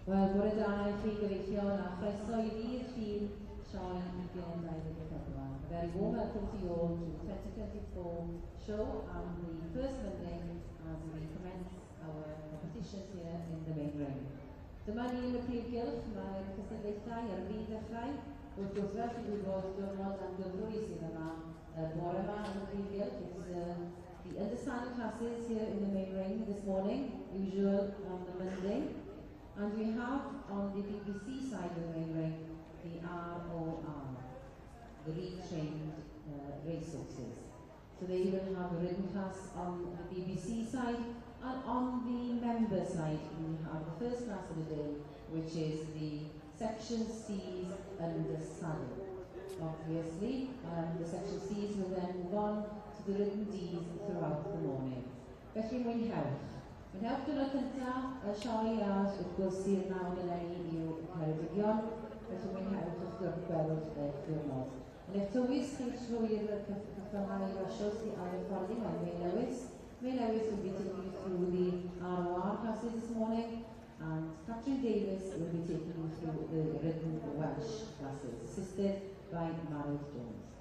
Wel, bore da i chi gyfeillion a chroeso I fi'r ffin Sioe 2024. A very warm welcome to you all to 2024 show on the first Monday as we commence our competitions here in the main ring. Dyma ni yn y prif gylch, mae'r cystadlaethau ar fin dechrau. Wrth gwrs fel chi'n gwybod, diwrnod am gyfrwy sydd yma bore yma yn y prif gylch. It's the understanding classes here in the main ring this morning, usual on the Monday. And we have on the BBC side of the main ring the ROR, the retrained racehorses. So they will have a written class on the BBC side, and on the member side we have the first class of the day, which is the Section C's under saddle. Obviously, the Section C's will then move on to the written D's throughout the morning. Felly mwynhewch. Mwynhewch diwrnod cyntaf, y sioe a wrth gwrs sydd nawr yn ei i'w Ceredigion, felly mwynhewch eich gweld eich diwrnod. Yn eich tywys chi'n trwy'r cyffynnau rasios the ail-ffordi mewn May Lewis. May Lewis will be taking you through the ROR classes this morning, and Catherine Davis will be taking you through the written Welsh classes, assisted by Maryl Jones.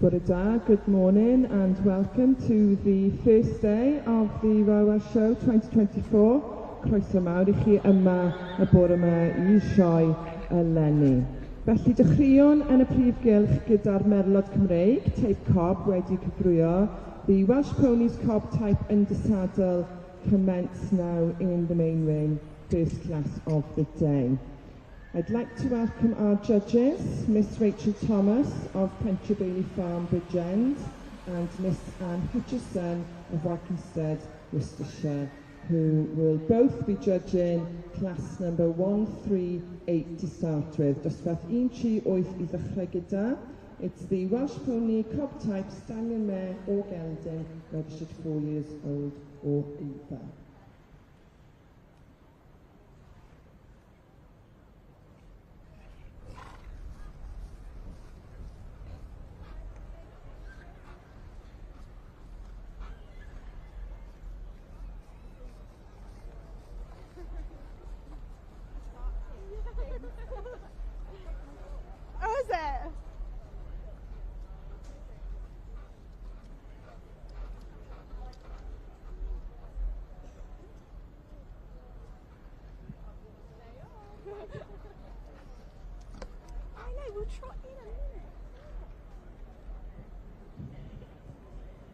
Bore da, good morning and welcome to the first day of the Royal Welsh Show 2024. Croeso mawr I chi yma y bore yma I sioe eleni. Felly dechreuwn yn y prif gylch gyda'r merlod Cymreig, Tape Cob wedi cyfrwyo. The Welsh Ponies Cob type undesaddle commence now in the main ring, first class of the day. I'd like to welcome our judges, Miss Rachel Thomas of Pentre Bailey Farm, Bridgend, and Miss Anne Hutchison of Walkinstead, Worcestershire, who will both be judging class number 138 to start with. Dosbarth 138 I ddechrau gyda. It's the Welsh Pony Cob type Stallion Mare or Gelding, registered 4 years old or over. Oh, is it? I know, we'll trot in a minute.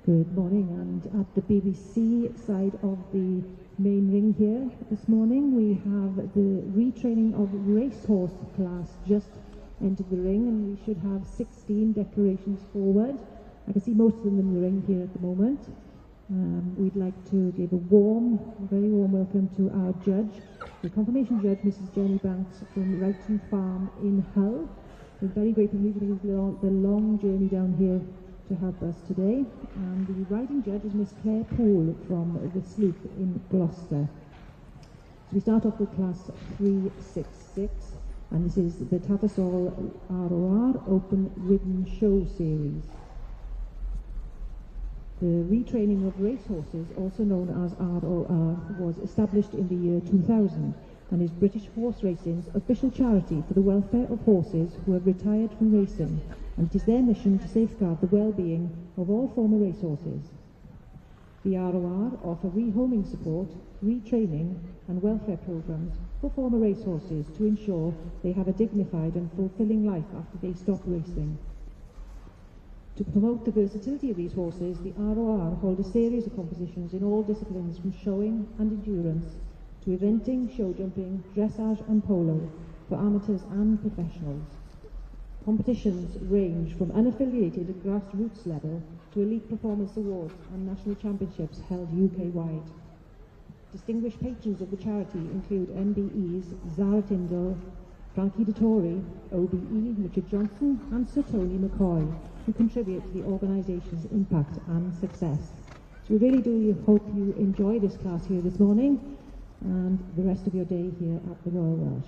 Good morning, and at the BBC side of the main ring here this morning we have the retraining of racehorse class just entered the ring, and we should have 16 declarations forward. I can see most of them in the ring here at the moment. We'd like to give a very warm welcome to our judge, the confirmation judge, Mrs. Jenny Banks from Roughton Farm in Hull. We're very grateful for the long journey down here to help us today. And the riding judge is Miss Claire Poole from the Sloop in Gloucester. So we start off with class 366, and this is the Tattersall ROR Open Ridden Show Series. The retraining of racehorses, also known as ROR, was established in the year 2000 and is British Horse Racing's official charity for the welfare of horses who have retired from racing, and it is their mission to safeguard the well-being of all former racehorses. The ROR offer rehoming support, retraining and welfare programs for former racehorses to ensure they have a dignified and fulfilling life after they stop racing. To promote the versatility of these horses, the ROR hold a series of competitions in all disciplines from showing and endurance to eventing, show jumping, dressage and polo for amateurs and professionals. Competitions range from unaffiliated at grassroots level to elite performance awards and national championships held UK-wide. Distinguished patrons of the charity include MBEs Zara Tindall, Frankie Dettori, OBE, Richard Johnson and Sir Tony McCoy, who contribute to the organisation's impact and success. So we really do hope you enjoy this class here this morning and the rest of your day here at the Royal Welsh.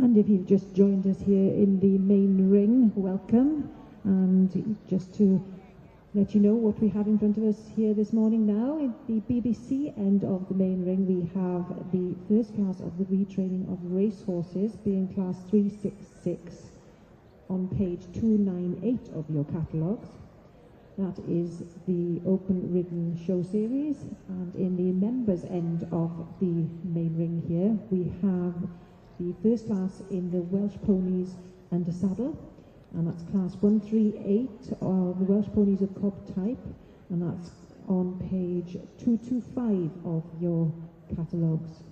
And if you've just joined us here in the main ring, welcome. And just to let you know what we have in front of us here this morning now, at the BBC end of the main ring, we have the first class of the retraining of racehorses, being class 366 on page 298 of your catalogues. That is the open ridden show series, and in the members end of the main ring here, we have the first class in the Welsh ponies under saddle, and that's class 138 of the Welsh ponies of cob type, and that's on page 225 of your catalogues.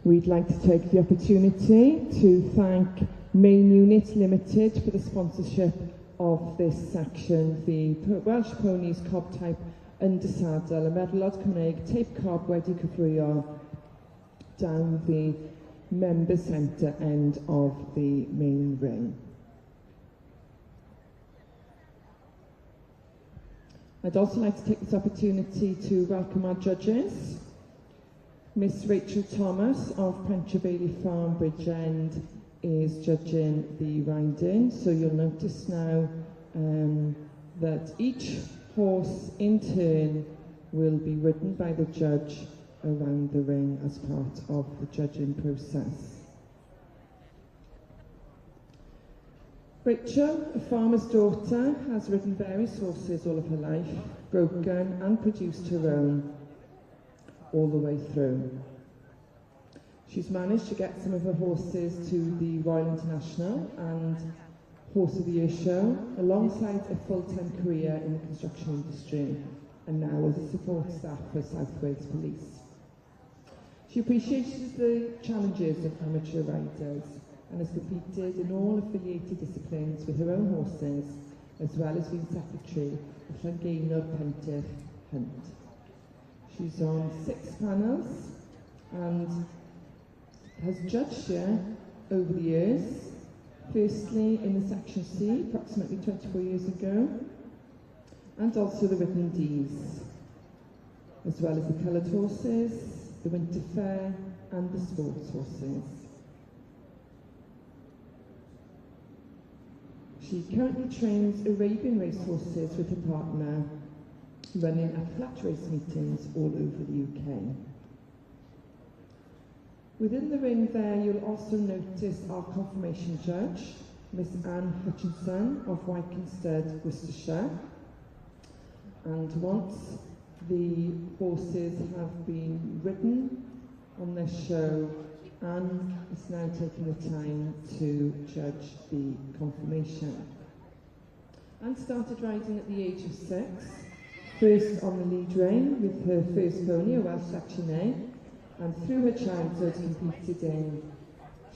We'd like to take the opportunity to thank Main Unit Limited for the sponsorship of this section, the Welsh Ponies Cob Type under Sadel, a medlod Cymreig tape cob wedi cyflwyno down the member centre end of the main ring. I'd also like to take this opportunity to welcome our judges. Miss Rachel Thomas of Pentre Bailey Farm, Bridgend, is judging the riding. So you'll notice now that each horse in turn will be ridden by the judge around the ring as part of the judging process. Rachel, a farmer's daughter, has ridden various horses all of her life, broken and produced her own all the way through. She's managed to get some of her horses to the Royal International and Horse of the Year show, alongside a full-time career in the construction industry, and now as a support staff for South Wales Police. She appreciates the challenges of amateur riders and has competed in all affiliated disciplines with her own horses, as well as being secretary of Llangeunod Pentir Hunt. She's on 6 panels and has judged here over the years, firstly in the Section C, approximately 24 years ago, and also the Written Ds, as well as the coloured horses, the Winter Fair, and the sports horses. She currently trains Arabian racehorses with her partner, running at flat race meetings all over the UK. Within the ring there, you'll also notice our confirmation judge, Miss Anne Hutchinson of Wykenstead, Worcestershire. And once the horses have been ridden on their show, Anne is now taking the time to judge the confirmation. Anne started riding at the age of 6, first on the lead rein with her first pony, a Welsh Section A, and through her childhood competed in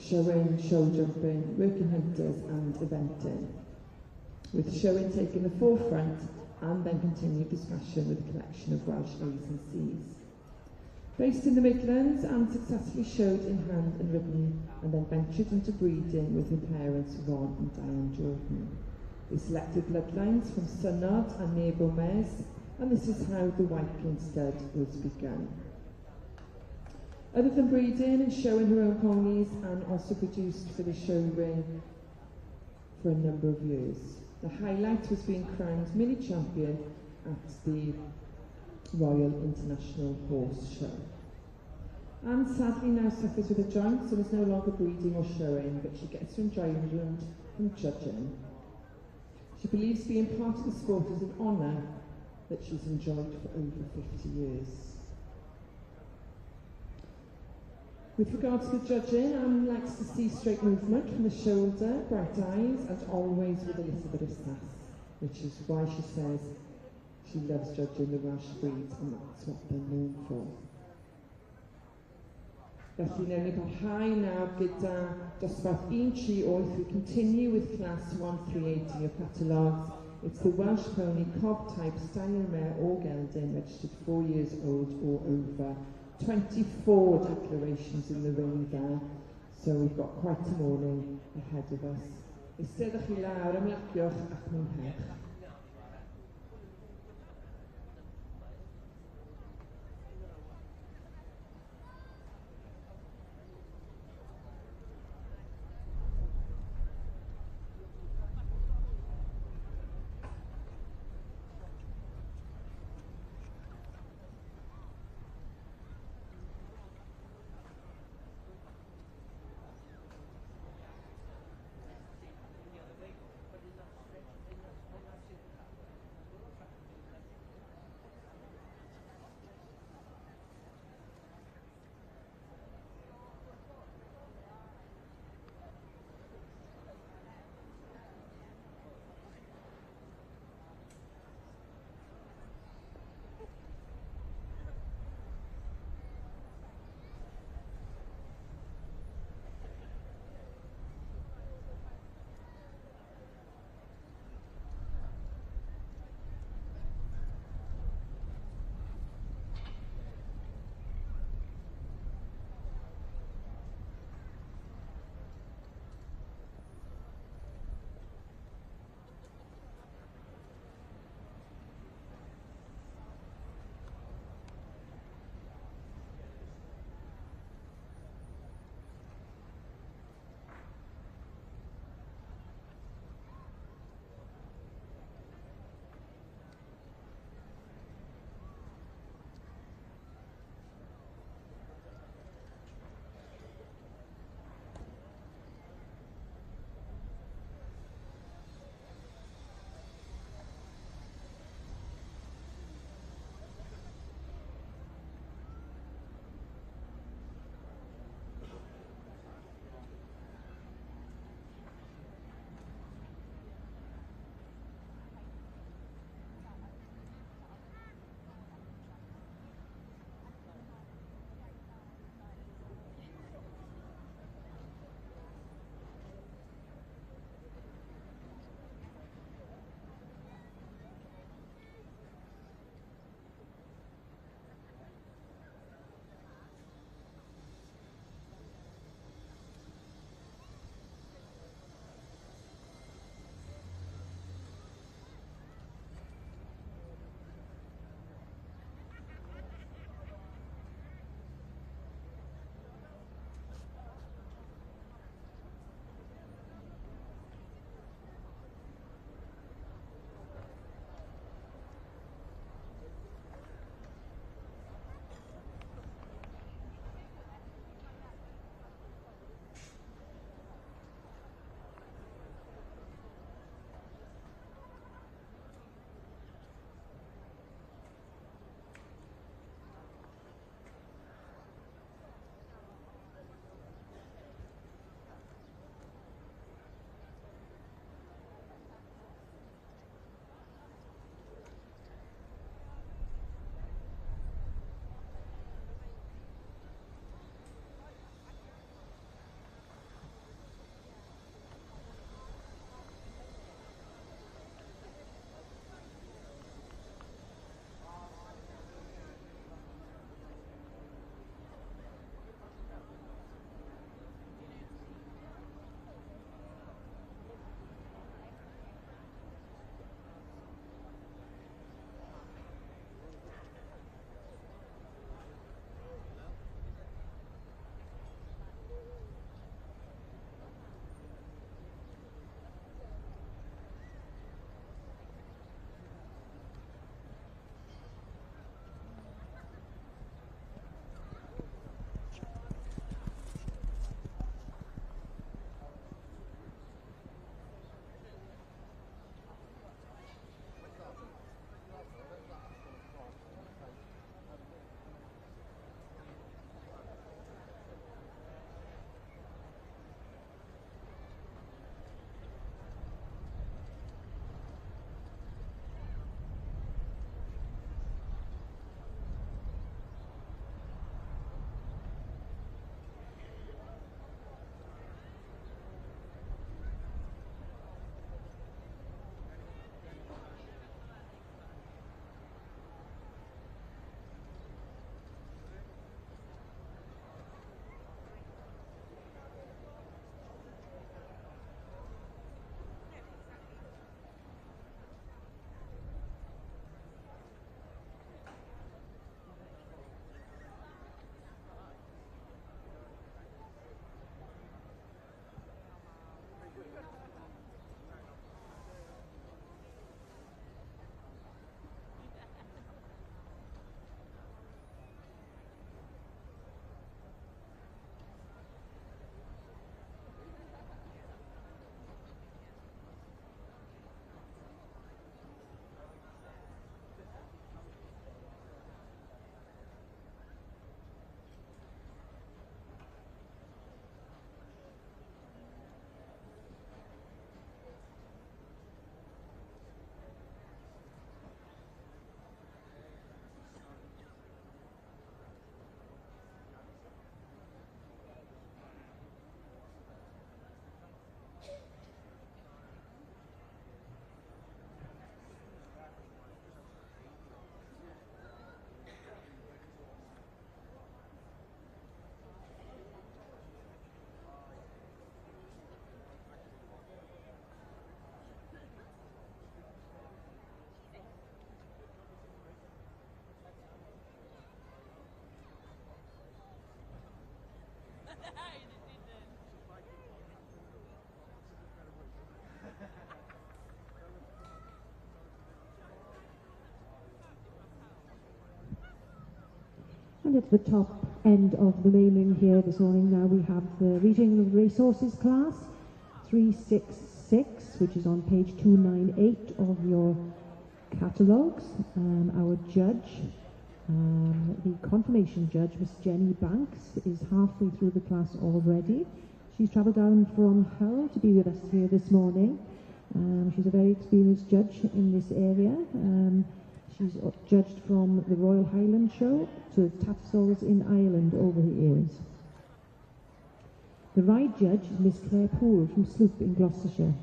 showing, show jumping, working hunters and eventing, with showing taking the forefront and then continued this passion with a collection of Welsh A's and C's. Based in the Midlands, Anne successfully showed in hand and ridden, and then ventured into breeding with her parents Ron and Diane Jordan. They selected bloodlines from Synod and Nebo mares, and this is how the Wykenstead was begun. Other than breeding and showing her own ponies, Anne also produced for the show ring for a number of years. The highlight was being crowned mini champion at the Royal International Horse Show. Anne sadly now suffers with her joints and is no longer breeding or showing, but she gets her enjoyment from judging. She believes being part of the sport is an honour that she's enjoyed for over 50 years. With regard to the judging, Anne likes to see straight movement from the shoulder, bright eyes, and always with a little bit of sass, which is why she says she loves judging the Welsh breeds, and that's what they're known for. Felly, newn ni parhau nawr gyda dosbarth 1-3-8. We continue with class 1-3-8 in your catalogues. It's the Welsh Pony Cob Type Stallion Mare or Gelding, registered 4 years old or over. 24 declarations in the ring there, so we've got quite a morning ahead of us. Eistedwch chi lawr, ymlaciwch ac mwynhewch. And at the top end of the main ring here this morning now we have the Reading of Racehorses class 366, which is on page 298 of your catalogues. Our judge, the confirmation judge, Miss Jenny Banks, is halfway through the class already. She's travelled down from Hull to be with us here this morning. She's a very experienced judge in this area. She's judged from the Royal Highland Show to Tattersalls in Ireland over the years. The ride judge is Miss Claire Poole from Sloop in Gloucestershire,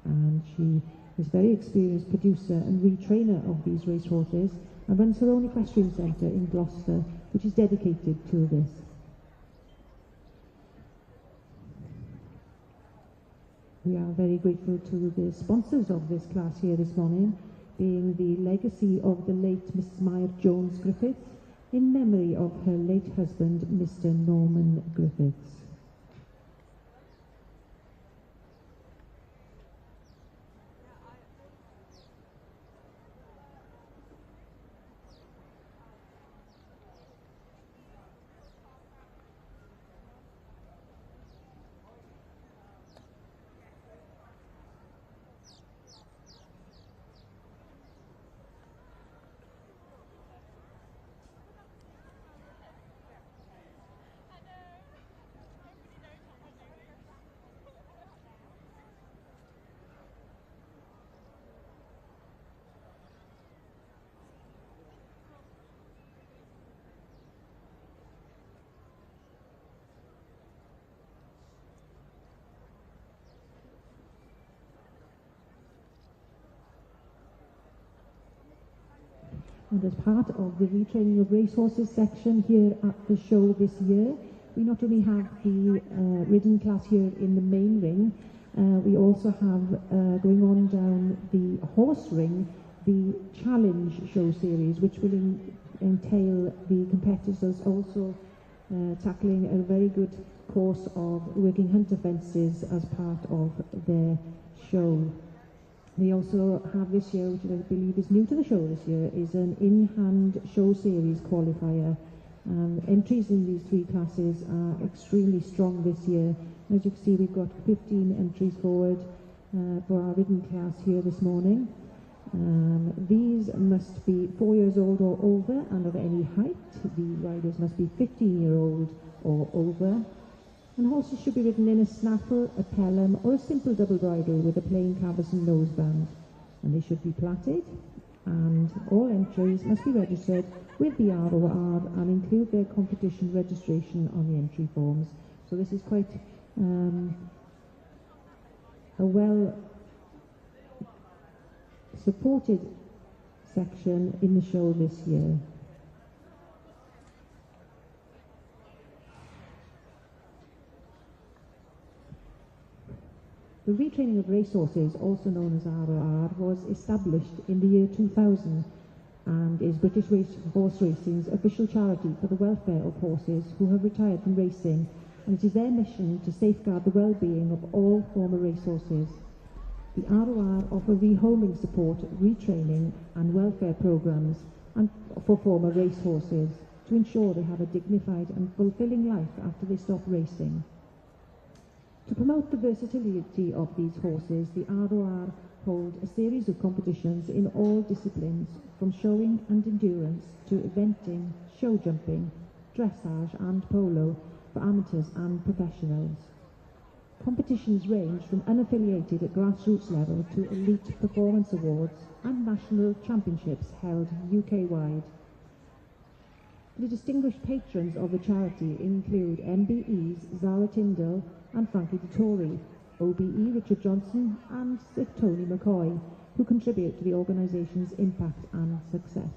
and she is a very experienced producer and retrainer of these racehorses and runs her own equestrian centre in Gloucester, which is dedicated to this. We are very grateful to the sponsors of this class here this morning, being the legacy of the late Mrs. Maya Jones Griffiths in memory of her late husband, Mr. Norman Griffiths. And as part of the retraining of racehorses section here at the show this year, we not only have the ridden class here in the main ring, we also have going on down the horse ring, the challenge show series, which will entail the competitors also tackling a very good course of working hunter fences as part of their show. They also have this year, which I believe is new to the show this year, is an in-hand show series qualifier. Entries in these three classes are extremely strong this year. As you can see, we've got 15 entries forward for our ridden class here this morning. These must be 4 years old or over and of any height. The riders must be 15-year-old or over. And horses should be ridden in a snaffle, a pelham or a simple double bridle with a plain Cavesson noseband. And they should be platted, and all entries must be registered with the ROR and include their competition registration on the entry forms. So this is quite a well supported section in the show this year. The retraining of racehorses, also known as ROR, was established in the year 2000 and is British Horse Racing's official charity for the welfare of horses who have retired from racing, and it is their mission to safeguard the well-being of all former racehorses. The ROR offer rehoming support, retraining and welfare programmes for former racehorses to ensure they have a dignified and fulfilling life after they stop racing. To promote the versatility of these horses, the ROR hold a series of competitions in all disciplines, from showing and endurance to eventing, show jumping, dressage and polo for amateurs and professionals. Competitions range from unaffiliated at grassroots level to elite performance awards and national championships held UK-wide. The distinguished patrons of the charity include MBEs Zara Tyndall and Frankie Dettori, OBE Richard Johnson and Sir Tony McCoy, who contribute to the organisation's impact and success.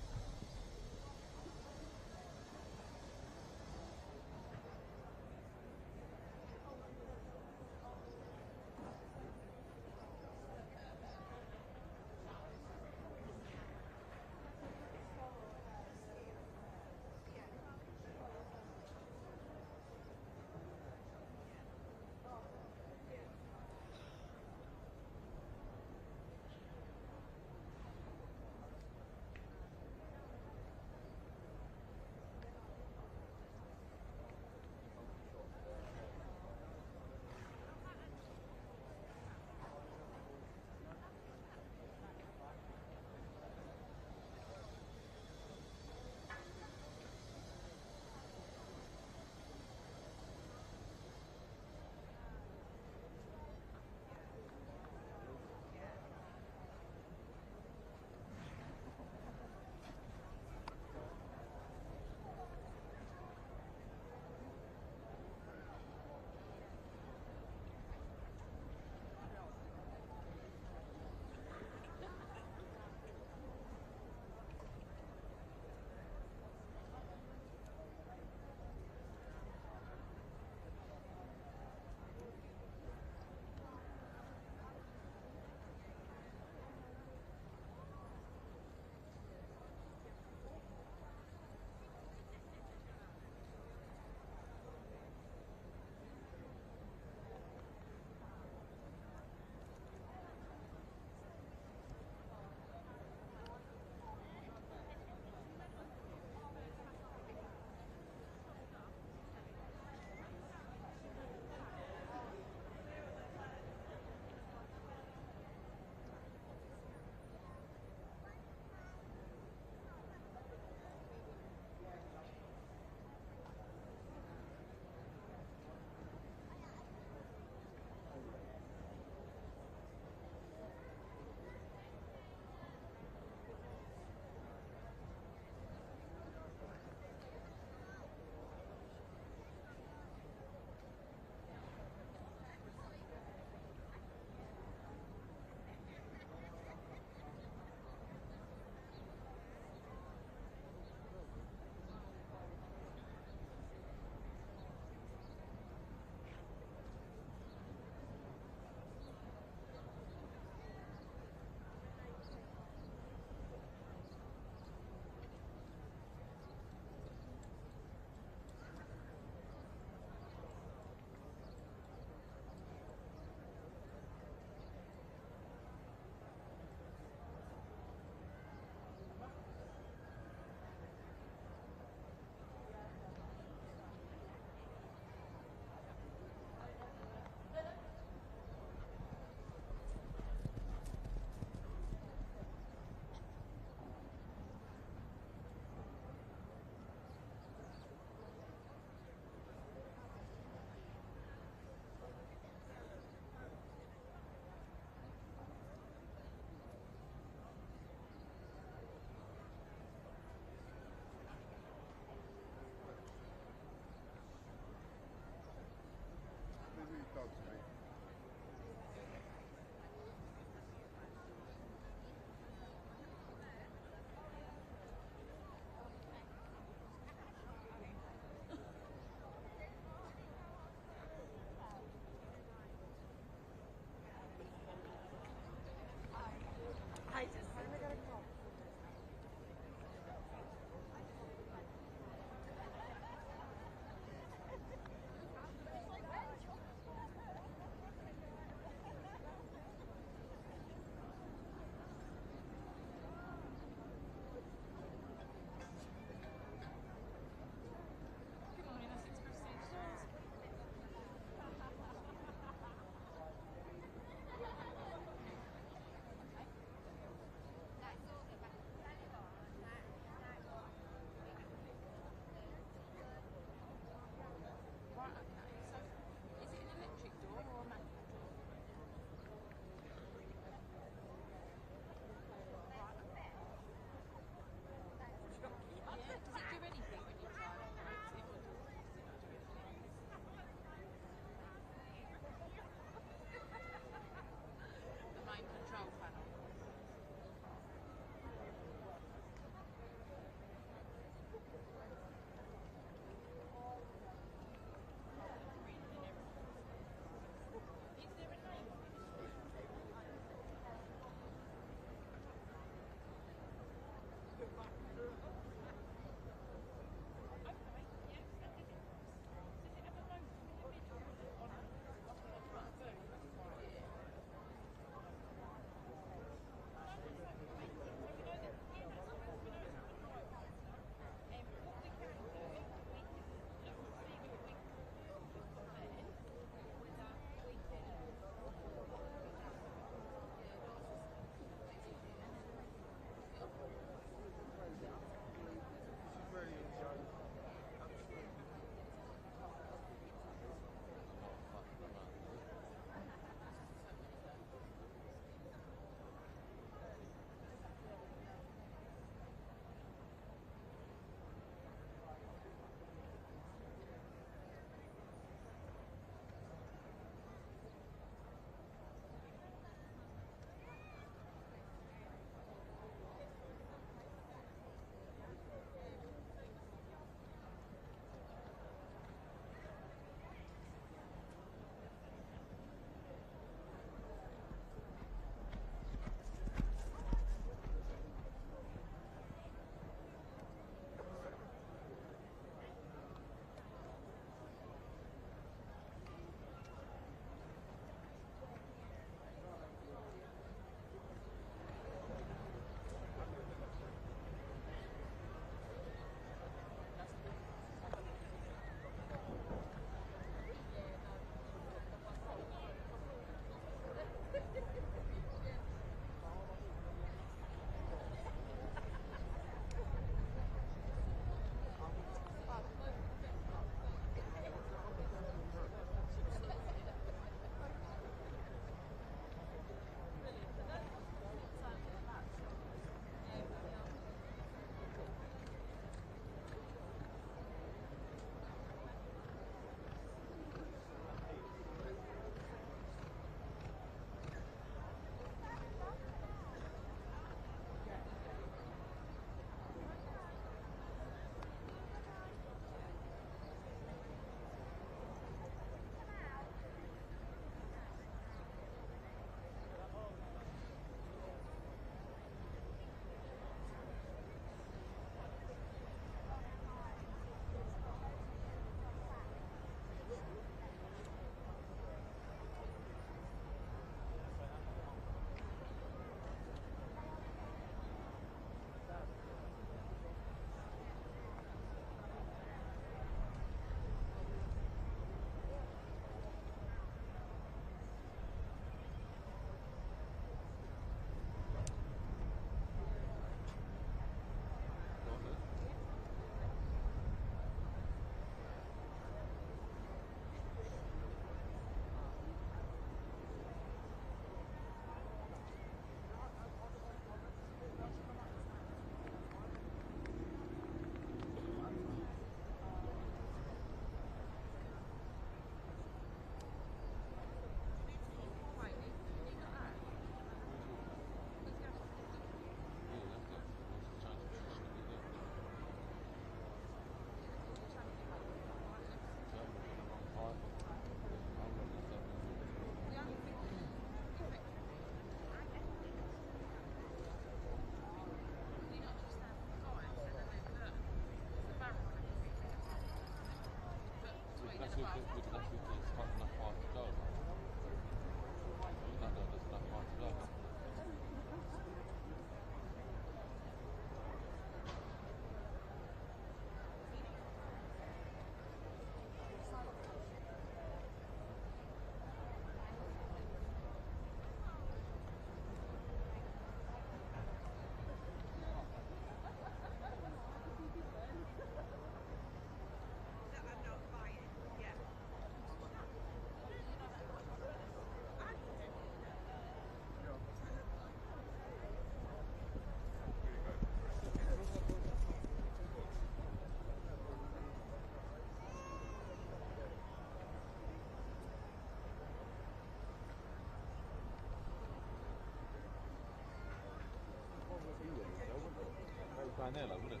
Down there, like, wouldn't it?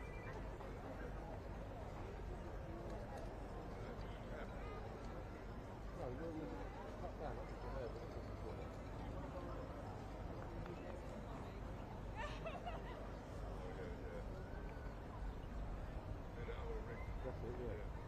No, you're cut down, that's what you're there, but it's just what that's it, yeah.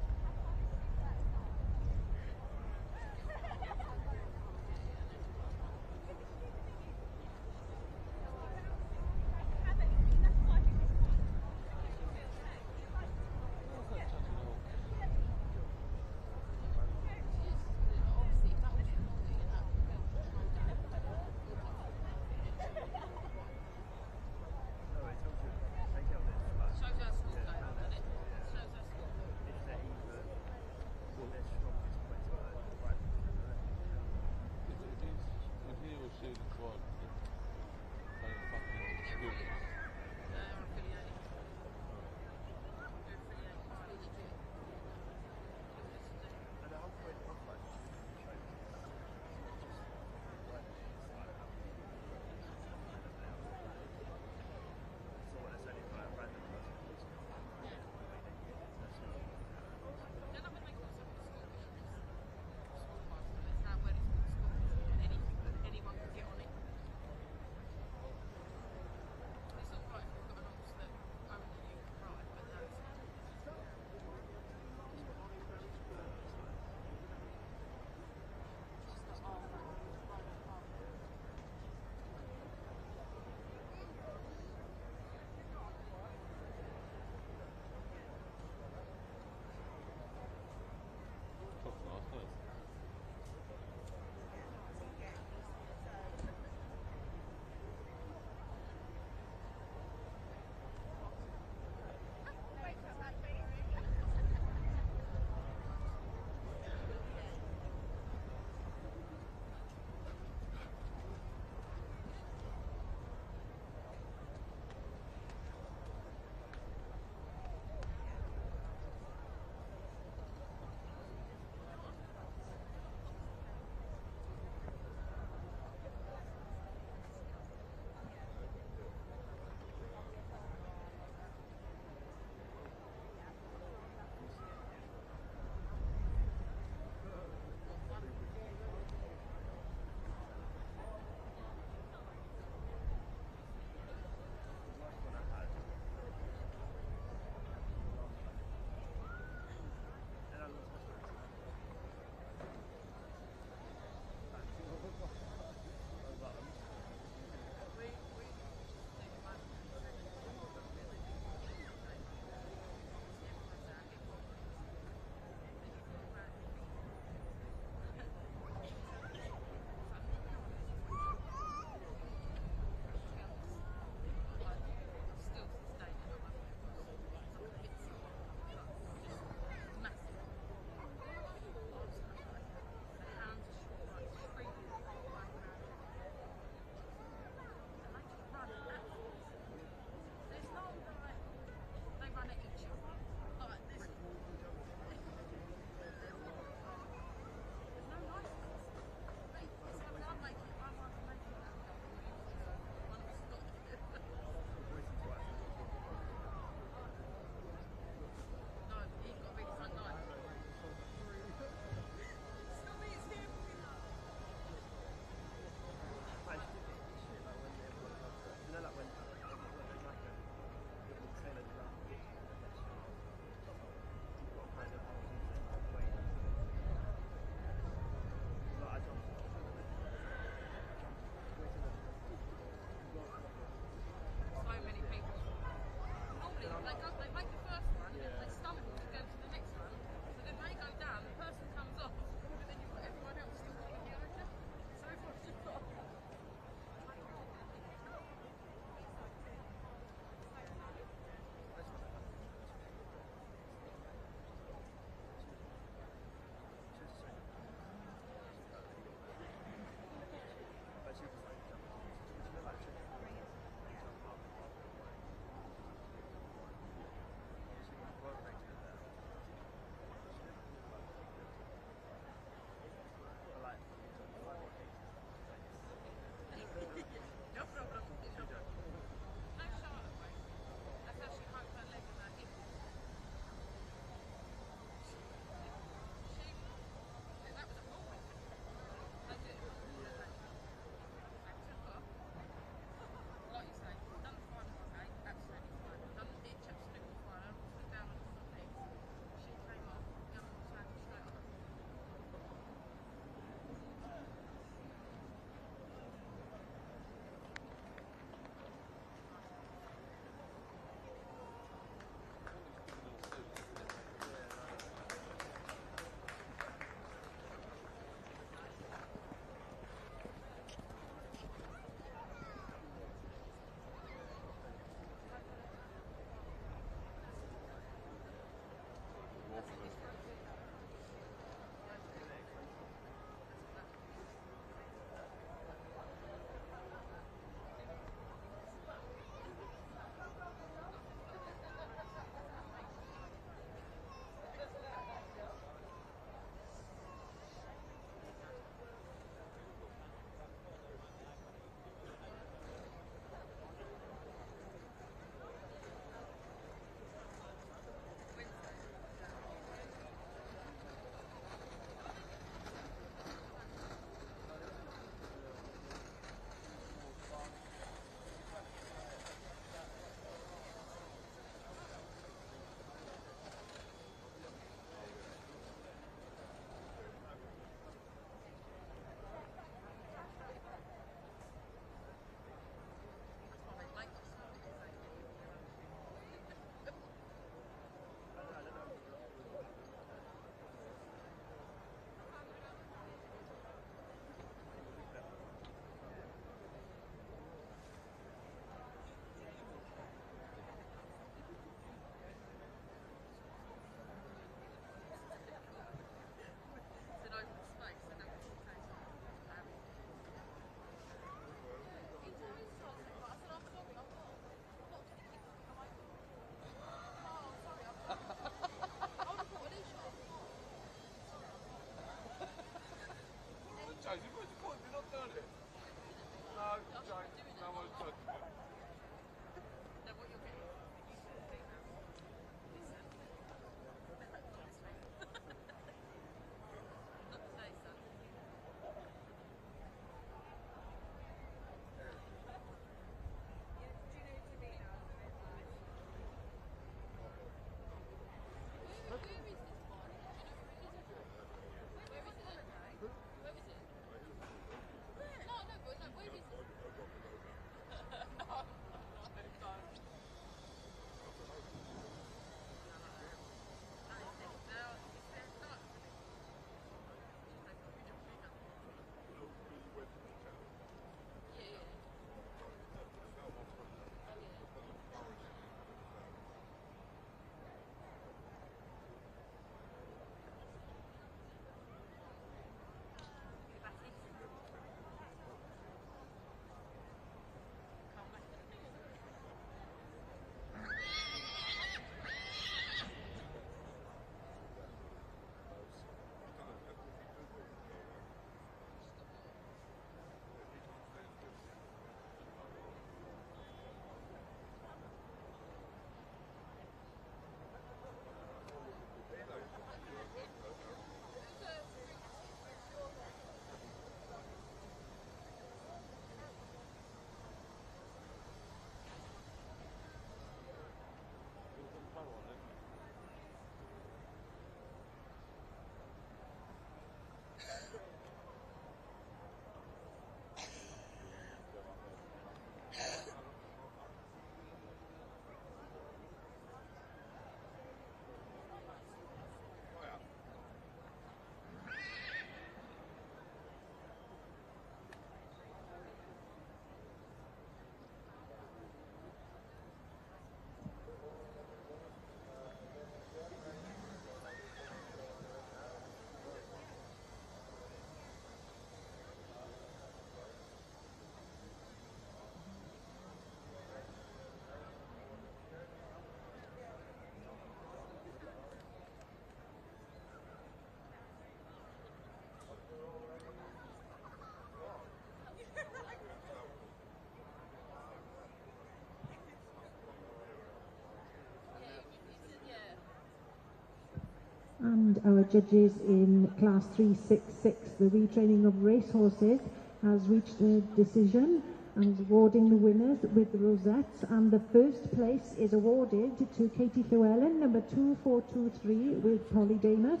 And our judges in Class 366, the retraining of racehorses, has reached a decision and is awarding the winners with the rosettes. And the first place is awarded to Katie Llewellyn, number 2423, with Polydamas.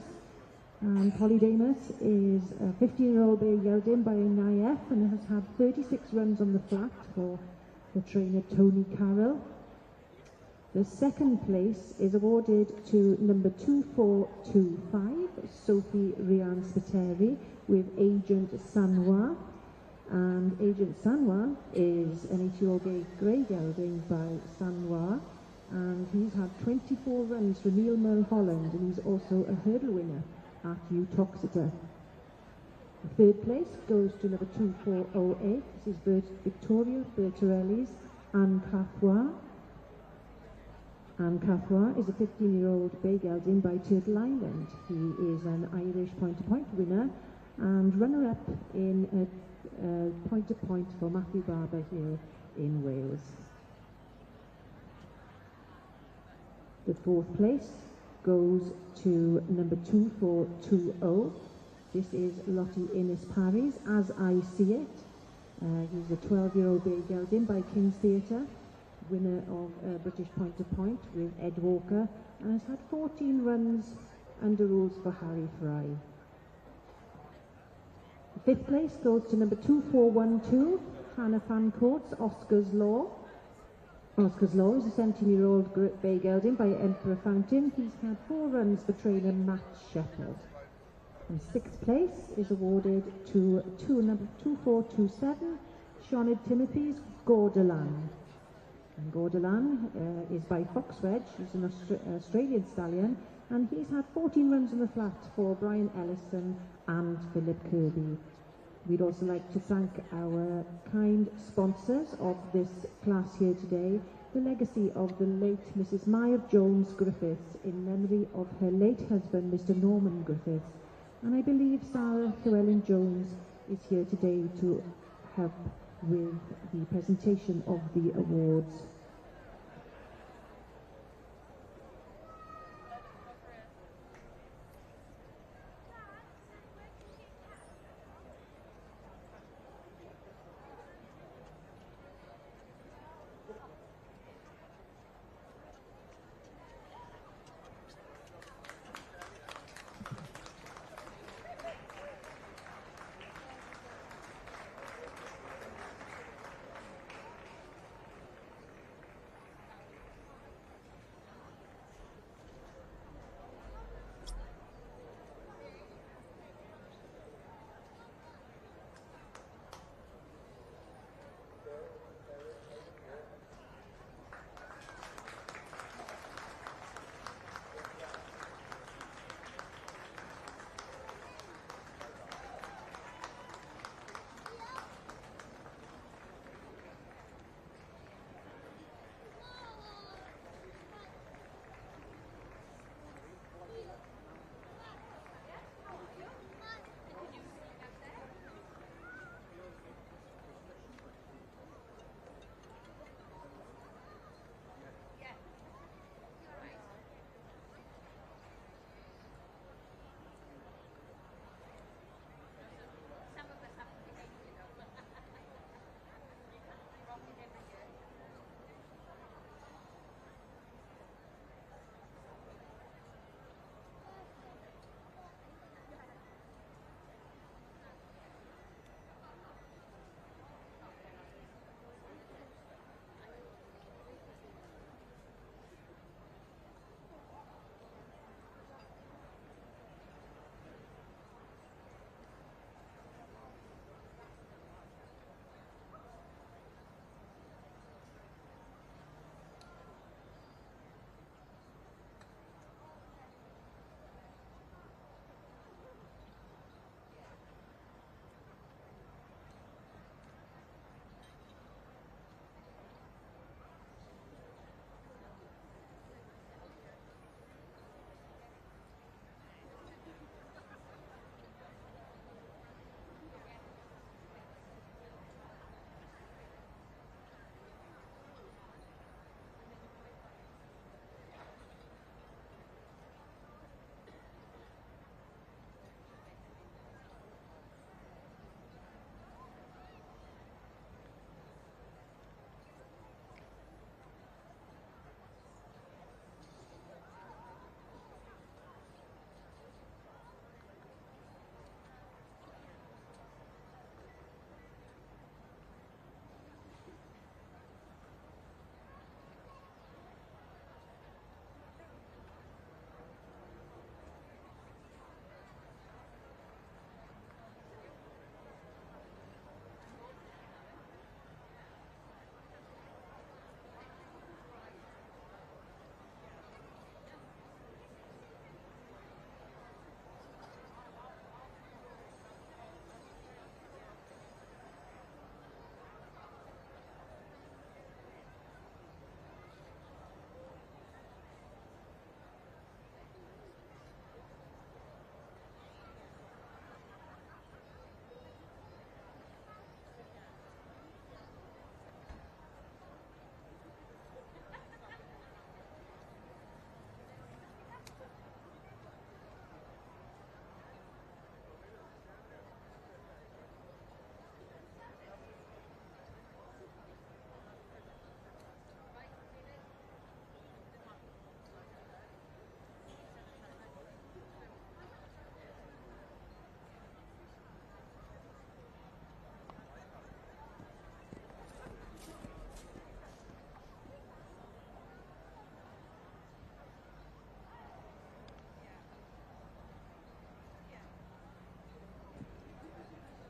And Polydamas is a 15-year-old bay gelding by NIF and has had 36 runs on the flat for the trainer Tony Carroll. The second place is awarded to number 2425, Sophie Rian Spiteri, with Agent Sanwa. And Agent Sanwa is an 8-year-old grey gelding by Sanwa, and he's had 24 runs for Neil Mulholland, and he's also a hurdle winner at Utoxeter. The third place goes to number 2408. This is Victoria Bertorelli's Anne Cathwa. Anne Cathwa is a 15-year-old bay gelding by Turtle Island. He is an Irish point-to-point winner and runner-up in a point-to-point for Matthew Barber here in Wales. The fourth place goes to number 2420. This is Lottie Innes Parry's As I See It. He's a 12-year-old bay gelding by King's Theatre, winner of British Point to Point with Ed Walker, and has had 14 runs under rules for Harry Fry. The fifth place goes to number 2412, Hannah Fancourt's Oscar's Law. Oscar's Law is a 17-year-old bay gelding by Emperor Fountain. He's had 4 runs for trainer Matt Shepherd. And sixth place is awarded to number 2427, Shonid Timothy's Gordolan. And Gordolan is by Foxwedge. He's an Australian stallion, and he's had 14 runs on the flat for Brian Ellison and Philip Kirby. We'd also like to thank our kind sponsors of this class here today, the legacy of the late Mrs. Maya Jones Griffiths in memory of her late husband, Mr. Norman Griffiths. And I believe Sarah Llewellyn Jones is here today to help with the presentation of the awards.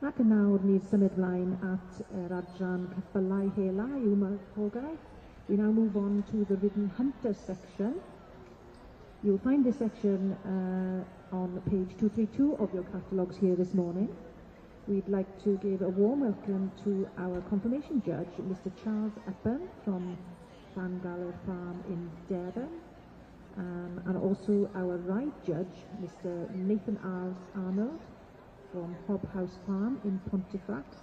Ac yn nawr ni'n symud mlaen at yr adran ceffylau hela i'w marchogaeth. We now move on to the Ridden Hunter section. You'll find this section on page 232 of your catalogues here this morning. We'd like to give a warm welcome to our confirmation judge, Mr. Charles Uppen from Llangollen Farm in Devon, and also our ride judge, Mr. Nathan Arnold from Hobhouse Farm in Pontefract.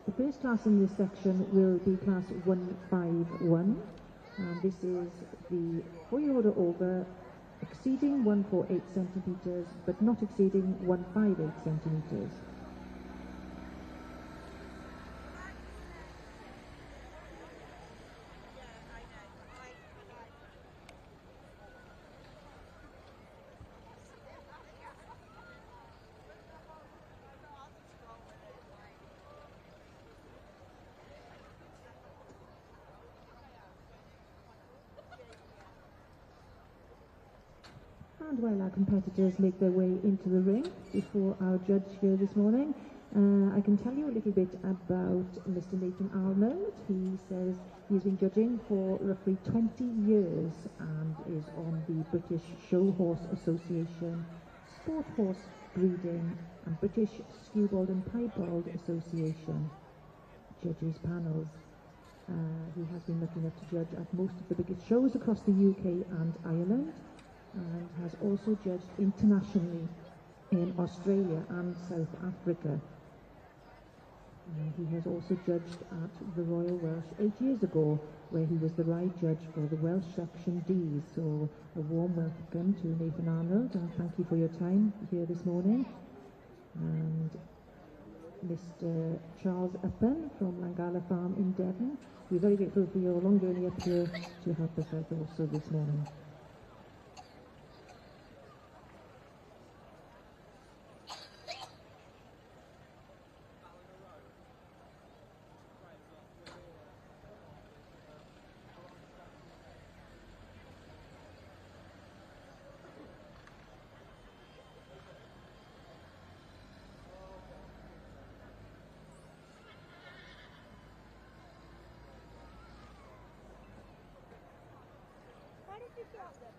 The first class in this section will be class 151, and this is the 4-year-old or over exceeding 148 centimetres but not exceeding 158 centimetres. And while our competitors make their way into the ring before our judge here this morning, I can tell you a little bit about Mr. Nathan Arnold. He says he's been judging for roughly 20 years and is on the British Show Horse Association, Sport Horse Breeding and British Skewbald and Piebald Association judges panels. He has been lucky enough to judge at most of the biggest shows across the UK and Ireland, and has also judged internationally in Australia and South Africa. He has also judged at the Royal Welsh 8 years ago, where he was the ride judge for the Welsh Section D. So a warm welcome to Nathan Arnold, and thank you for your time here this morning. And Mr. Charles Uppen from Llangollen Farm in Devon, we're very grateful for your long journey up here to help us out also this morning. Why did you drop them?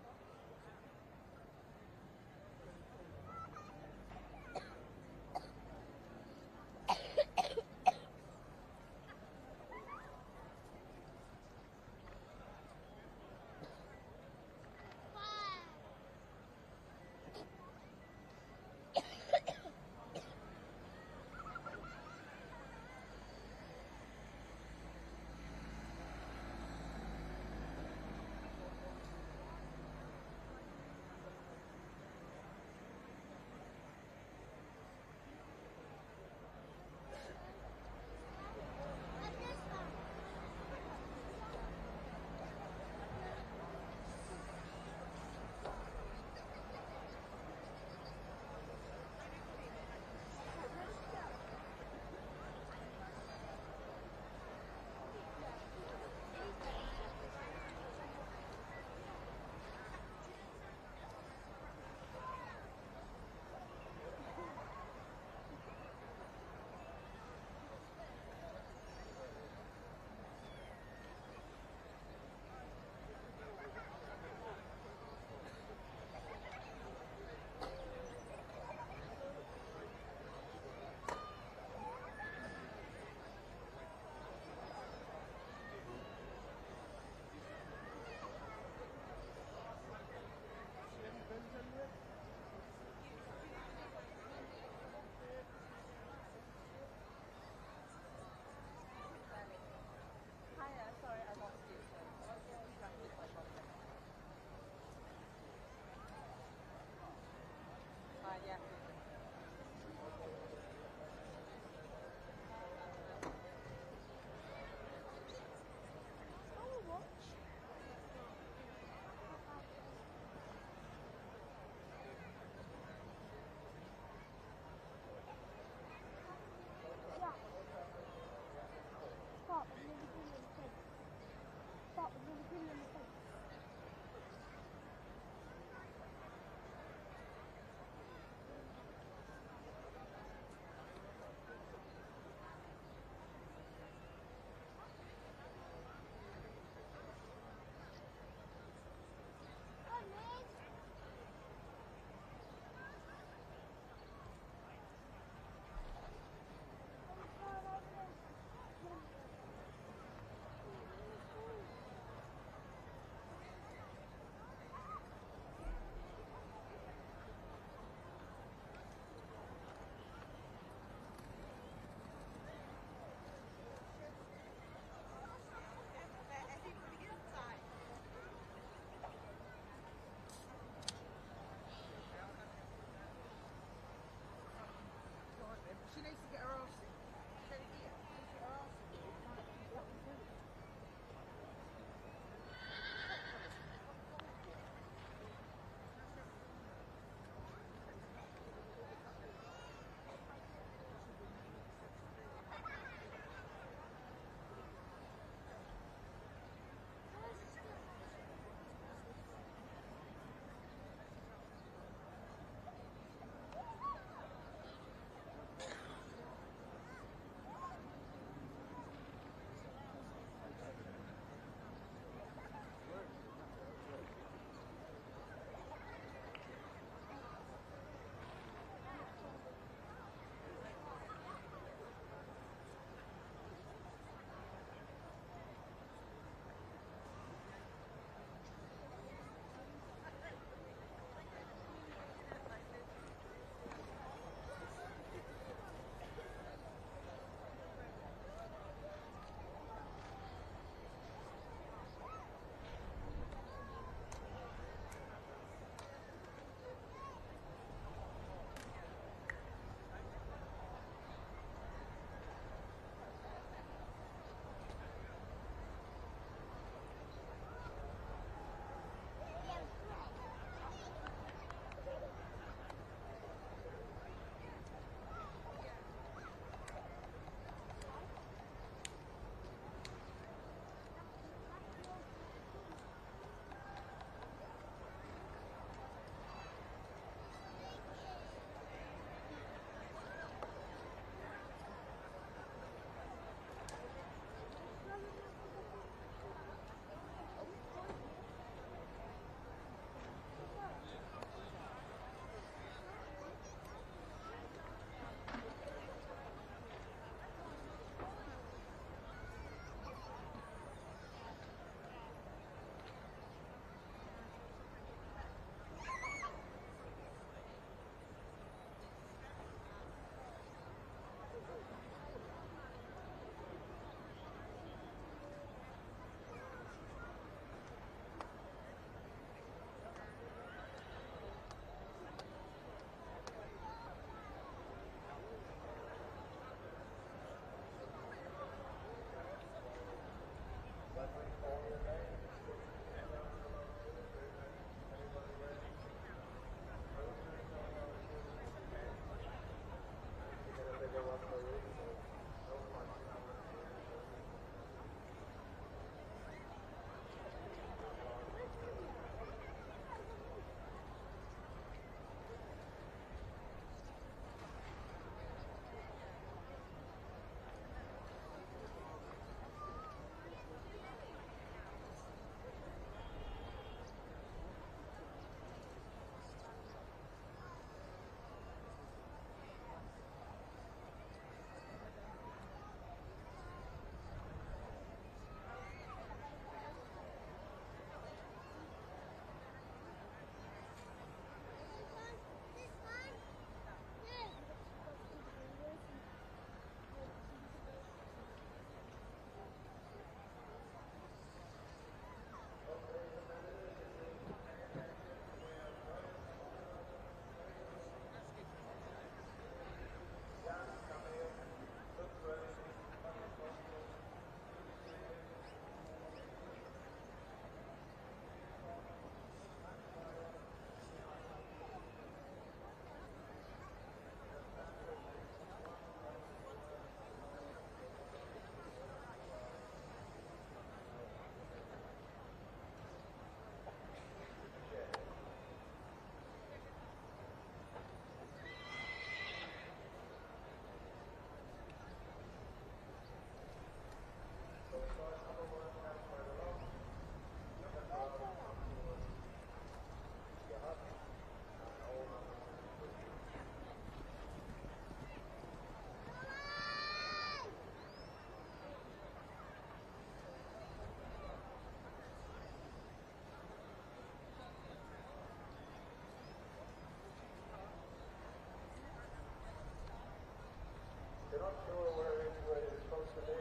sure where it's supposed to be,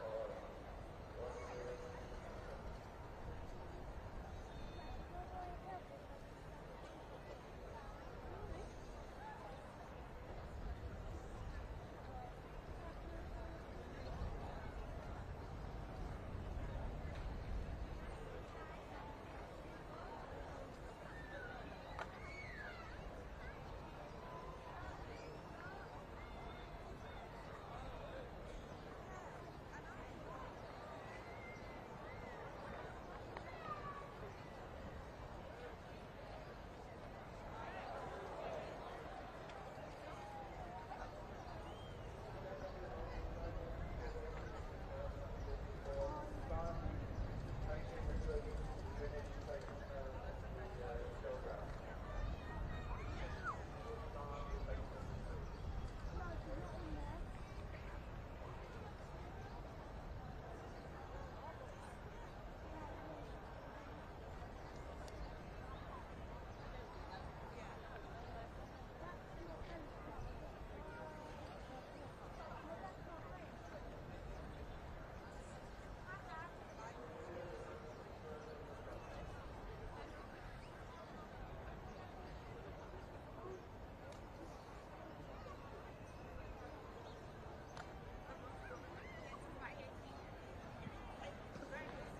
or what it is.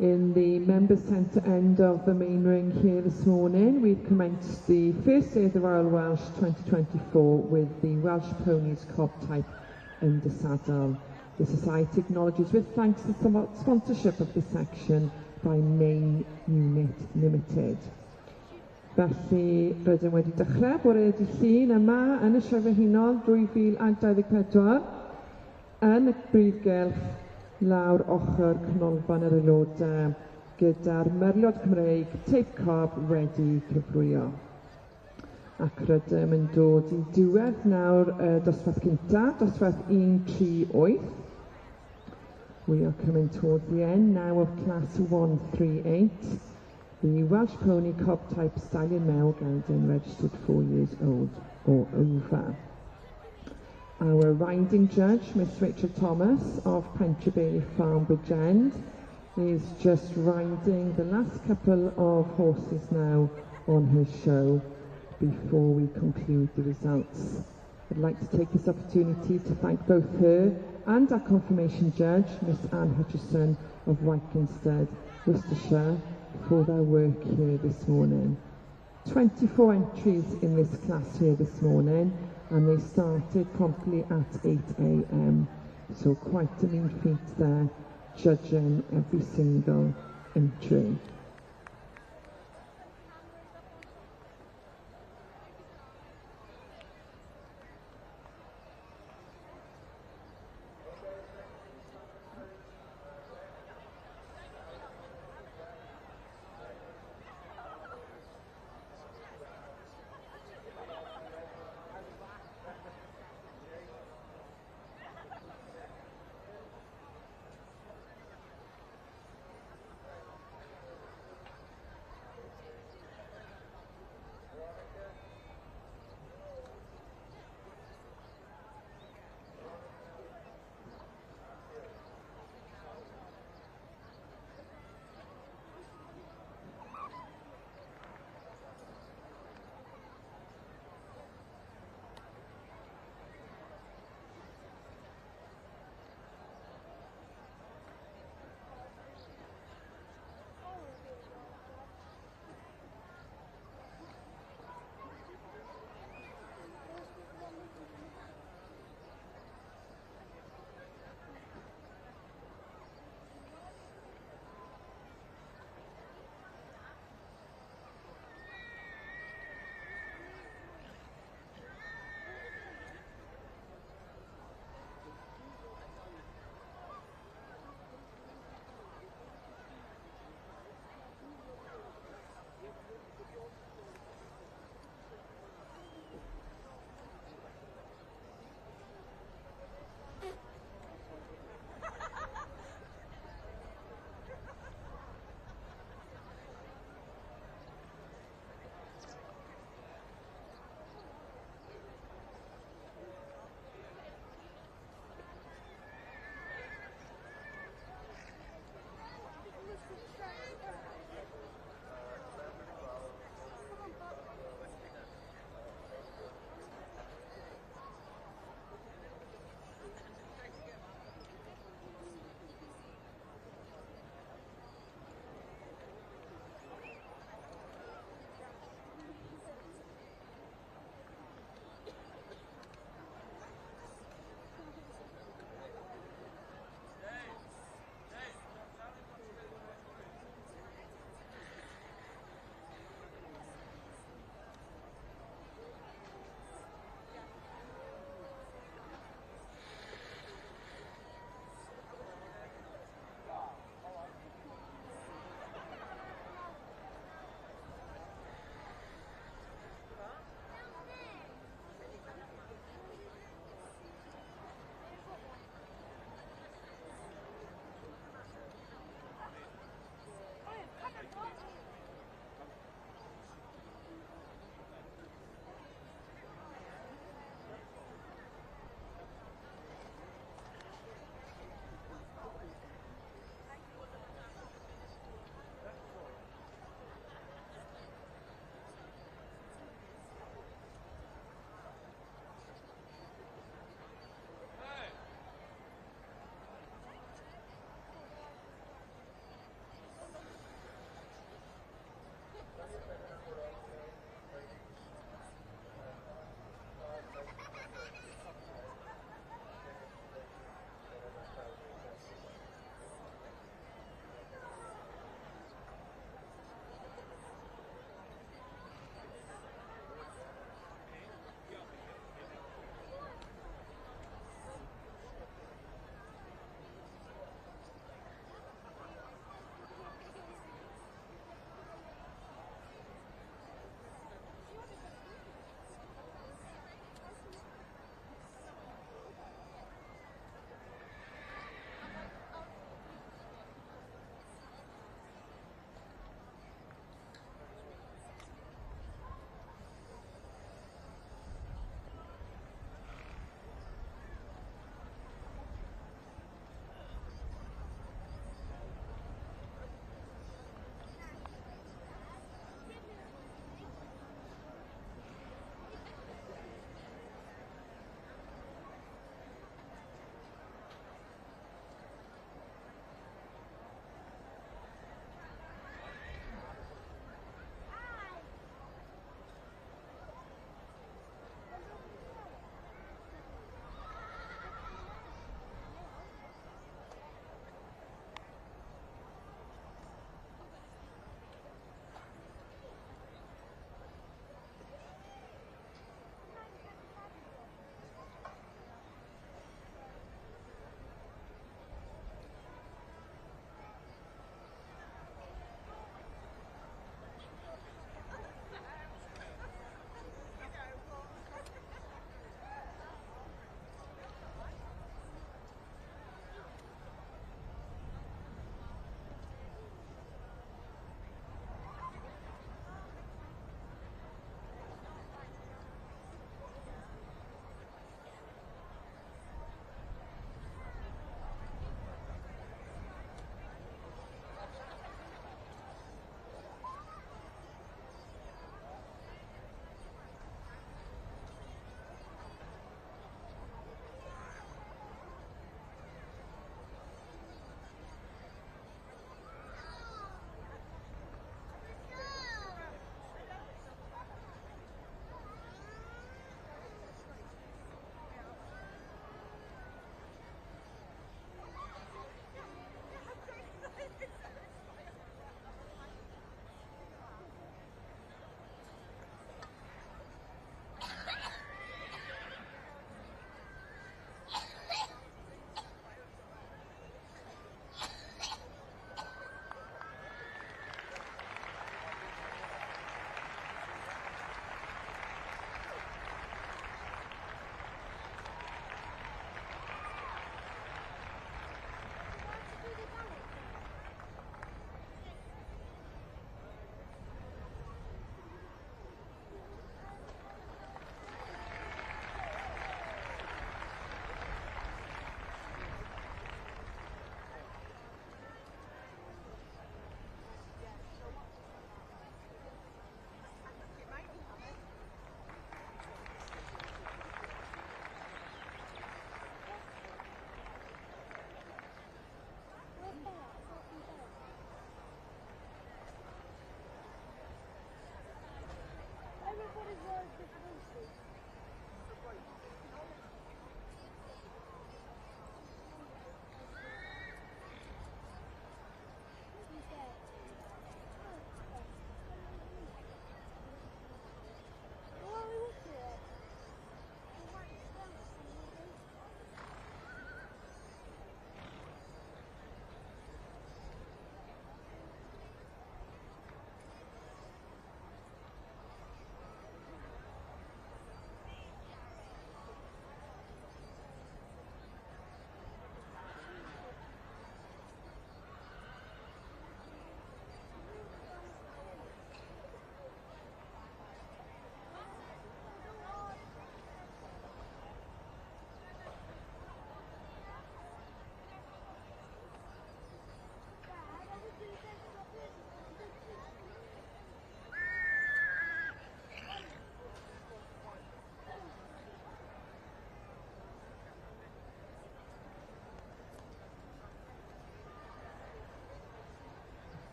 In the Member Centre end of the main ring here this morning, we've commenced the first day of the Royal Welsh 2024 with the Welsh Ponies Cob Type under saddle. The Society acknowledges with thanks the sponsorship of this section by Main Unit Limited. Felly, rydym wedi dechrau bore dydd Llun yma yn y Shrefhynol 2024 yn y brifgelch lawr ochr canolfan yr aelodau gyda'r merliod Cymreig Tape Cob wedi cyfrwyo. Ac rydym yn dod i diwedd nawr dosbarth cynta, dosbarth 138. We are coming towards the end now of class 138. The Welsh Pony Cob Type Stallion Male Gelding registered 4 years old or over. Our riding judge, Miss Rachel Thomas of Pentre Farm Bridgend, is just riding the last couple of horses now on her show before we conclude the results. I'd like to take this opportunity to thank both her and our confirmation judge, Miss Anne Hutchison of Wykenstead, Worcestershire, for their work here this morning. 24 entries in this class here this morning, and they started promptly at 8 a.m. So quite a mean feat there, judging every single entry.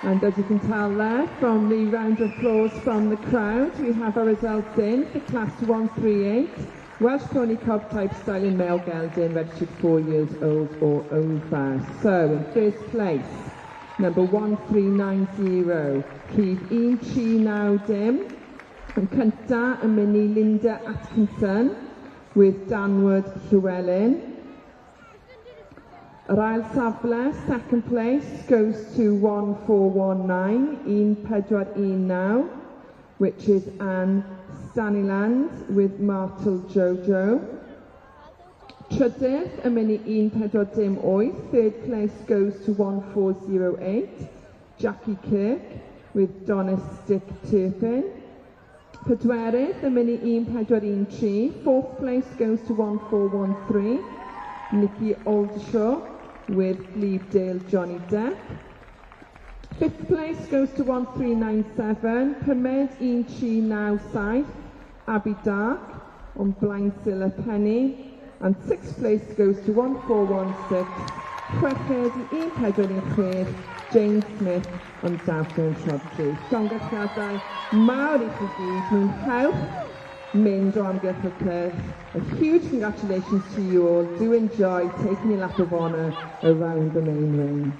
And as you can tell there, from the round of applause from the crowd, we have our results in for Class 138, Welsh Pony Cob type style in male gelding, registered 4 years old or over. So, in first place, number 1390, Cyf Un Tri Naw Dim. Yn cynta yn mynd Linda Atkinson, with Danwood Llywelyn. Yr ail safle, second place, goes to 1419, 1419, which is Anne Staniland with Martel Jojo. Trydydd yn mynd 1408, third place goes to 1408, Jackie Kirk with Donistic Turpin. Pedwerydd yn mynd 1413, fourth place goes to 1413, Nicky Oldershaw with Glebedale Johnny Depp. Fifth place goes to 1397, Pumed 1397, Abby Dark on Blind Silla Penny. And sixth place goes to 1416, Chweched 1416, James Smith on Dawson Shropshire. Llongyfarchiadau mawr I chi gyd, mwynhewch mynd o amgylch y cyrff. A huge congratulations to you all. Do enjoy taking your lap of honour around the main ring.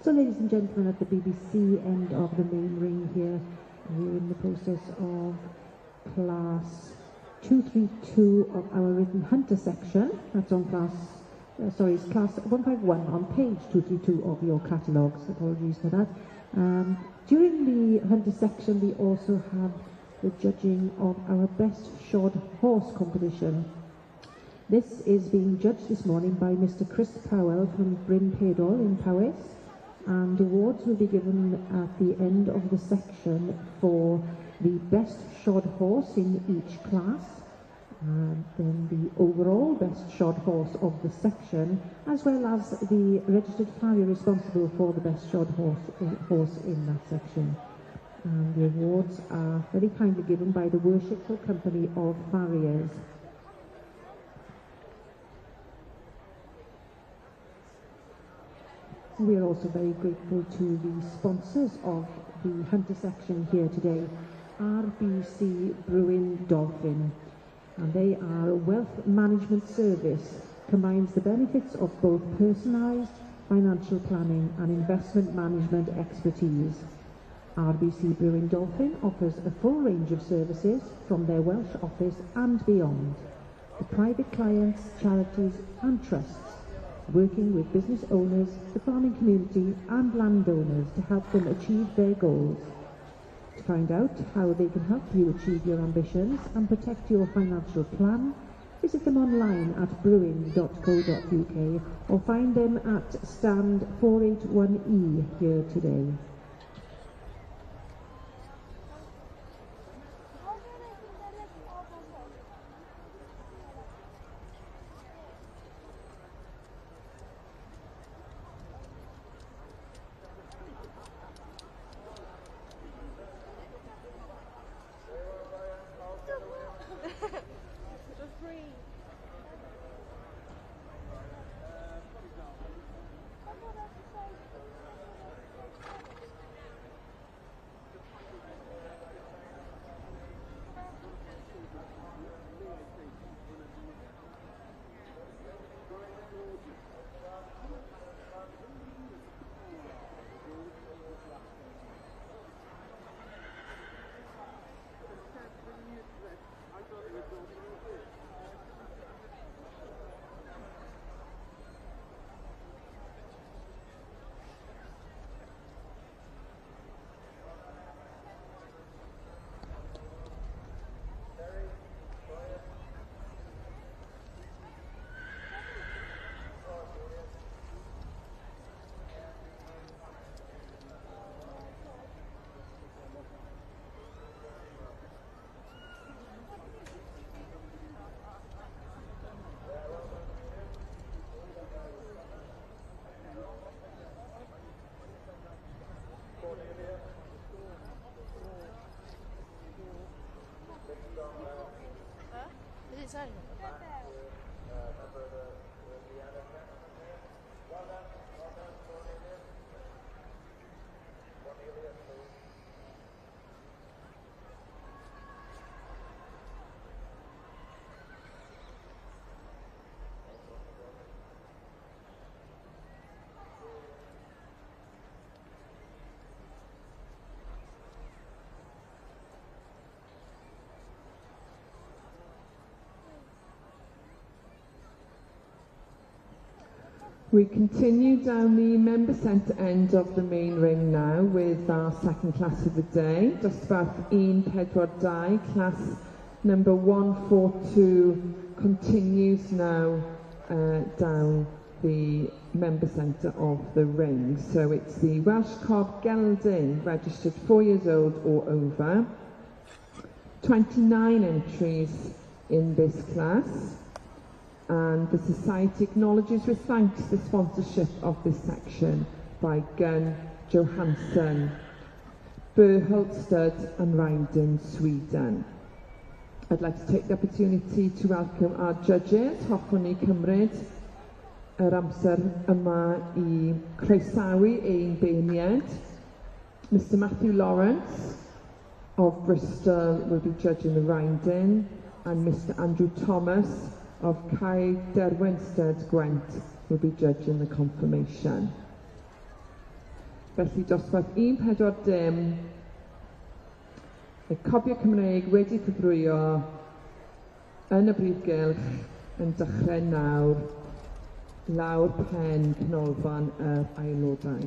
So, ladies and gentlemen, at the BBC end of the main ring here, we're in the process of class 232 of our written hunter section. That's on class, it's class 151 on page 232 of your catalogues. Apologies for that. During the hunter section, we also have the judging of our best shod horse competition. This is being judged this morning by Mr. Chris Powell from Bryn Pedal in Powys. And awards will be given at the end of the section for the best shod horse in each class, and then the overall best shod horse of the section, as well as the registered farrier responsible for the best shod horse in that section. And the awards are very kindly given by the Worshipful Company of Farriers. We are also very grateful to the sponsors of the hunter section here today, RBC Brewin Dolphin. And they are a wealth management service, combines the benefits of both personalised financial planning and investment management expertise. RBC Brewin Dolphin offers a full range of services from their Welsh office and beyond, to private clients, charities and trusts, working with business owners, the farming community and landowners to help them achieve their goals. To find out how they can help you achieve your ambitions and protect your financial plan, visit them online at brewing.co.uk or find them at stand 481E here today. Just breathe. Is it saying? We continue down the member centre end of the main ring now with our second class of the day. Dosbarth 142, class number 142 continues now down the member centre of the ring. So it's the Welsh Cob Gelding, registered 4 years old or over. 29 entries in this class. And the Society acknowledges with thanks the sponsorship of this section by Gun Johansson, Berholstad and Rheinden, Sweden. I'd like to take the opportunity to welcome our judges. Hoffwn ni cymryd yr amser yma I croesawu ein beirniad. Mr Matthew Lawrence of Bristol will be judging the Rheinden, and Mr Andrew Thomas of Cae Derwinstead Gwent will be judging the confirmation. Felly dosbarth 140, y cobiau Cymreig wedi cyfrwyo yn y brifgylch yn dechrau nawr lawr pen canolfan yr aelodau.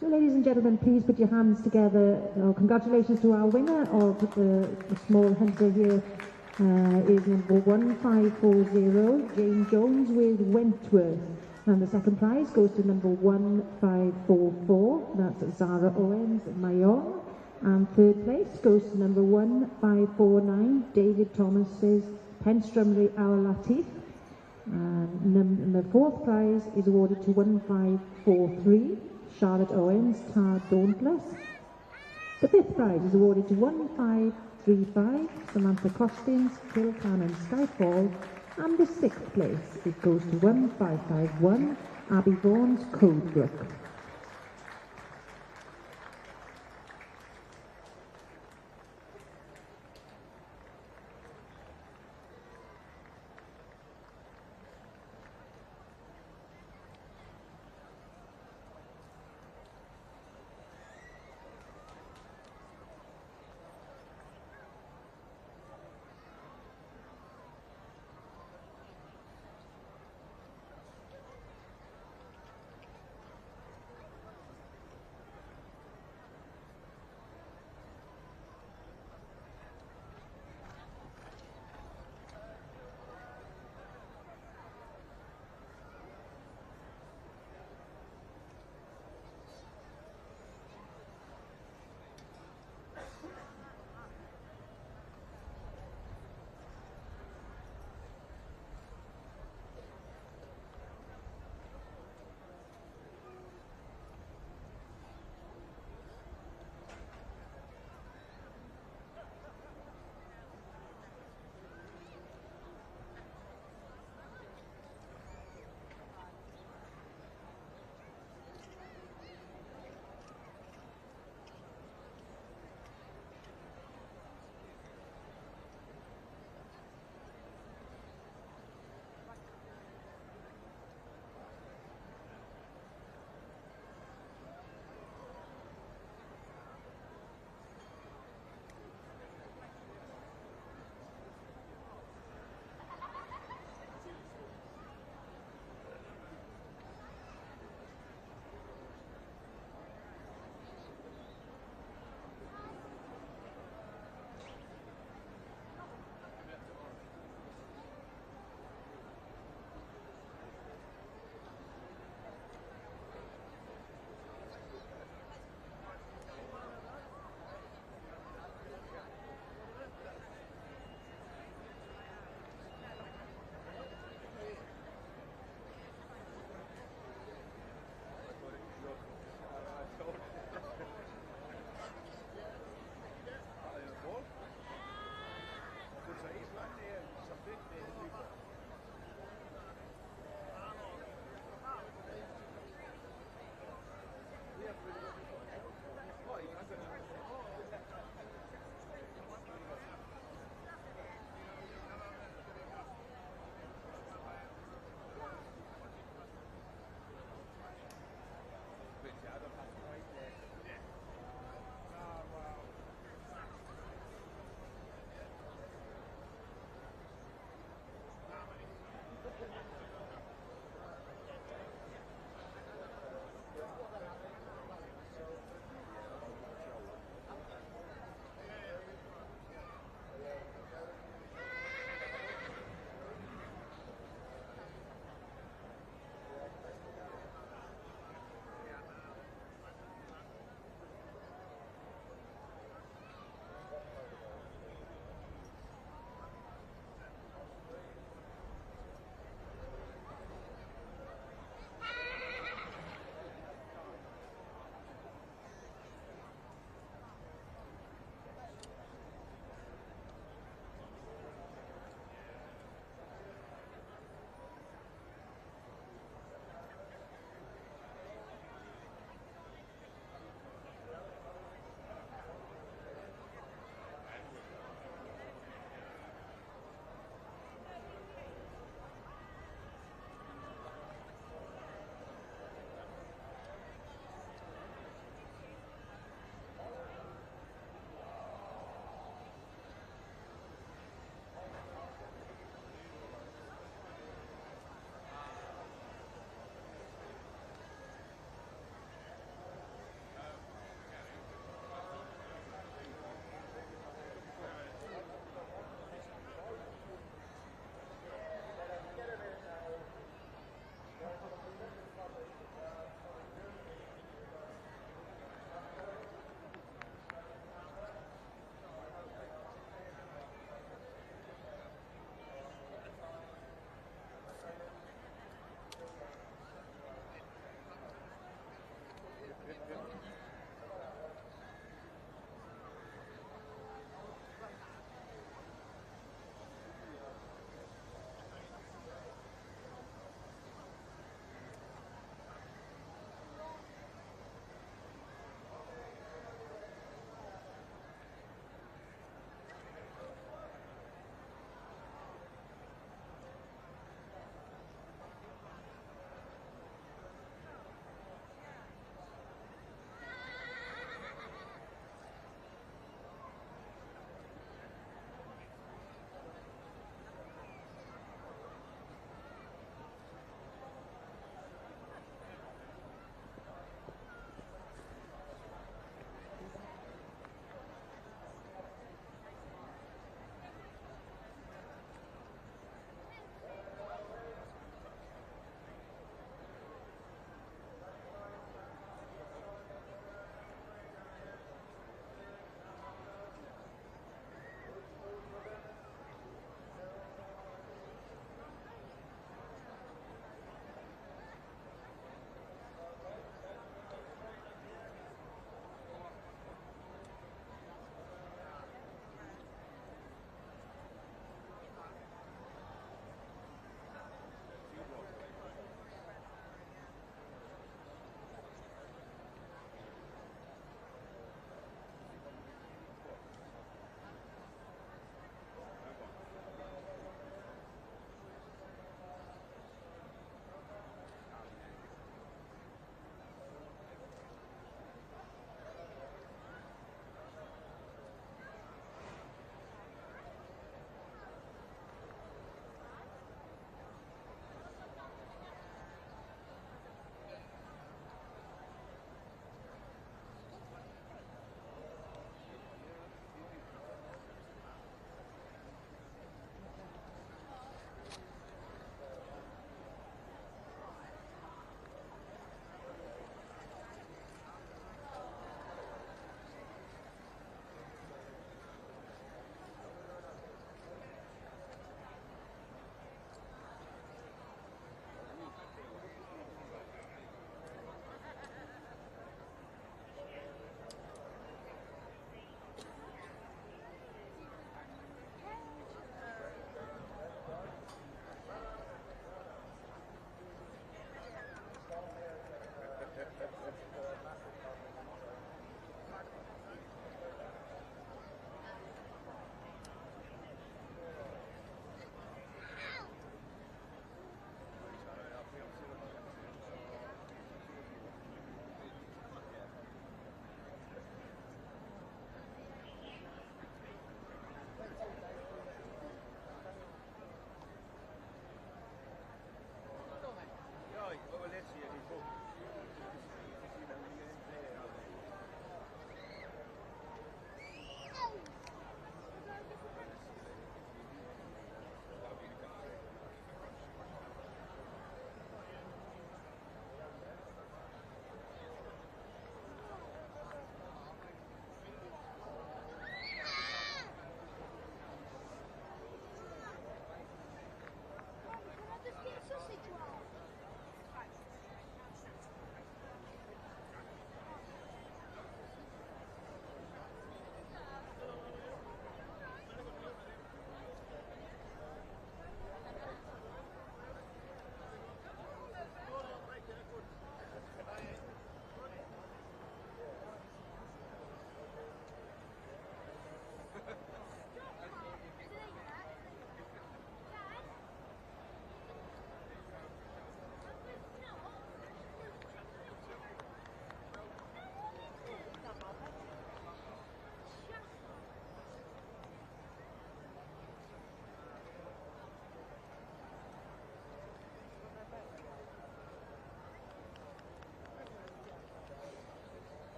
So, ladies and gentlemen, please put your hands together. Congratulations to our winner of the small hunter here. Is number 1540, Jane Jones with Wentworth. And the second prize goes to number 1544, that's Zara Owens, Mayon. And third place goes to number 1549, David Thomas's Penstrumley Our Latif. And the fourth prize is awarded to 1543, Charlotte Owens, Tar Dauntless. The fifth prize is awarded to 1535, Samantha Costins, Kilcannon Skyfall. And the sixth place, it goes to 1551, Abby Vaughan's Codebrook.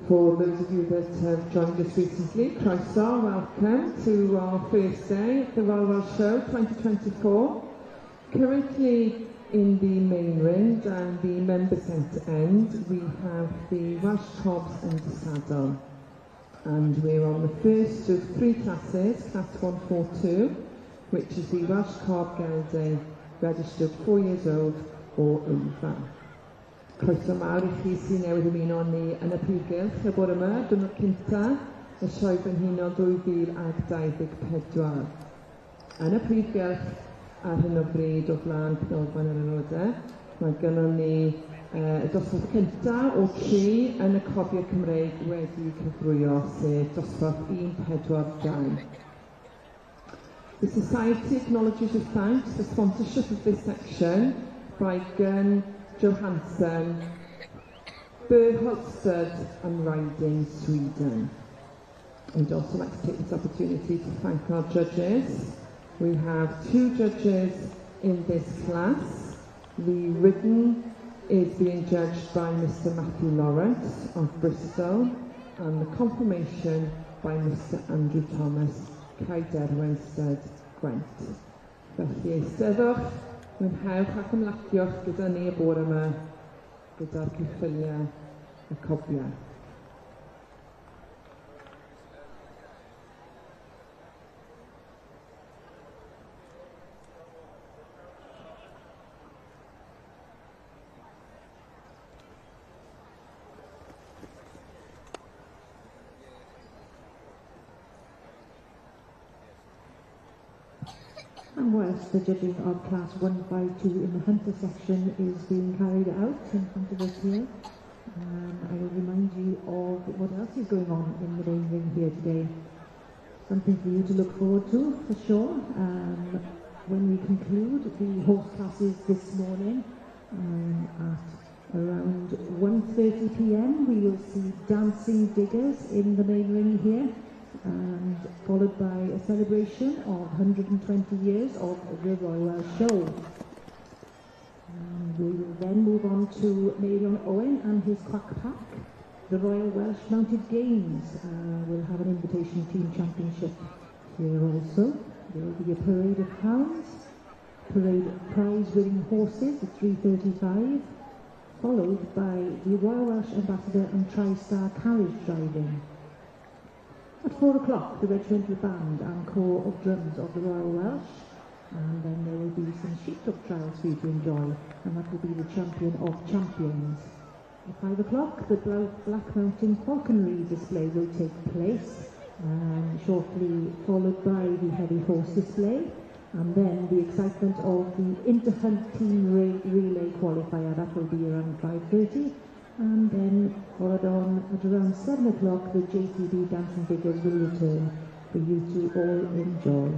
For those of you that have joined us recently, croeso, welcome to our first day at the Royal Welsh Show 2024. Currently in the main ring and the member centre end, we have the Welsh Cobs under saddle. And we're on the first of three classes, Class 142, which is the Welsh Cob Gelding, registered 4 years old or over. Croeso mawr I chi sy'n newydd ymuno ni yn y prifgylch y bore yma, diwrnod cynta, y sioe Frenhinol 2024. Yn y prifgylch ar hyn o bryd o flaen Cynolfan yr Aelodau, mae gynnon ni y dosbarth cynta o 3 yn y cofiau Cymreig wedi cyfrwyo, sef dosbarth 142. The Society acknowledges with thanks the sponsorship of this section by Gun Johansson, Berholstad and Riding Sweden. We'd also like to take this opportunity to thank our judges. We have 2 judges in this class. The ridden is being judged by Mr Matthew Lawrence of Bristol and the confirmation by Mr Andrew Thomas, Caerderwenstead, Gwent. Felly eisteddwch, mwynhewch ac ymlaciwch gyda ni y bore yma gyda'r ceffyliau y cofiau. And whilst the judging of Class 152 in the Hunter section is being carried out in front of us here, I will remind you of what else is going on in the main ring here today. Something for you to look forward to, for sure. When we conclude the horse classes this morning, at around 1:30 p.m, we will see dancing diggers in the main ring here, and followed by a celebration of 120 years of the Royal Welsh Show. And we will then move on to Marion Owen and his Quack Pack. The Royal Welsh Mounted Games will have an invitation team championship here also. There will be a parade of hounds, parade of prize-winning horses at 3:35, followed by the Royal Welsh Ambassador and Tri-Star carriage driving. At 4 o'clock, the regimental band and corps of drums of the Royal Welsh, and then there will be some sheepdog trials for you to enjoy, and that will be the champion of champions. At 5 o'clock, the Black Mountain Falconry display will take place, shortly followed by the heavy horse display, and then the excitement of the Interhunt Team Relay Qualifier. That will be around 5:30. And then, followed on at around 7 o'clock, the JTB Dancing Diggers will return for you to all enjoy.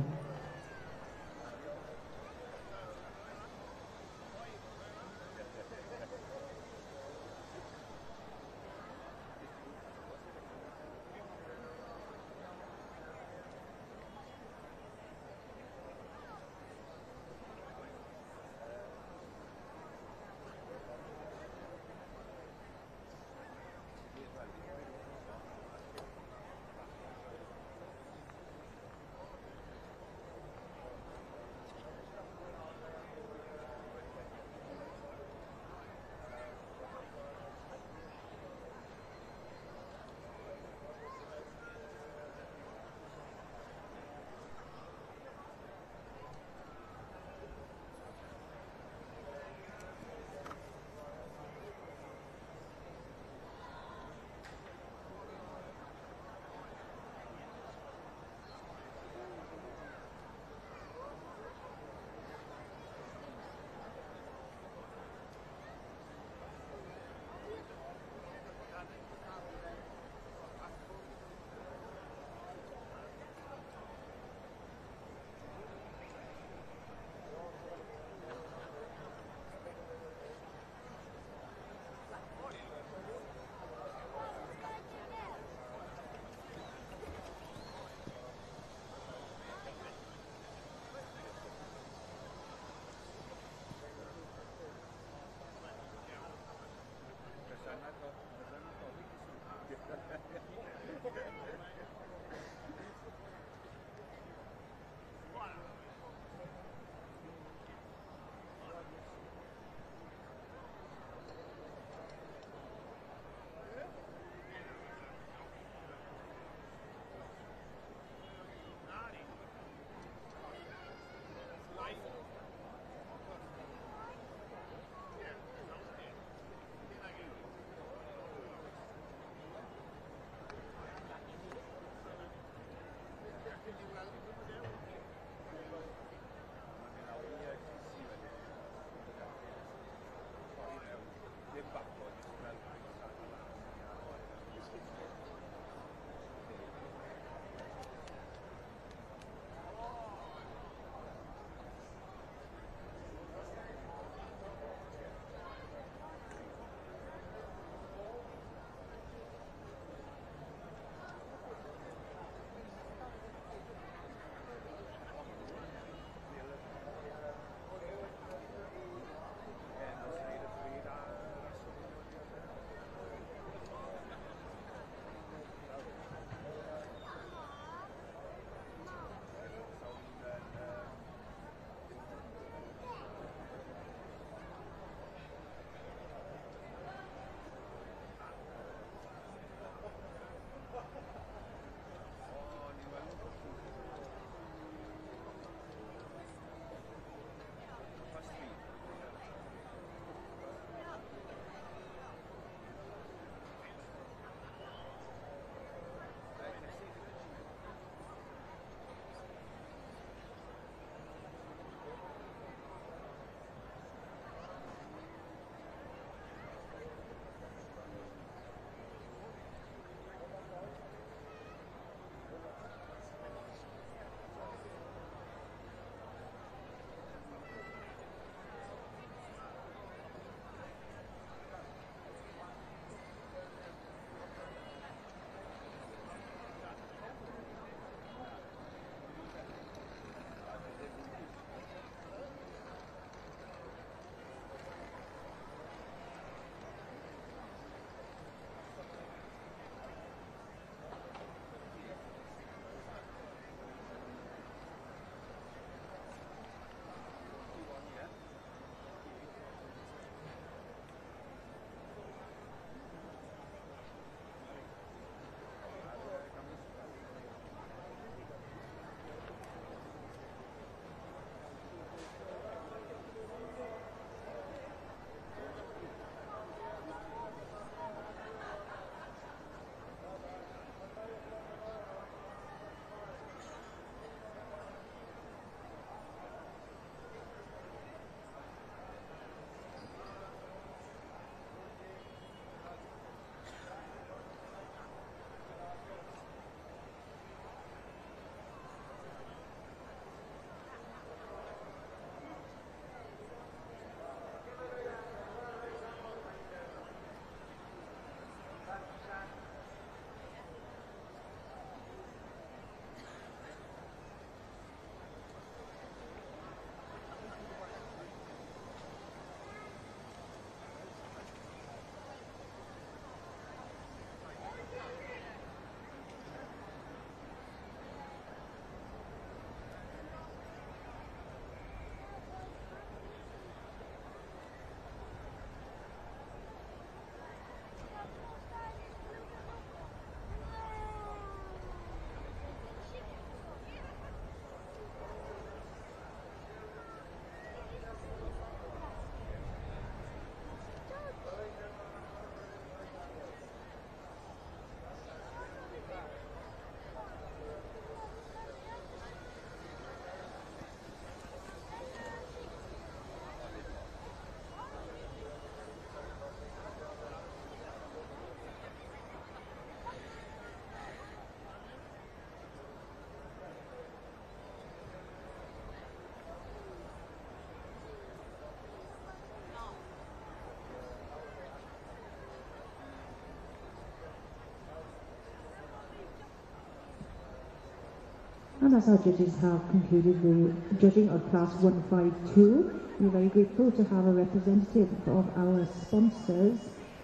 And as our judges have concluded the judging of Class 152, we're very grateful to have a representative of our sponsors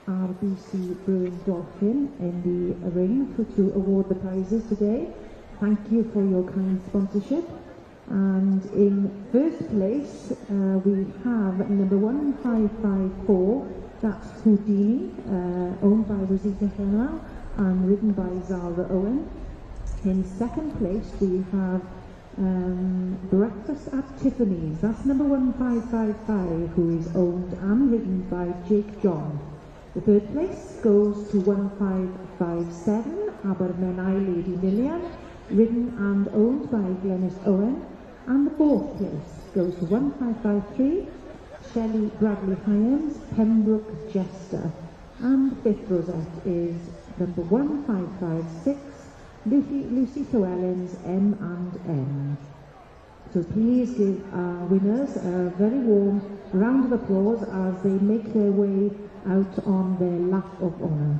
RBC Brewing Dolphin in the ring to award the prizes today. Thank you for your kind sponsorship. And in first place, we have number 1554, that's Houdini, owned by Rosita Henao and ridden by Zara Owen. In second place, we have Breakfast at Tiffany's, that's number 1555, who is owned and ridden by Jake John. The third place goes to 1557, Abermenai Lady Lillian, ridden and owned by Glenys Owen. And the fourth place goes to 1553, Shelley Bradley Hyams, Pembroke Jester. And the fifth rosette is number 1556, Lucy Llewellyn's M&M. So please give our winners a very warm round of applause as they make their way out on their lap of honour.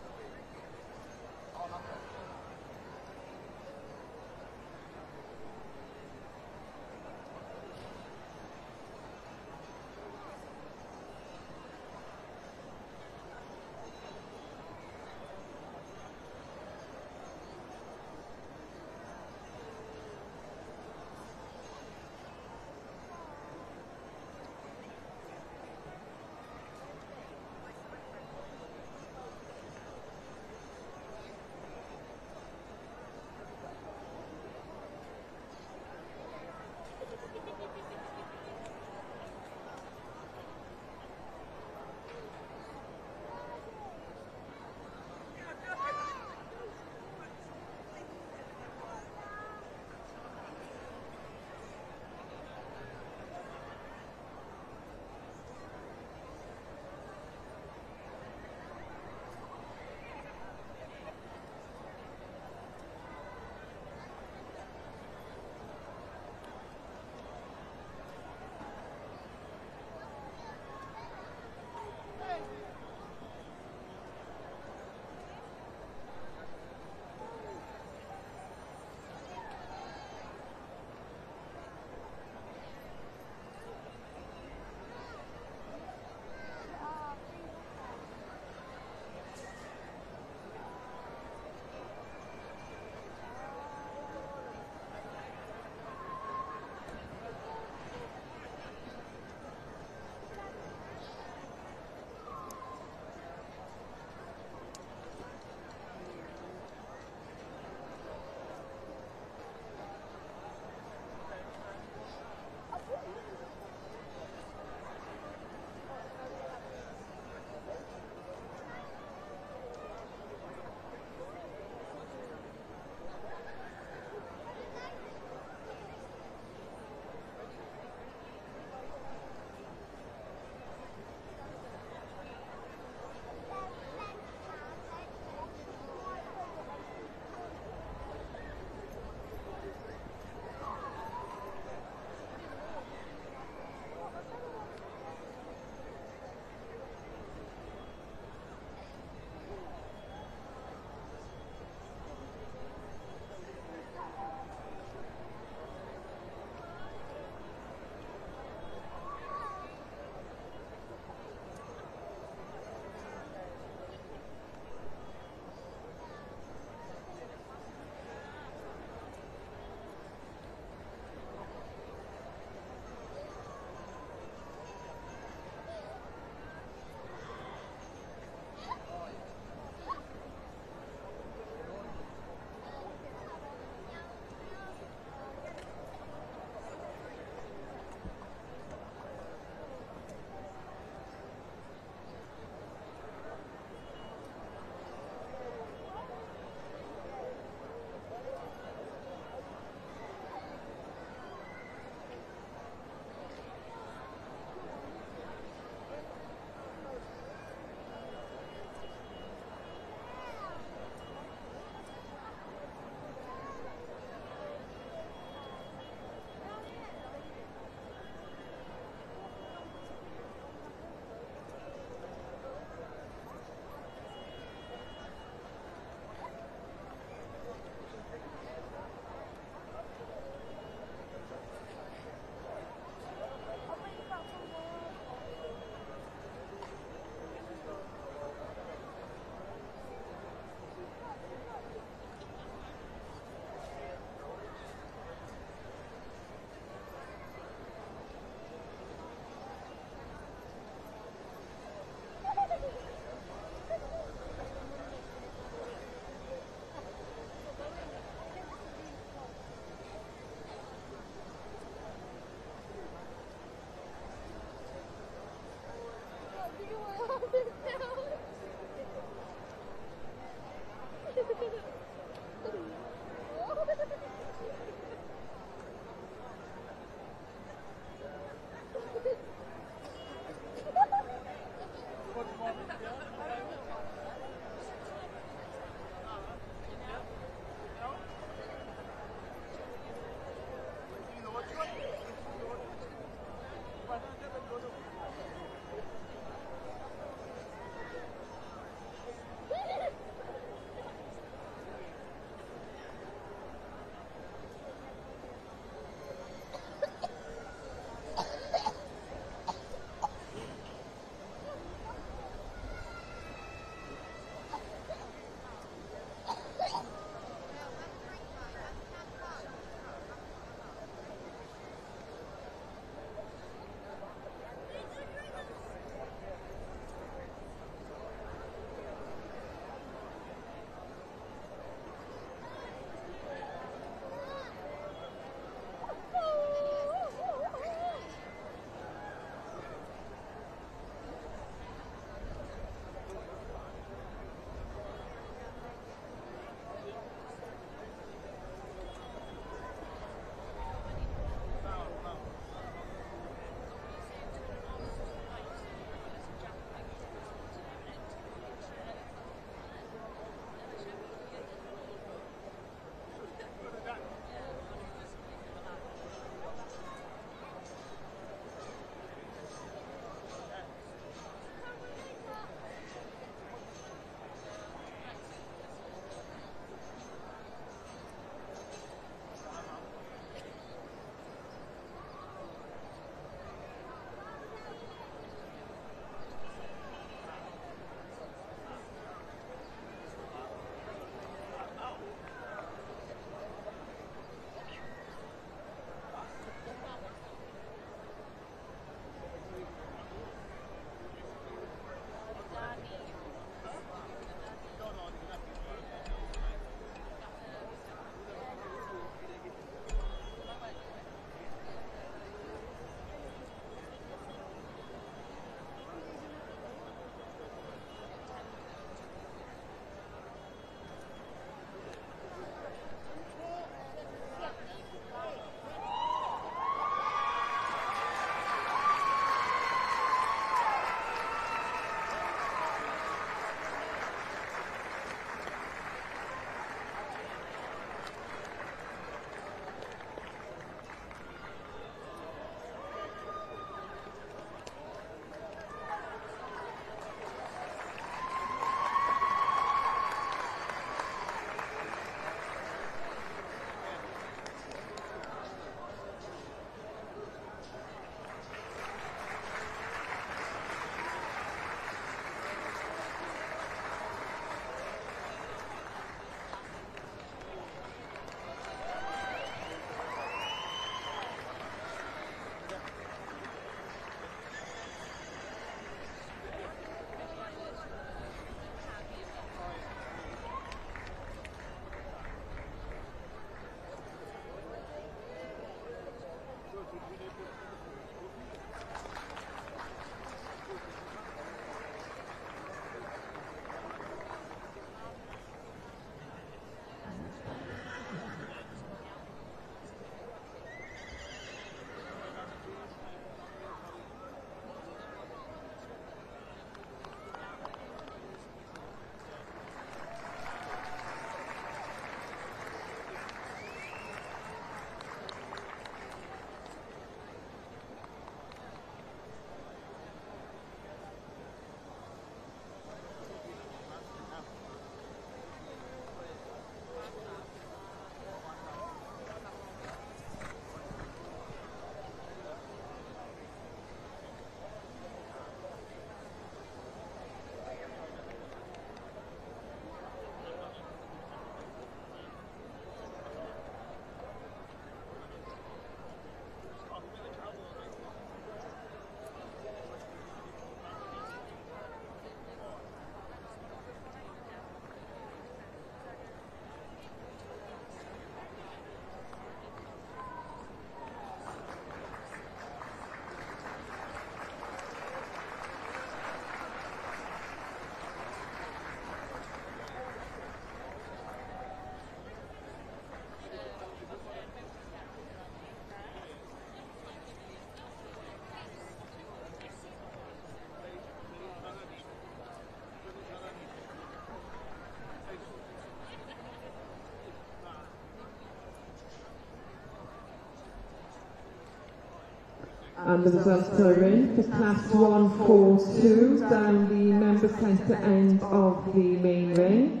And the results are in for class 142 down the member centre end of the main ring.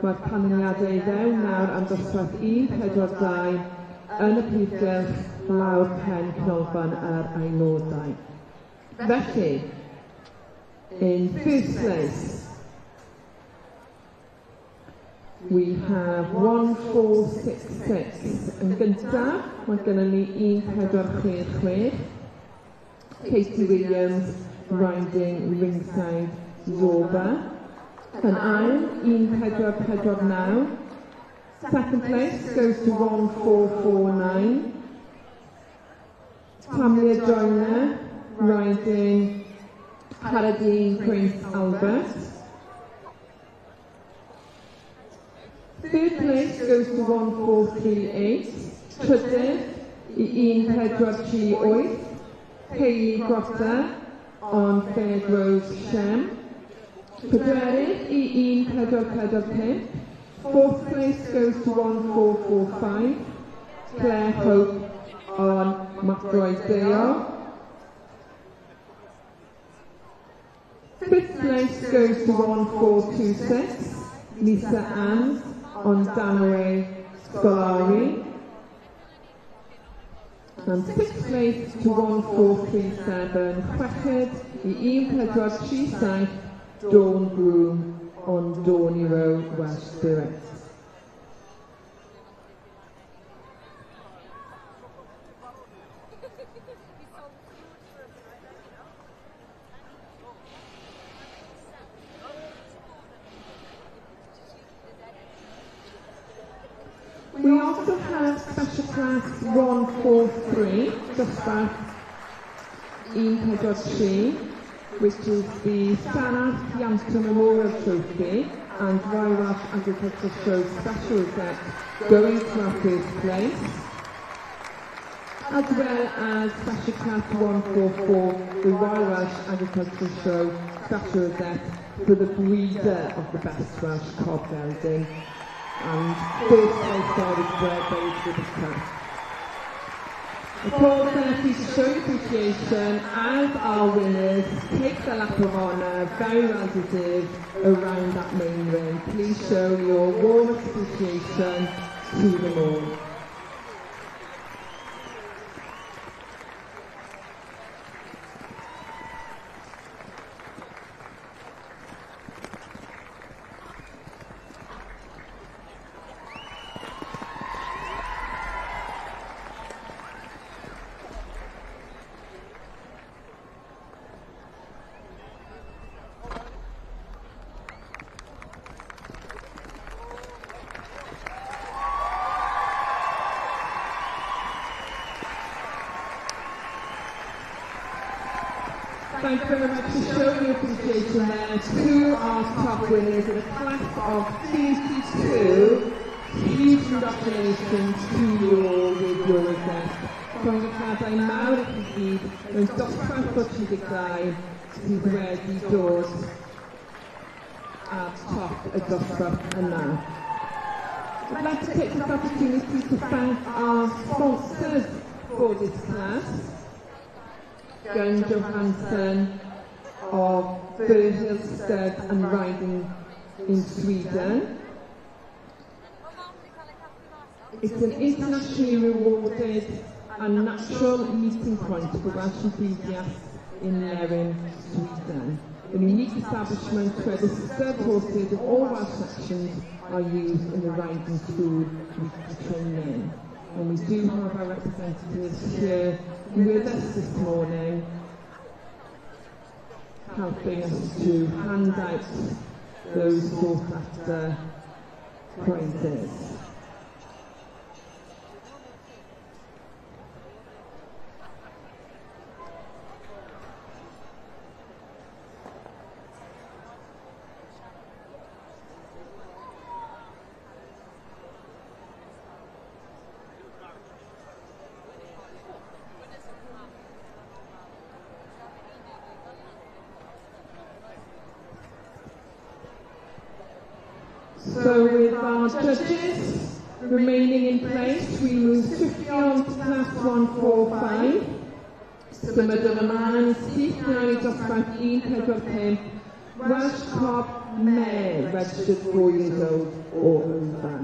Mae'r canlyniadau fewn nawr am dosbarth 1-4-2 yn y prifgylch lawr pen canolfan yr aelodau. Felly, in first place, we have 1466. Yn gyntaf, mae gennym ni 1466. Katie Williams riding ringside Zorba. Yn ail, 1449. Second place goes to 1449. Tamlia Joyner riding Paradine Prince Albert. Third place goes to 1438. Trydydd I 1438. Hayley Grotta on Fair Grove Shem. Pedwerydd I 1445. Fourth place goes to 1445. Claire Hope on McBroid Dale. Fifth place goes to 1426. Lisa Anns on Danaway Scolari. And sixth place to 1437. Chweched I 1437. Dawn Groom on Dorney Road, Welsh Spirit. We also have special class 143, dosbarth 1-4-3, which is the Llanath Youngster Memorial Trophy and Royal Agricultural Show Special Exec going to our first place, as well as Special Class 144, the Royal Welsh Agricultural Show Special Exec for the breeder of the best Welsh cob gelding, and first place there is bred by Exhibit Class. The call penalty to show appreciation as our winners take the lap of honour, very well deserved, around that main ring. Please show your warmest appreciation to them all. Thank you very much for showing your appreciation there to our top winners in a class of 32. Huge congratulations to you all with your event. Congratulations mawr I chi gyd mewn dosbarth o 32 sydd wedi dod at top y dosbarth yna. I'd like to take this opportunity to thank our sponsors for this class. Gun Johansson of Burhill Stud and Riding in Sweden. It's an internationally rewarded and natural meeting point for Welsh enthusiasts in Lerin, Sweden. An unique establishment where the stud horses of all Welsh sections are used in the riding school weekly training. And we do have our representatives here with us this morning, helping us to hand out those sought after prizes. So with our judges remaining in place, we move swiftly on to class 145. Symudwn ymlaen yn syth mewn i dosbarth 145, Welsh Cob Mare, registered 4 years old or over.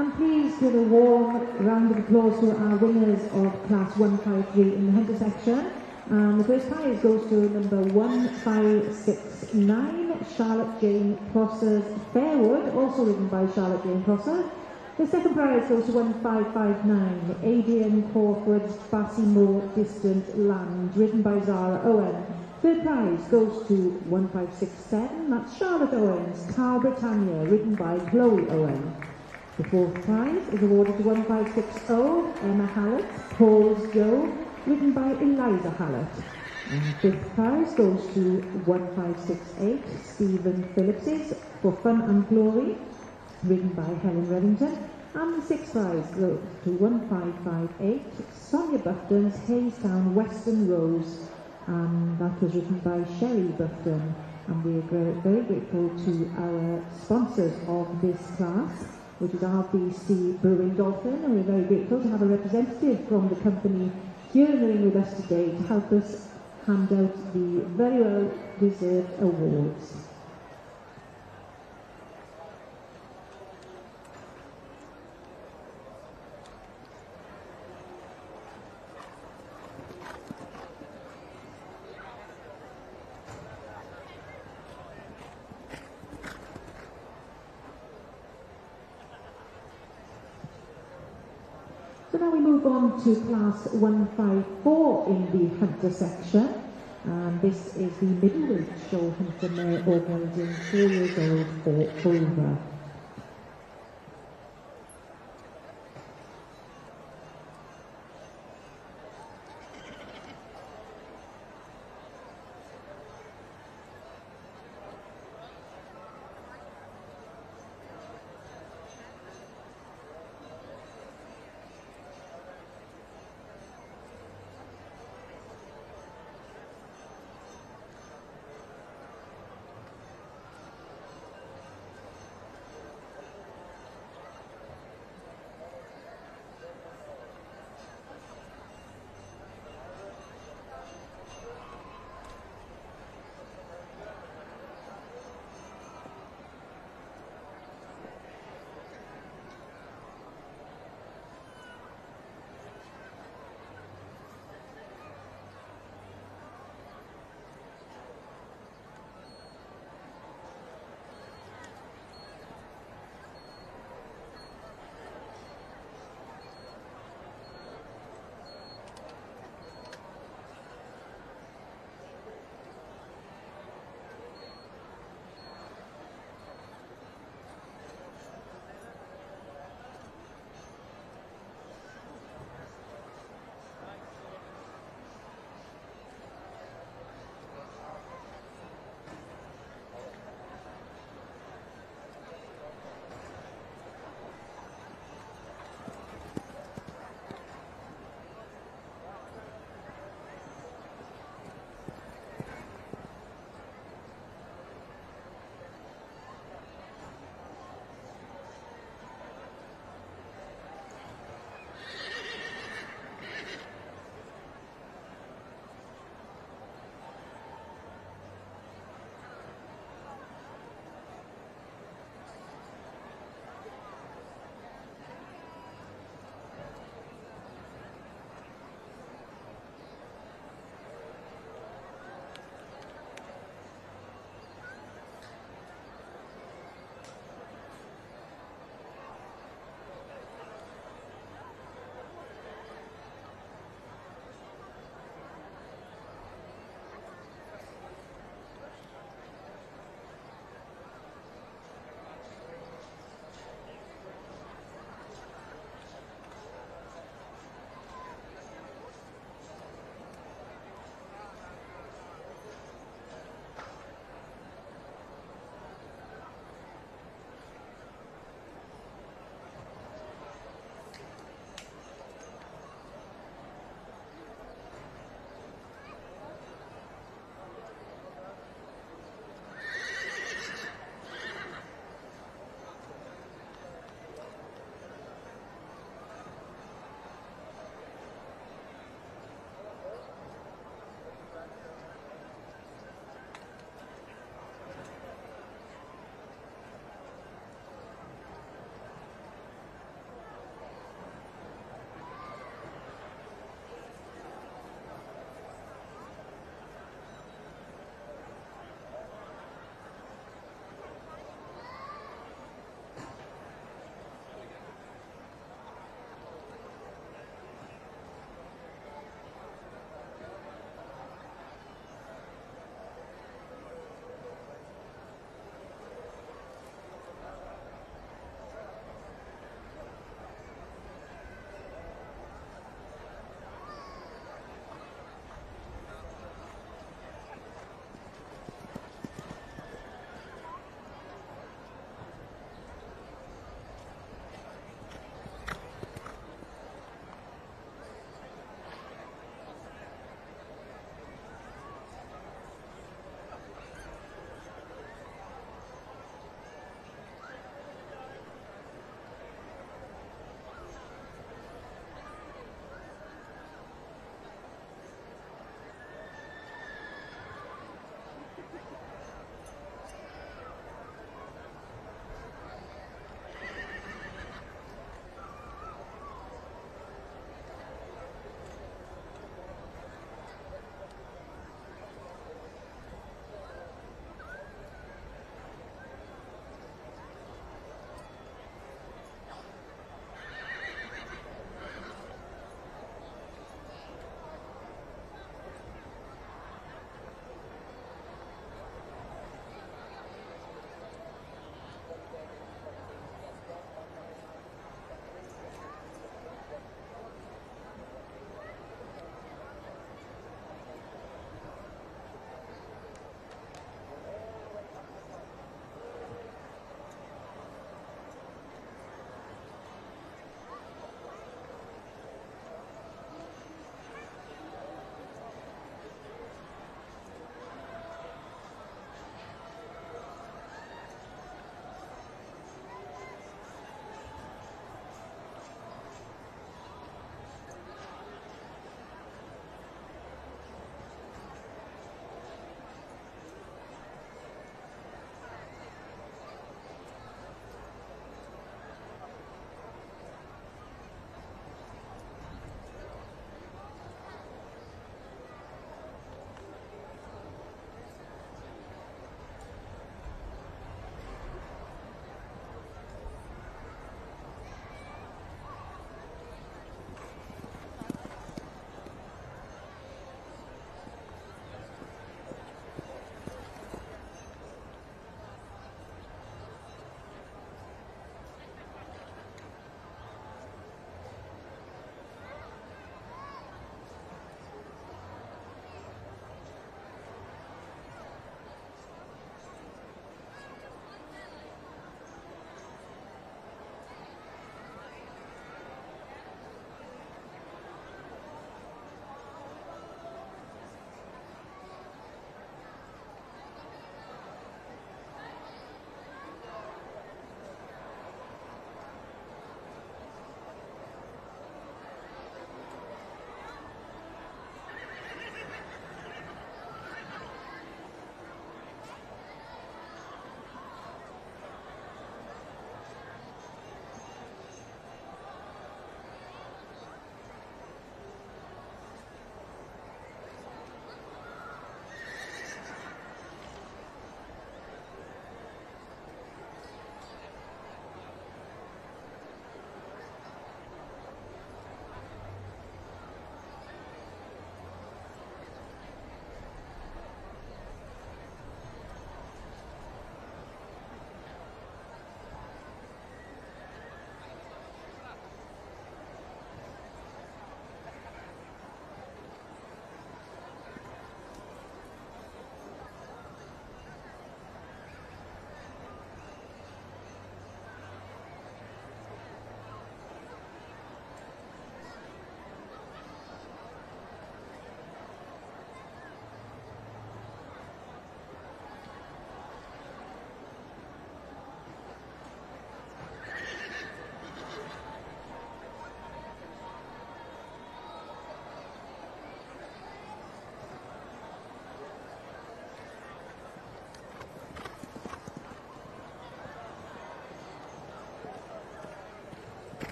And please give a warm round of applause to our winners of Class 153 in the Hunter section. And the first prize goes to number 1569, Charlotte Jane Prosser's Fairwood, also written by Charlotte Jane Prosser. The second prize goes to 1559, Adrian Corford's Bassimo Distant Land, written by Zara Owen. Third prize goes to 1567, that's Charlotte Owen's Car Britannia, written by Chloe Owen. The fourth prize is awarded to 1560, Emma Hallett, Paul's Joe, written by Eliza Hallett. And fifth prize goes to 1568, Stephen Phillips's For Fun and Glory, written by Helen Revington. And the sixth prize goes to 1558, Sonia Bufton's Haystown Western Rose, and that was written by Sherry Bufton. And we are very grateful to our sponsors of this class, which is RBC Brewing Dolphin, and we're very grateful to have a representative from the company here in the ring with us today to help us hand out the very well deserved awards. So now we move on to Class 154 in the Hunter section. And this is the middleweight show Hunter Mare organising 4 years old or over.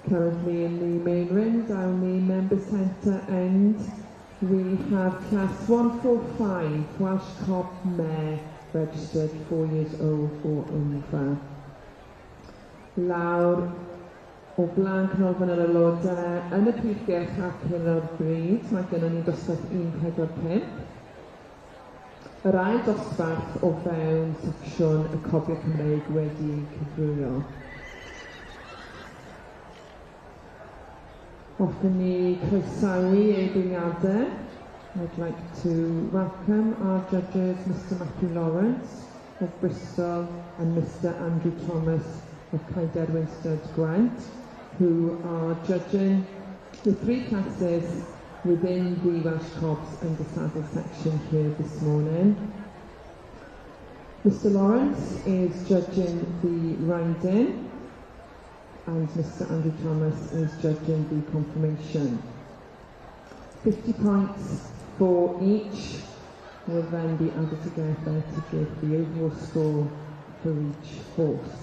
Currently in the main ring down the member centre end, we have class 145 Welsh Cob Mare registered 4 years old or over. Lawr o blaen canolfan yr aelodau yn y pwyllgell ac hyn o'r bryd, mae gennym ni dosbarth 145. Yr ail dosbarth o fewn secsiwn y Cofiau Cymreig wedi cyflwyno. Hoffwn ni croesawu ei beirniadau. I'd like to welcome our judges, Mr Matthew Lawrence of Bristol and Mr Andrew Thomas of Caerderwyn Grant, who are judging the 3 classes within the Welsh Cobs and the Saddle section here this morning. Mr Lawrence is judging the riding and Mr Andrew Thomas is judging the confirmation. 50 points for each will then be added together to give the overall score for each horse.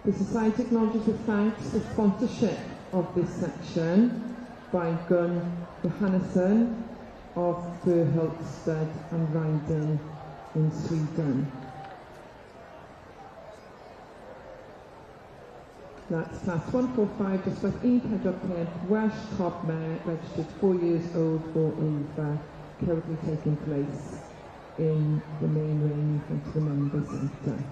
The Society acknowledges with thanks the sponsorship of this section by Gun Johannesson of Berhult Stud and Riding in Sweden. That's class 145, just like E. Welsh Cob Mare, registered 4 years old or over, currently taking place in the main ring in front of the member centre.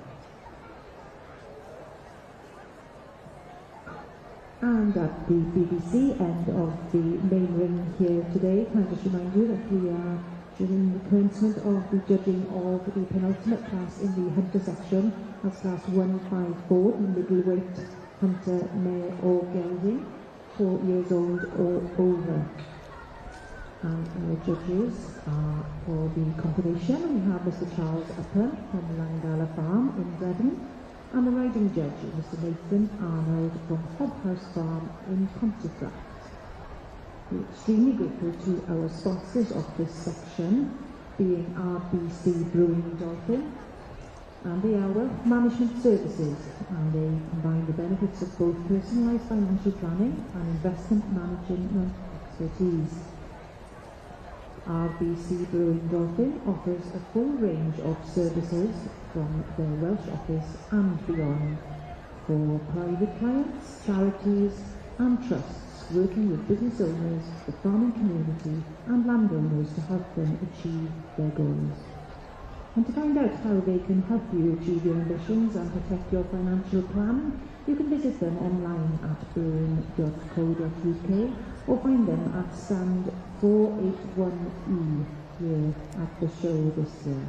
And at the BBC end of the main ring here today, can I just remind you that we are during the commencement of the judging of the penultimate class in the hunter section. That's class 154, middleweight hunter mare or gelding, 4 years old or over. And our judges are for the confirmation. We have Mr Charles Upper from Langala Farm in Devon, and the riding judge, Mr Nathan Arnold from Hobhouse Farm in Pontefract. We're extremely grateful to our sponsors of this section, being RBC Brewing Dolphin, and they are wealth management services, and they combine the benefits of both personalised financial planning and investment management expertise. RBC Brewing Dolphin offers a full range of services from their Welsh office and beyond for private clients, charities and trusts, working with business owners, the farming community and landowners to help them achieve their goals. And to find out how they can help you achieve your ambitions and protect your financial plan, you can visit them online at brewing.co.uk or find them at stand 481E here at the show this year.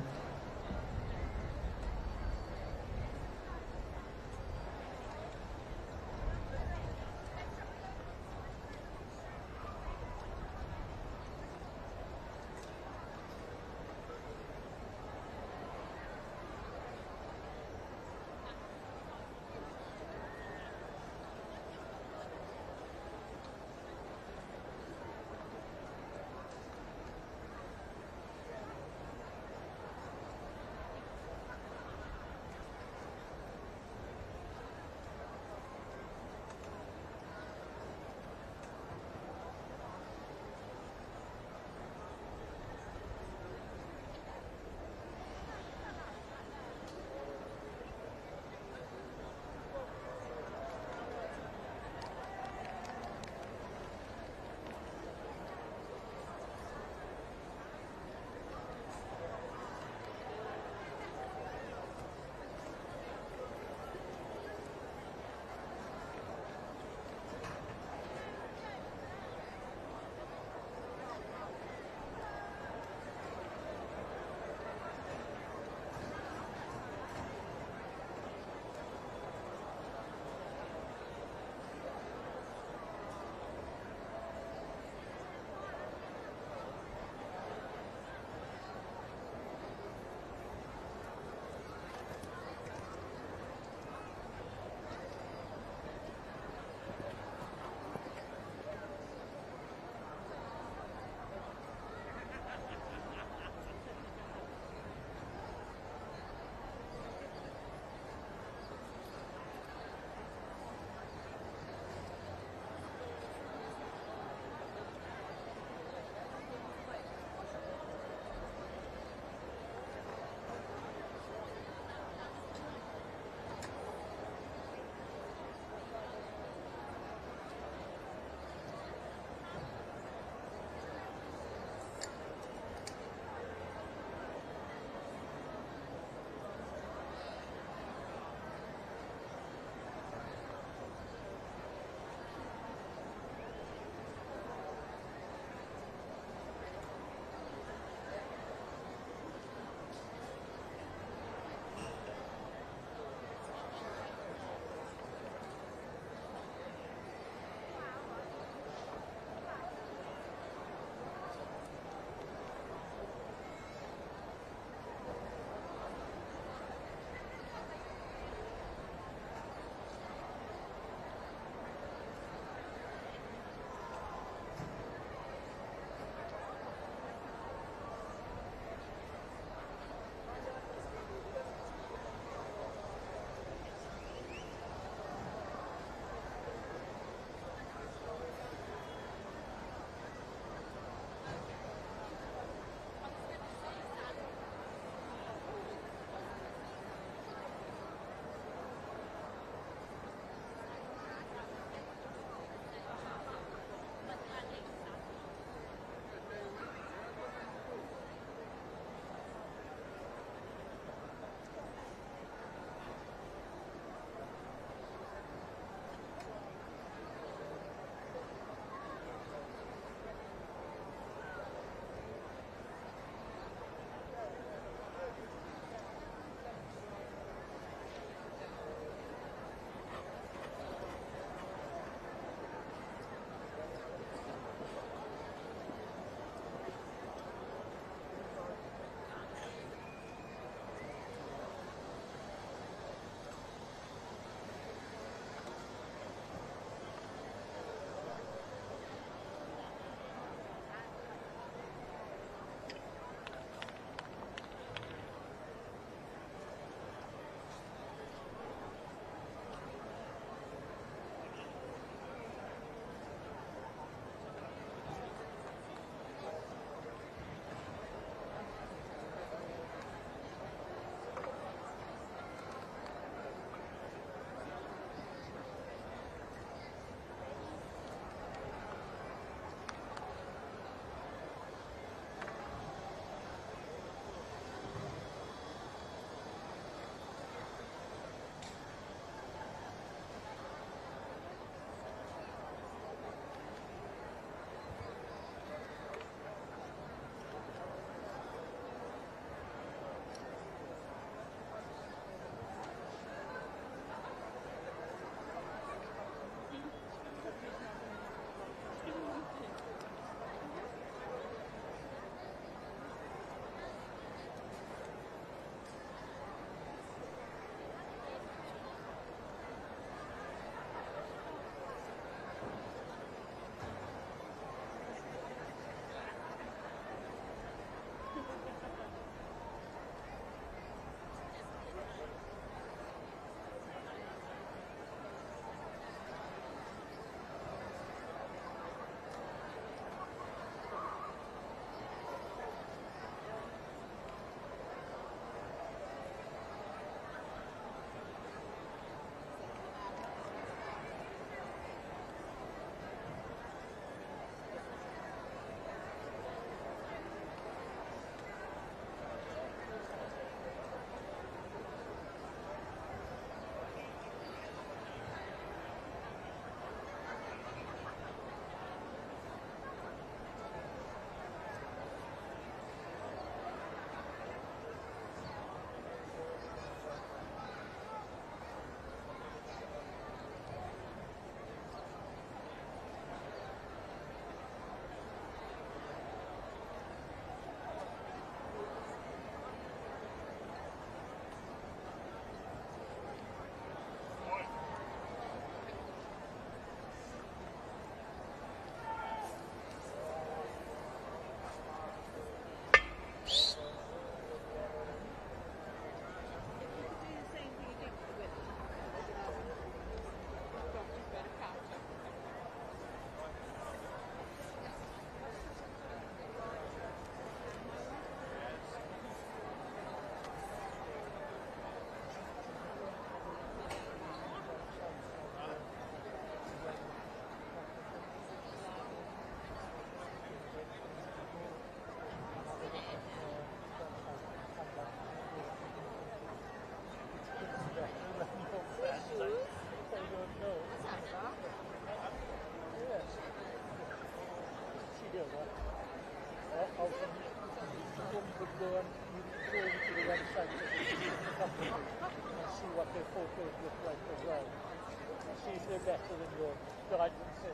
they're better than yours, but I can see.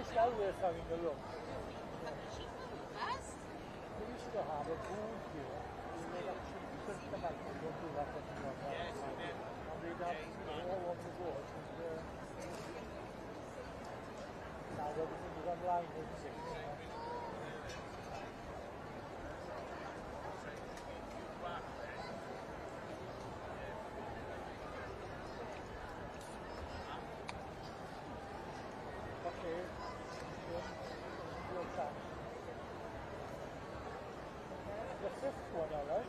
It's now worth having a look. We used to have a pool here. We made up some systematic don't do that anymore. And we'd have all on the board. Now everything is online, isn't it? The fifth one, all right?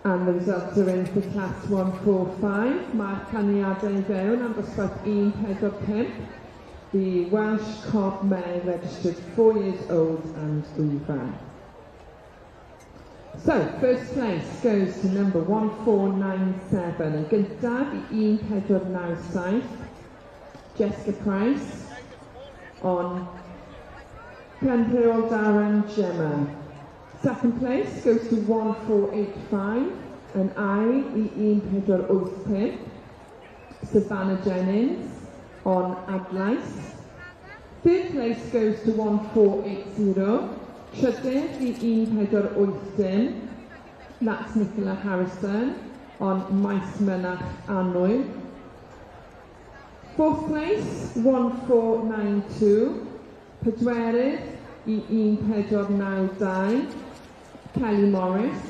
And the results are in for class 145. Mae'r caniadau i fewn am dosbarth 145. The Welsh Cob Mare registered 4 years old and over. So, first place goes to number 1497. Yn gyntaf i 1497, Jessica Price on Penrhol Darren Gemma. Second place goes to 1485, and I i 1485, Savannah Jennings on Adlais. Third place goes to 1480, Trydydd i 1480, that's Nicola Harrison on Maes Mynach Annwyl. Fourth place, 1492, Pedwerydd i 1492, Kelly Morris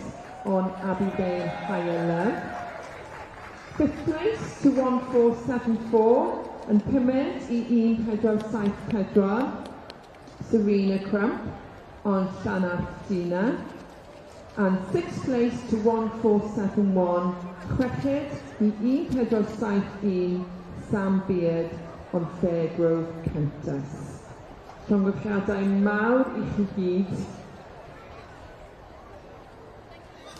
on Abigail Higher Love. Fifth place to 1474, Yn pumed I 1474, Serena Crump on Llanarth Dina. And 6th place to 1471, Chweched I 1471, Sam Beard on Fairgrove, Countess. Llongyfriadau mawr I chi gyd.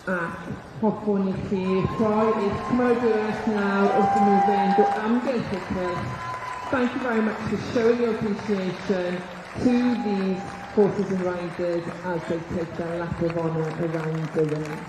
Ac hoffwn I chi rhoi eich cymrydwraeth nawr wrth I nhw fynd o amgylch y cyrch. Thank you very much for showing your appreciation to these horses and riders as they take their lap of honour around the ring.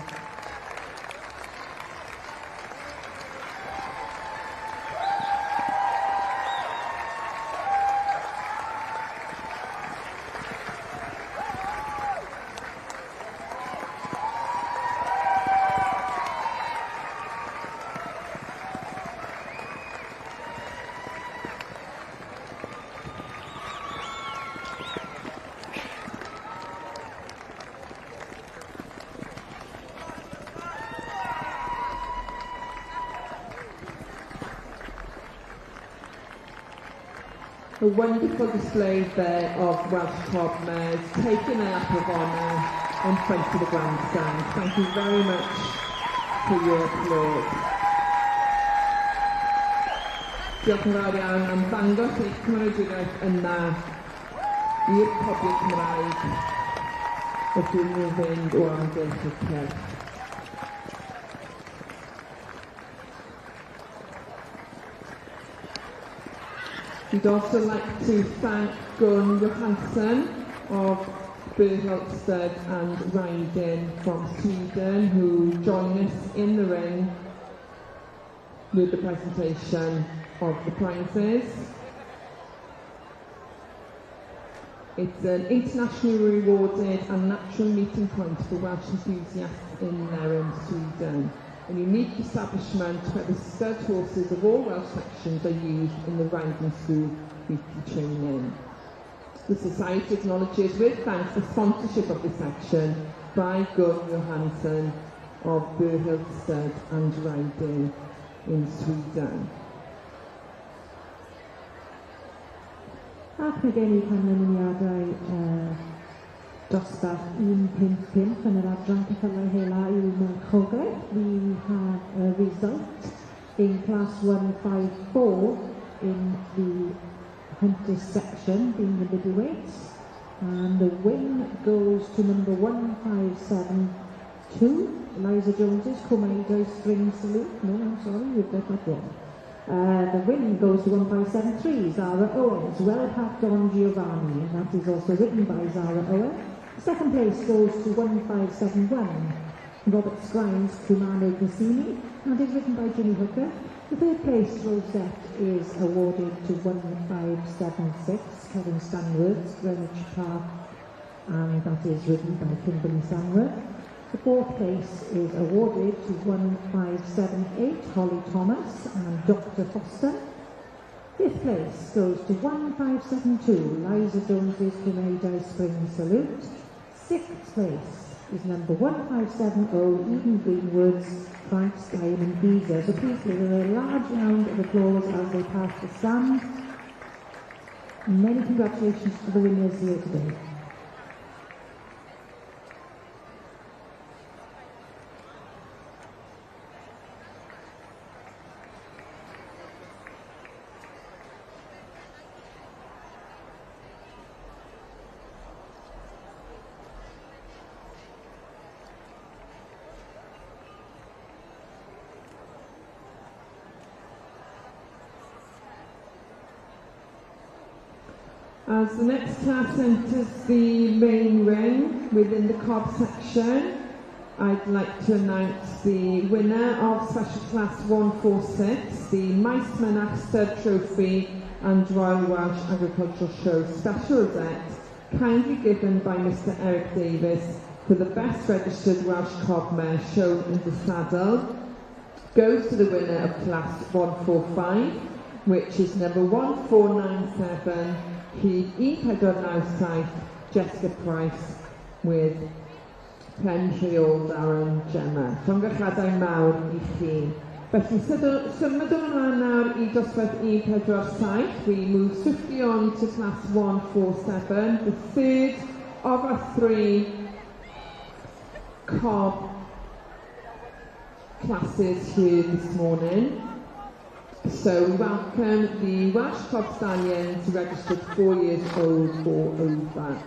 A wonderful display there of Welsh Cob mares taking their lap of honour in front of the grandstand. Thank you very much for your applause. Diolch yn fawr iawn am ddangos eich cymrydwraeth yna i'r poblog Cymraeg wrth I nhw fynd o amgylch y cyrch. We'd also like to thank Gun Johansson of Bergholstad and Riding from Sweden, who joined us in the ring with the presentation of the prizes. It's an internationally rewarded and natural meeting point for Welsh enthusiasts in Nerham, Sweden. A unique establishment where the stud horses of all Welsh sections are used in the riding school weekly training. The Society acknowledges with thanks the sponsorship of this section by Gun Johansson of Bergholstad and Riding in Sweden. Ac mae gen I canlyniadau dosbarth 155 yn yr adran ceffylau hela i'w marchogaeth. We have a result in class 154 in the Hunter section being the middleweights. And the win goes to number 1572, Eliza Jones's Comaido String Salute. No, I'm sorry, you've got that wrong. The win goes to 1573, Zara Owens, well packed on Giovanni, and that is also written by Zara Owens. Second place goes to 1571, Robert Scrimes, Kumano Cassini, and is written by Ginny Hooker. The third place rosette is awarded to 1576, Kevin Stanworth, Greenwich Park, and that is written by Kimberly Stanworth. The fourth place is awarded to 1578, Holly Thomas and Dr. Foster. Fifth place goes to 1572, Liza Jones's Grenada Spring Salute. Sixth place is number 1570, Eden Greenwood's Frank's Diamond Visa. So please give them a large round of applause as they pass the stand. Many congratulations to the winners here today. As the next class enters the main ring within the Cob section, I'd like to announce the winner of Special Class 146, the Maesmenach Stud Trophy and Royal Welsh Agricultural Show Special Rosette, kindly given by Mr Eric Davis for the best registered Welsh Cob mare shown in the saddle, goes to the winner of Class 145, which is number 1497, Hyd 1497, Jessica Price with Pen Rheol Darren Gemma. Llongyfriadau mawr I chi. Felly, symud ymlaen nawr I dosbarth 147. We move swiftly on to class 147, the third of our three cob classes here this morning. So we welcome the Welsh Cob Stallions registered 4 years old or over.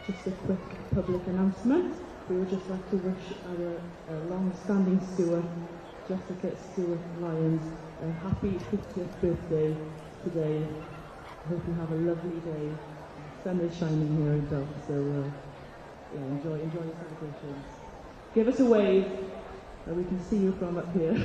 Just a quick public announcement. We would just like to wish our long-standing steward, Jessica Stewart Lyons, a happy 50th birthday today. I hope you have a lovely day. The sun is shining here in Dove, so yeah, enjoy your celebrations. Give us a wave so we can see you from up here.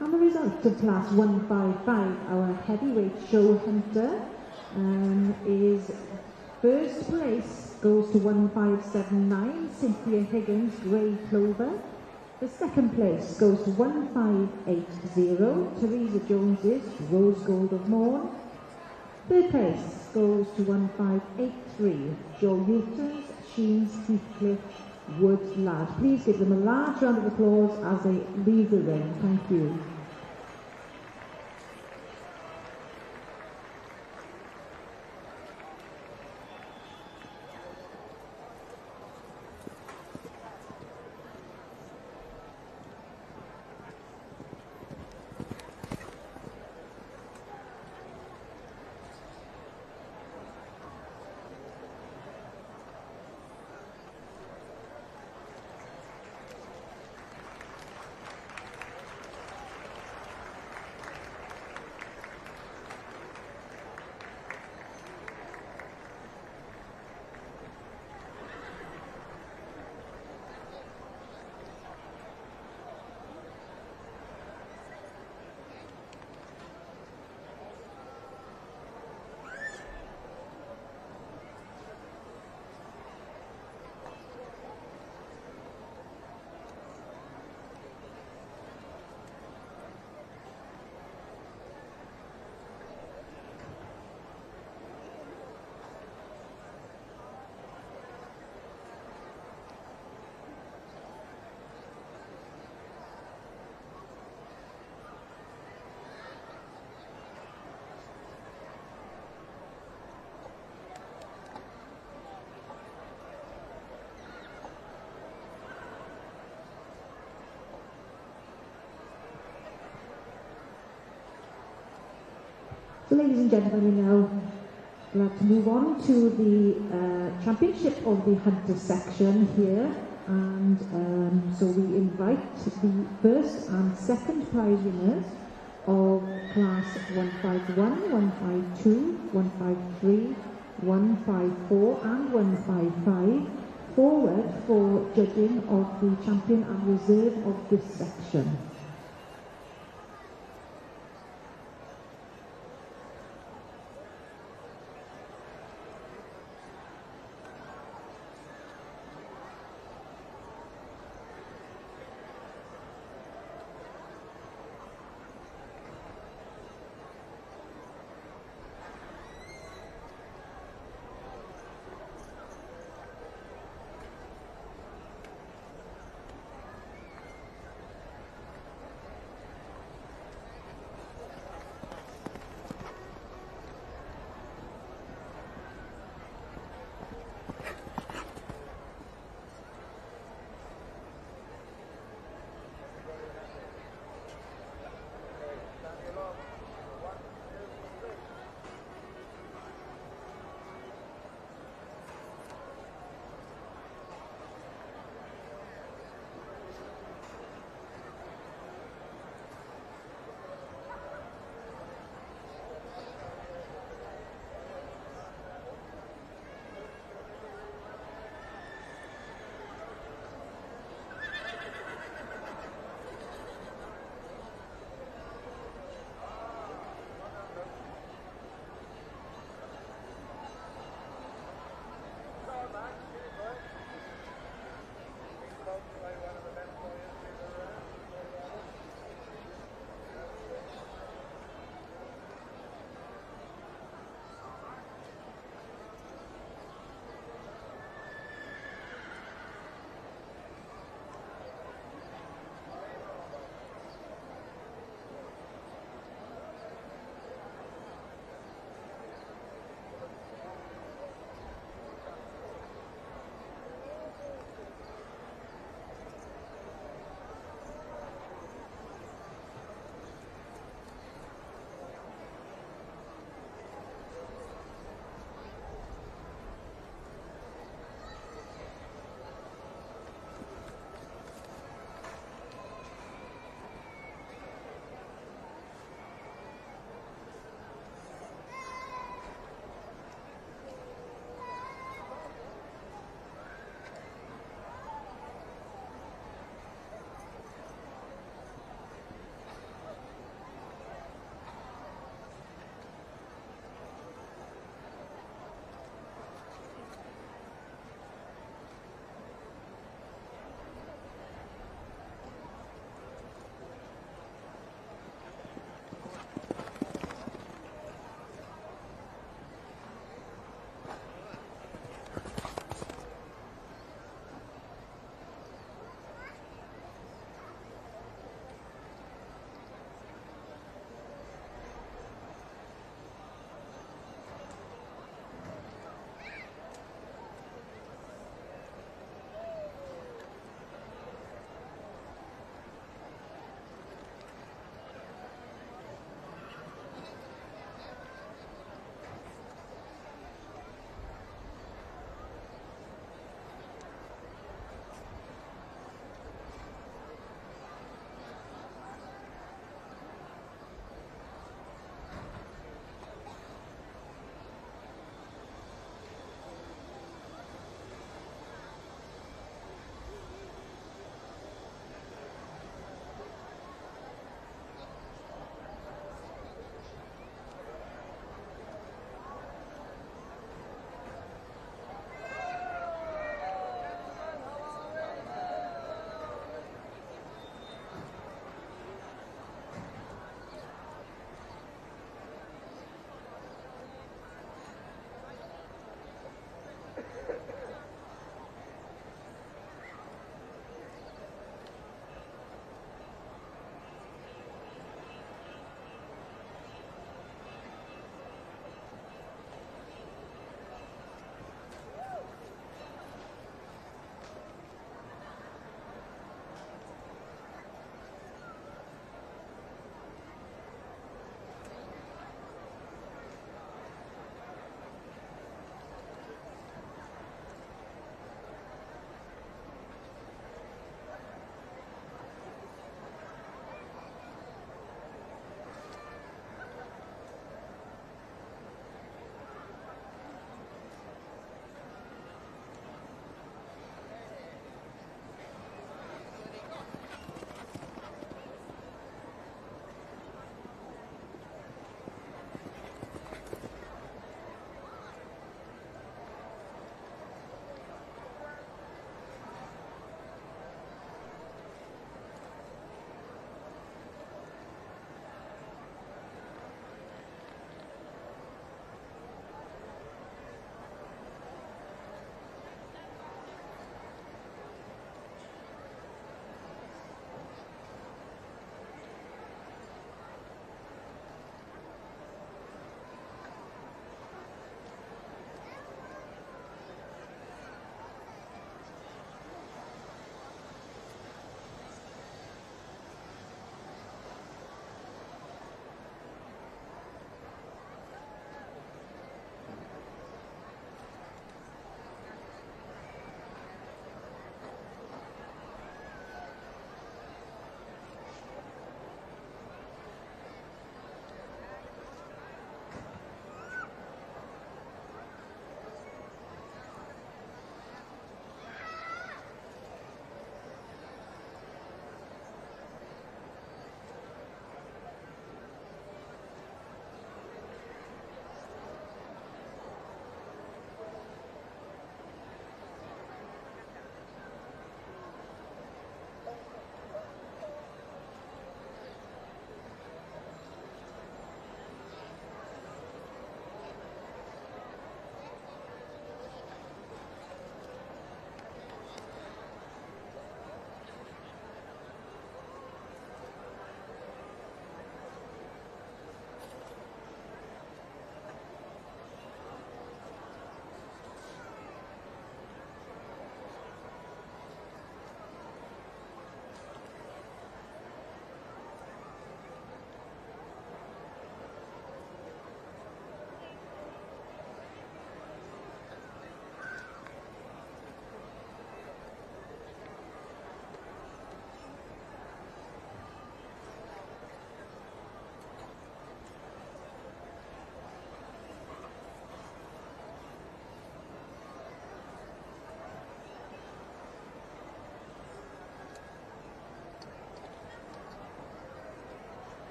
And the result of Class 155, our heavyweight show hunter, is first place goes to 1579, Cynthia Higgins, Grey Clover. The second place goes to 1580, Teresa Jones's Rose Gold of Morn. Third place goes to 1583, Joe Newton's Sheen's Heathcliff Wood Lad. Please give them a large round of applause as they leave the ring. Thank you. So ladies and gentlemen, we're now glad to move on to the championship of the hunter section here, and so we invite the first and second prize winners of class 151, 152, 153, 154 and 155 forward for judging of the champion and reserve of this section.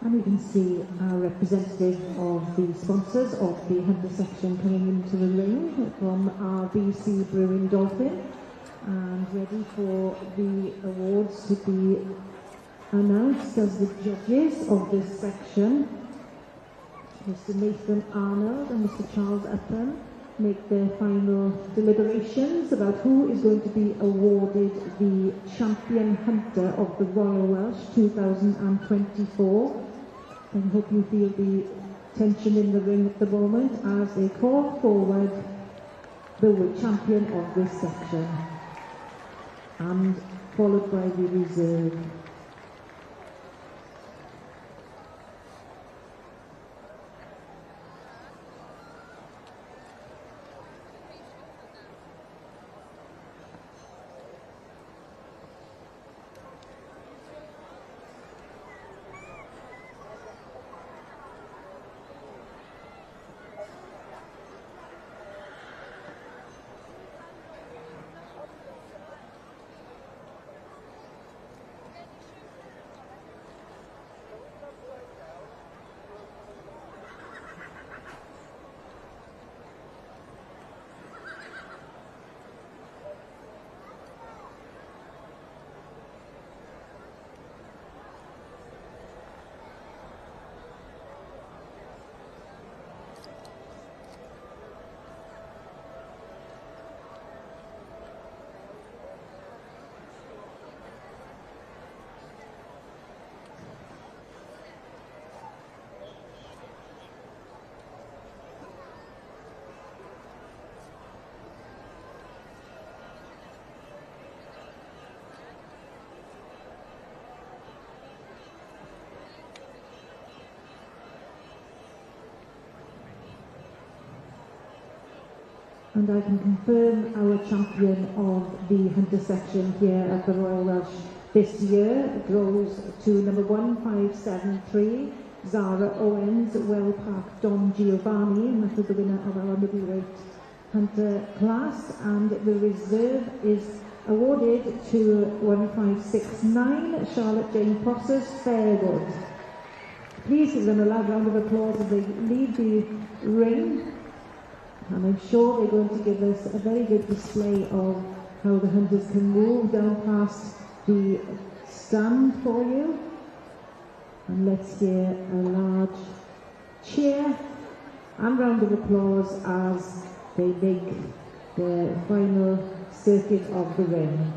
And we can see our representative of the sponsors of the Hunter section coming into the ring from our BC Brewing Dolphin and ready for the awards to be announced as the judges of this section. Mr. Nathan Arnold and Mr. Charles Upham make their final deliberations about who is going to be awarded the Champion Hunter of the Royal Welsh 2024. I hope you feel the tension in the ring at the moment as they call forward the champion of this section and followed by the reserve. And I can confirm our champion of the Hunter section here at the Royal Welsh this year goes to number 1573, Zara Owens, Well Park Don Giovanni, and that was the winner of our middleweight Hunter class. And the reserve is awarded to 1569, Charlotte Jane Prosser's Fairwood. Please give them a loud round of applause as they leave the ring. And I'm sure they're going to give us a very good display of how the hunters can move down past the stand for you. And let's hear a large cheer and round of applause as they make their final circuit of the ring.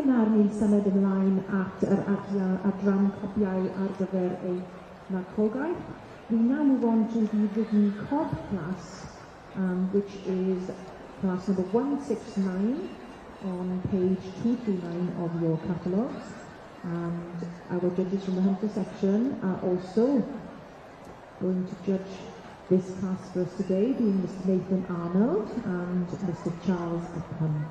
nawr ni'n symud ymlaen at yr adran copiau ar gyfer ei narcogaeth. We now move on to the written COB class, which is class number 169 on page 239 of your catalogues. And our judges from the Hunter section are also going to judge this class for us today, being Mr. Nathan Arnold and Mr. Charles Upham.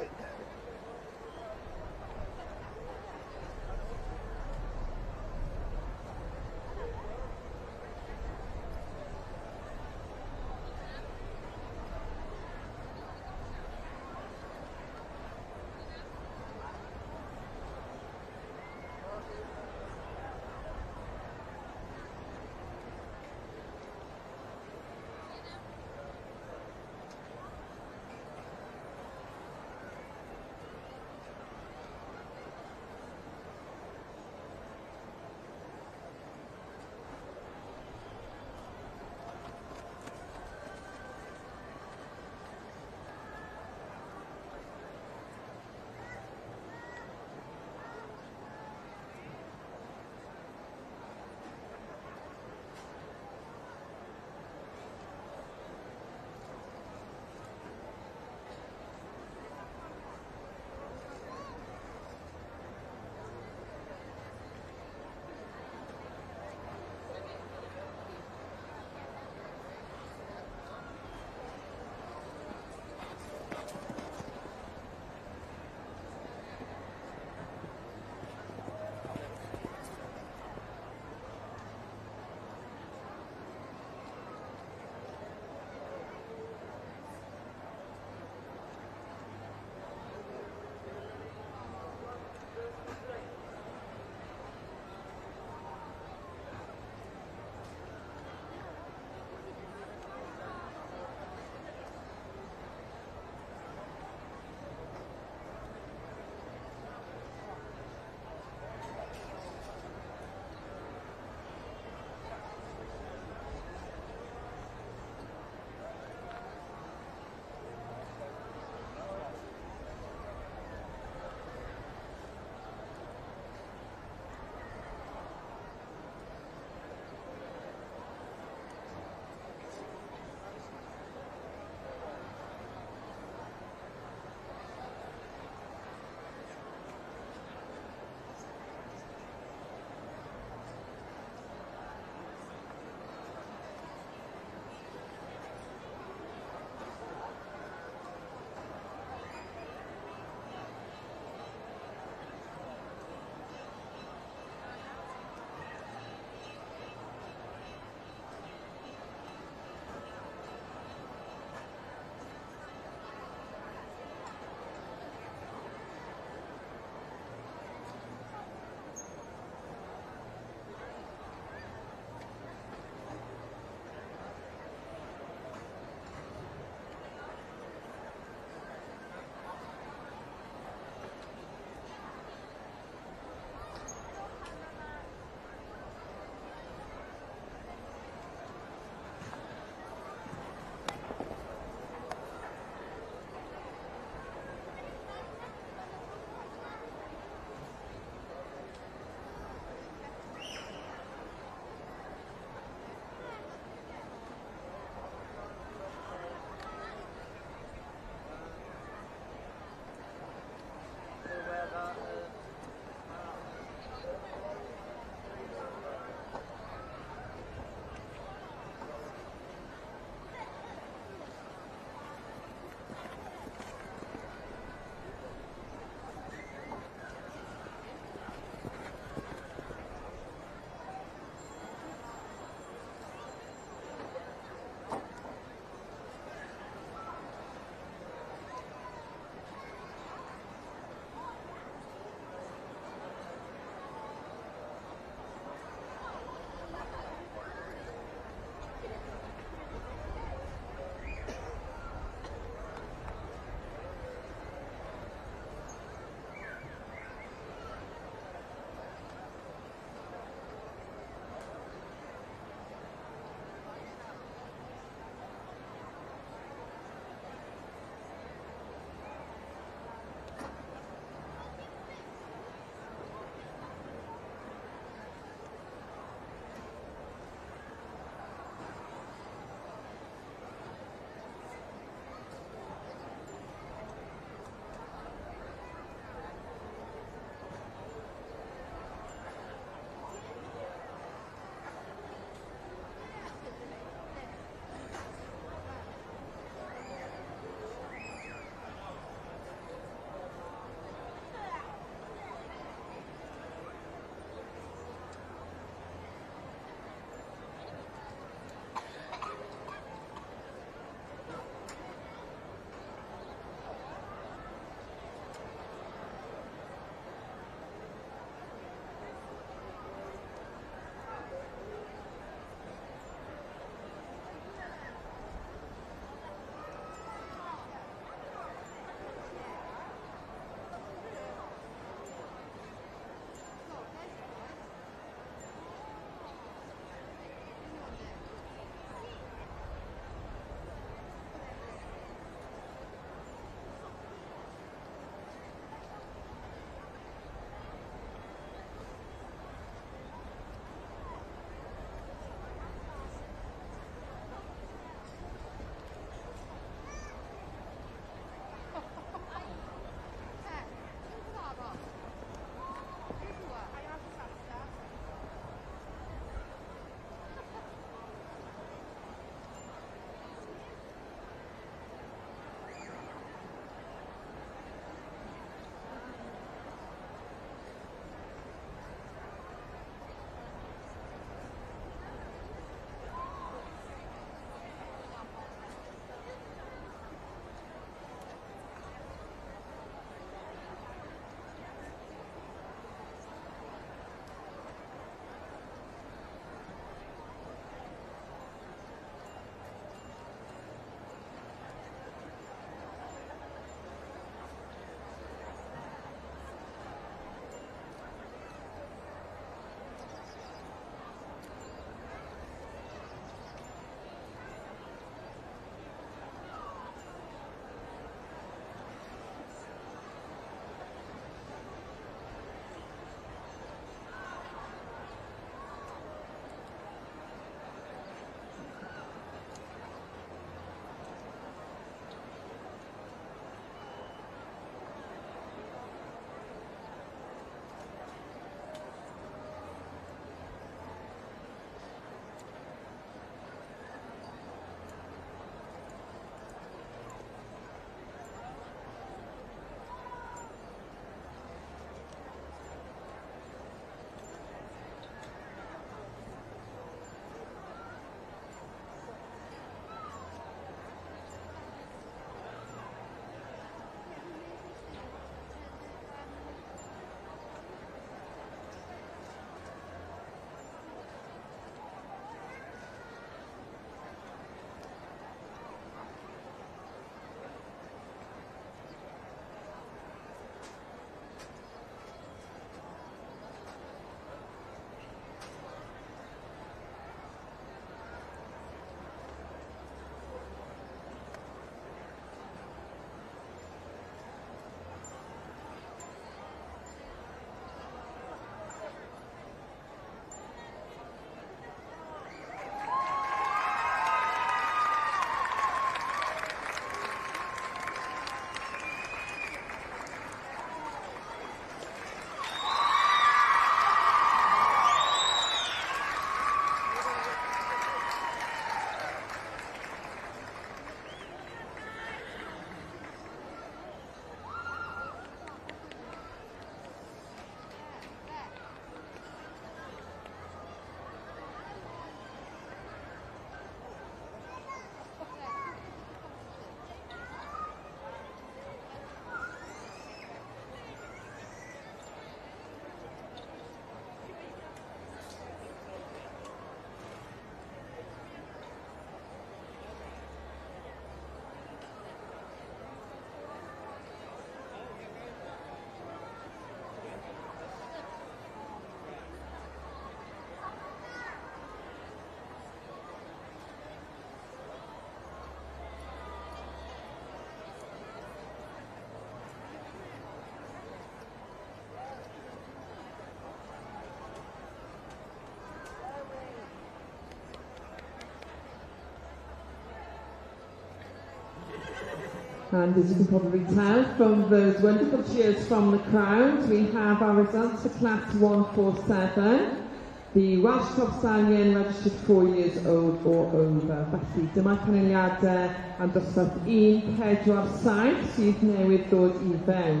And as you can probably tell from those wonderful cheers from the crowd, we have our results for Class 147. The Welsh Club Stallion registered 4 years old or over. Felly, dyma canlyniadau am dosbarth 147 sydd newydd ddod I fewn.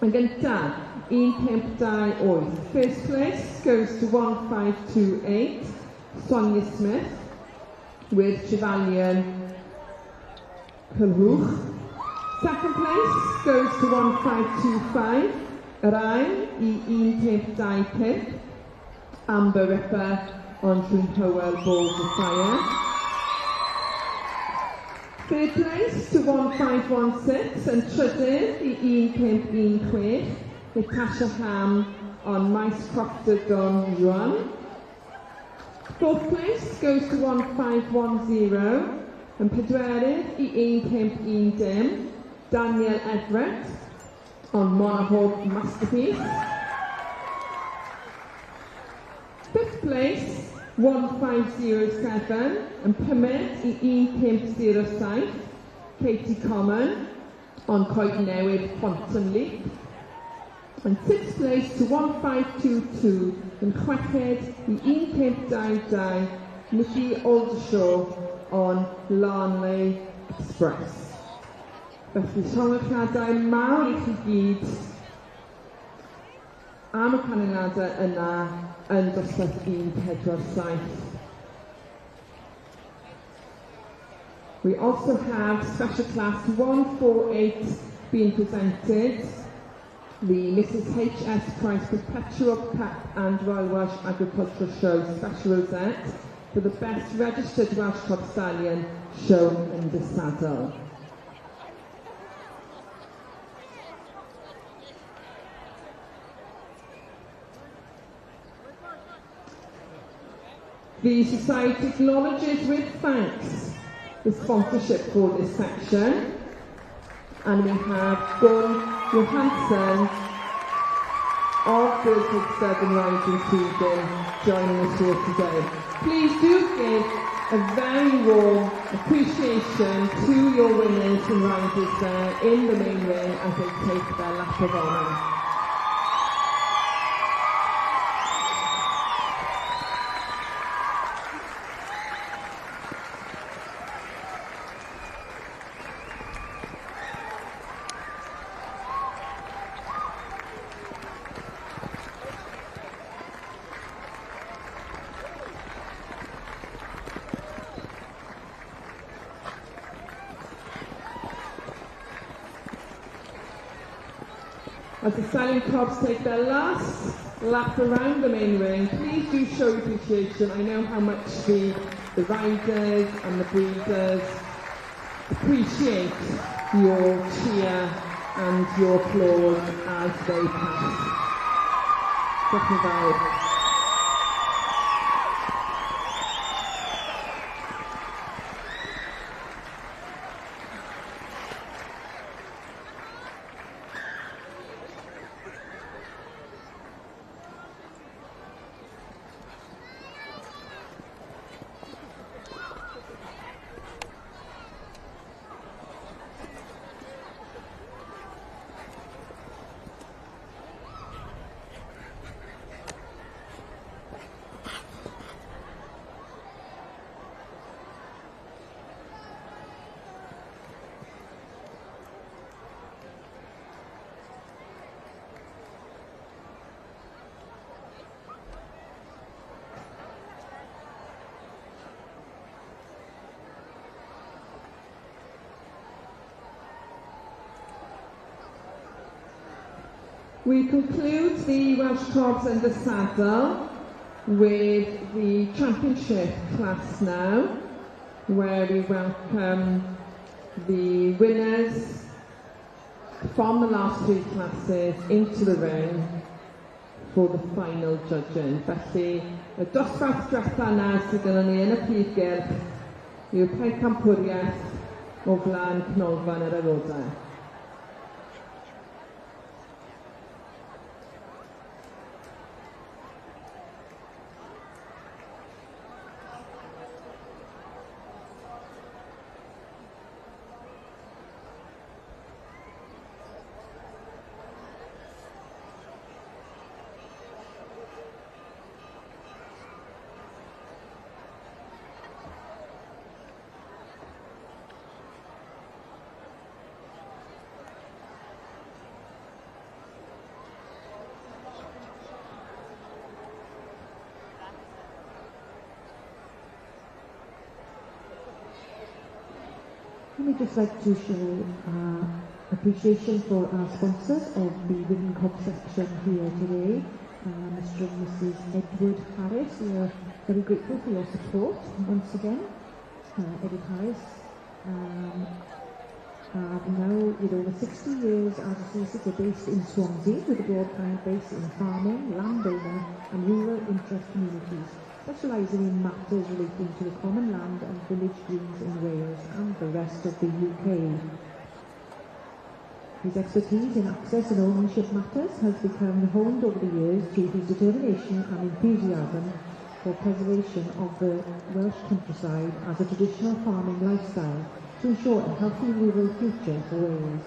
Yn gyntaf, 1528. First place goes to 1528, Sonia Smith, with Chevalier Culhwch. Second place goes to 1525, Arain I 1525, Amber Ripper on Trwyn Hywel Balls of Fire. Third place to 1516 and trydydd I 1516, Natasha Ham on Maes Crofter Don Juan. Fourth place goes to 1510 and pedwerydd I 1510, Daniel Everett on Monahawk Masterpiece. Fifth place, 1507 and pumed I 1507, Katie Common on Coed Newydd Quantum Leap. And sixth place to 1522 and chweched I 1522, Nikki Aldershaw on Larnley Express. Felly, llongychadau mawr I chi gyd am y canlyniadau yna yn dosbarth 147. We also have special class 148 being presented. The Mrs H.S. Price Perpetual Cup and Royal Welsh Agricultural Show Special Rosette for the best registered Welsh Club Stallion shown in the saddle. The Society acknowledges with thanks the sponsorship for this section, and we have Gunn Johansson of Guildford Southern Riding Sweden joining us here today. Please do give a very warm appreciation to your winners and riders there in the main ring as they take their lap of honour. As the stallion clubs take their last lap around the main ring, please do show appreciation. I know how much the riders and the breeders appreciate your cheer and your applause as they pass. Definitely. We conclude the Welsh Clubs in the saddle with the championship class now, where we welcome the winners from the last three classes into the ring for the final judging. Felly, y dosbarth diwetha nawr sydd gyda ni yn y prifgyrch yw'r pencampwriaeth o flaen canolfan yr aelodau. And we'd just like to show appreciation for our sponsors of the Women Cup section here today, Mr. and Mrs. Edward Harris. We are very grateful for your support once again. Edward Harris are now with over 60 years as a solicitor based in Swansea with a broad client base in farming, landowner and rural interest communities, specialising in matters relating to the common land and village greens in Wales and the rest of the UK. His expertise in access and ownership matters has become honed over the years through his determination and enthusiasm for preservation of the Welsh countryside as a traditional farming lifestyle to ensure a healthy rural future for Wales.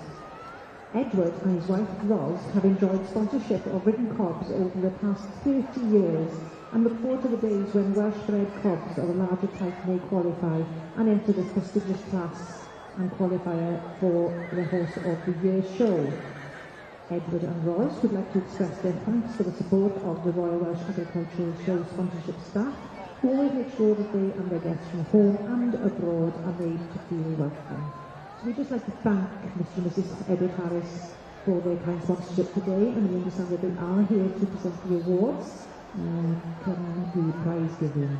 Edward and his wife Ros have enjoyed sponsorship of ridden cobs over the past 30 years and look forward to the days when Welsh-bred cobs of a larger type may qualify and enter the prestigious class and qualifier for the Horse of the Year show. Edward and Ros would like to express their thanks for the support of the Royal Welsh Agricultural Show sponsorship staff, who always make sure that they and their guests from home and abroad are made to feel welcome. So we'd just like to thank Mr and Mrs Edward Harris for their kind sponsorship today, and we understand that they are here to present the awards and the prize giving.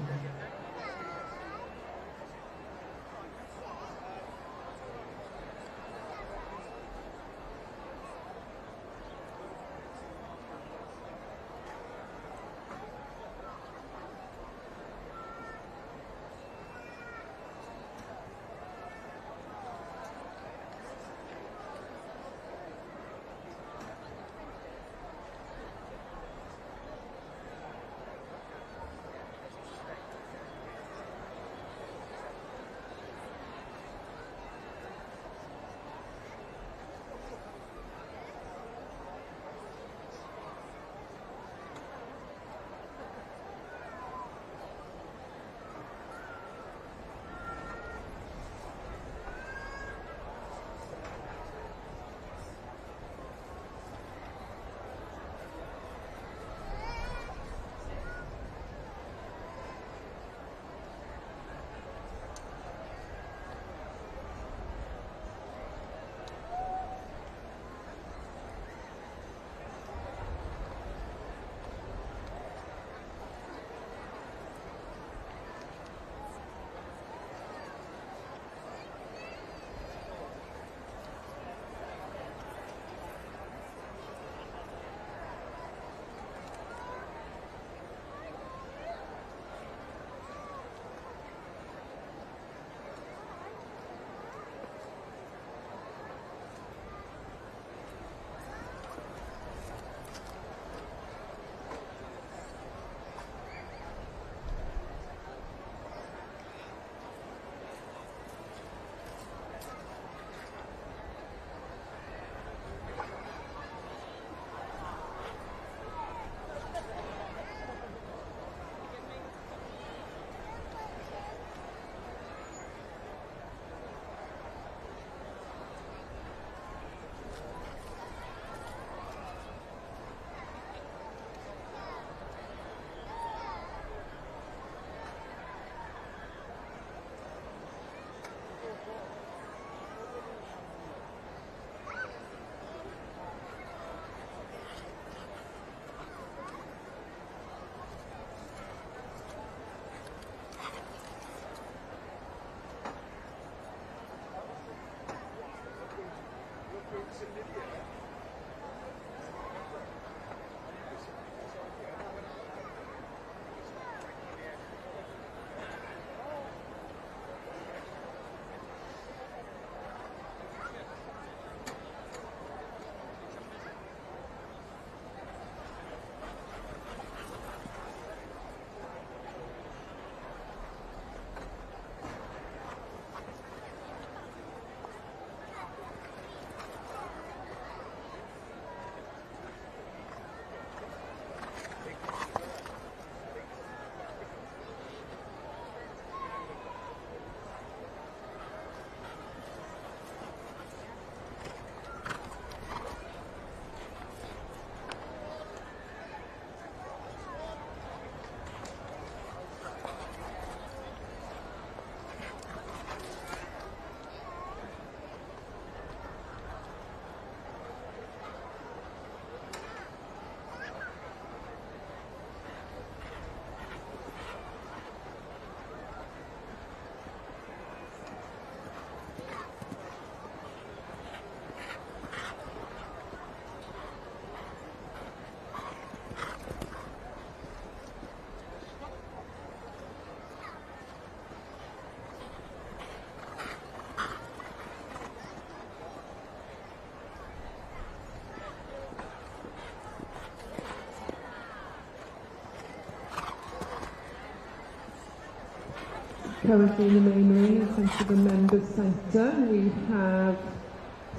Currently in the main ring, in front of the Members Centre, we have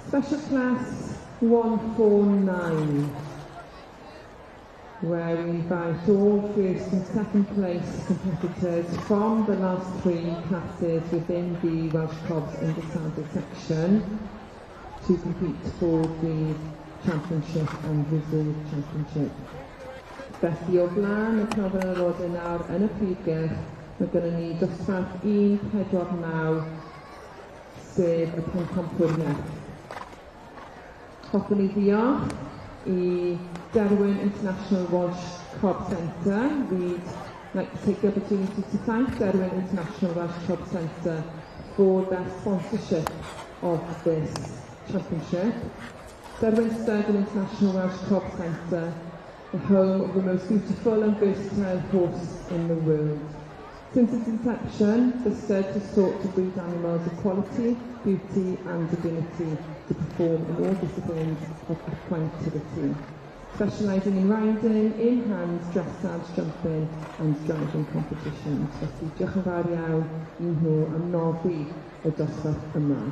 Special Class 149, where we invite all first and second place competitors from the last three classes within the Welsh Cobs Undersaddle section to compete for the Championship and Reserve Championship. Felly o flaen y cyfan yr oed nawr yn y prifgyrch, mae gennym ni dosbarth 149, sef y pencampwriaeth. Hoffwn i ddiolch I Derwin International Welsh Cob Centre. We'd like to take the opportunity to thank Derwin International Welsh Cob Centre for their sponsorship of this championship. Derwin Sturgeon International Welsh Cob Centre, the home of the most beautiful and versatile horse in the world. Since its inception, the stud has sought to breed animals of quality, beauty and ability to perform in all disciplines of equine activity, specialising in riding, in-hand, dressage, jumping and driving competitions. Felly, diolch yn fawr iawn I nhw am noddi y dosbarth yma.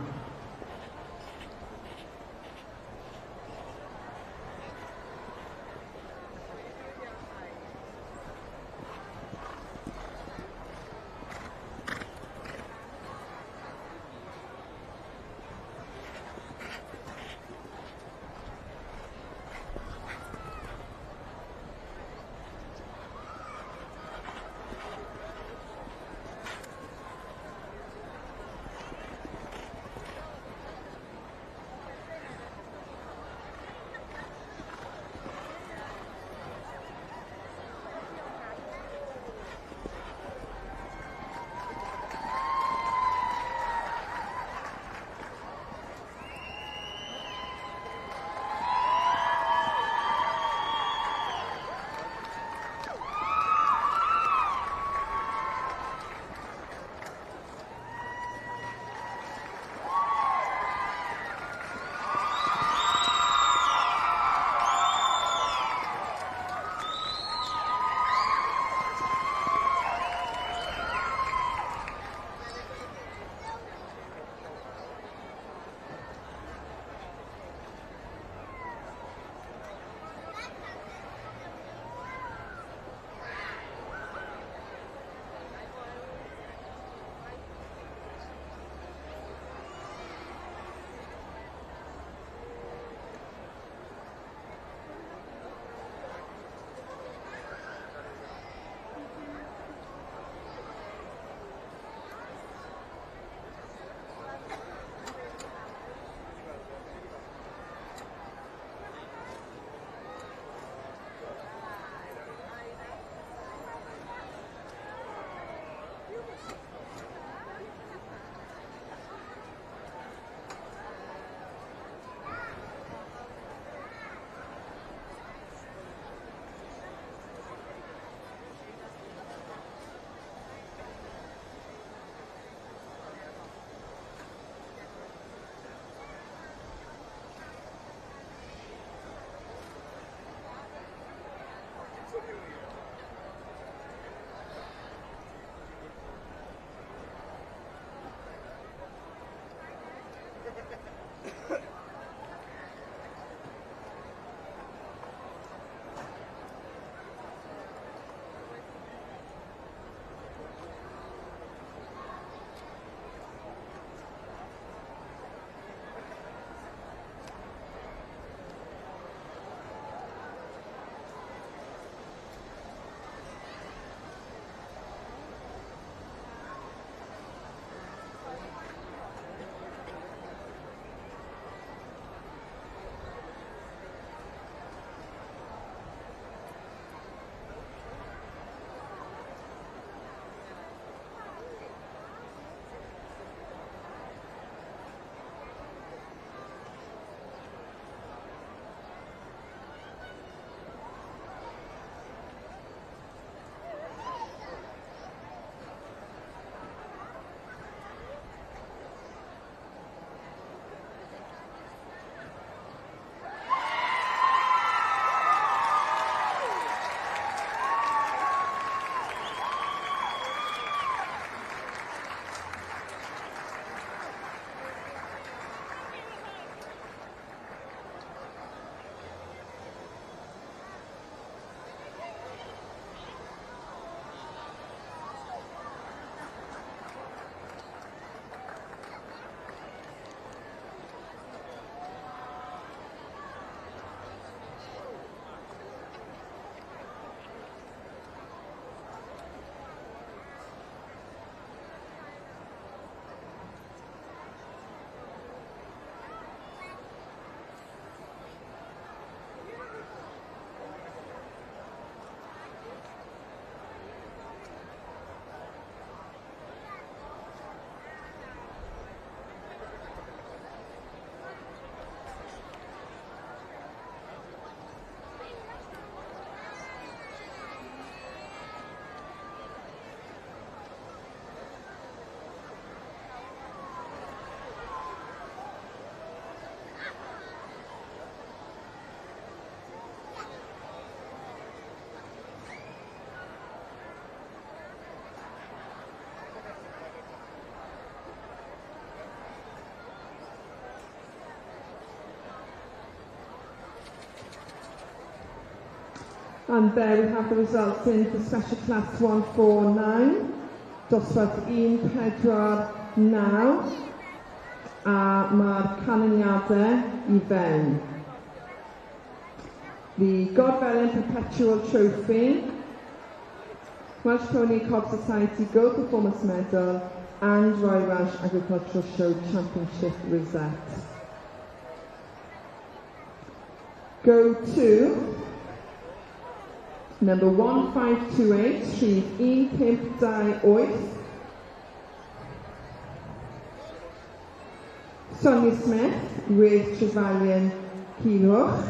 And there we have the results in for special class 149. Dosbarth 1-4-9 a mae'r canlyniadau I fewn. The Godfelyn Perpetual Trophy, Welsh Pony Cob Society Gold Performance Medal and Royal Welsh Agricultural Show Championship Rosette. Go to number 1528, Rhif 1528. Sonia Smith with Trevelyan Culhwch.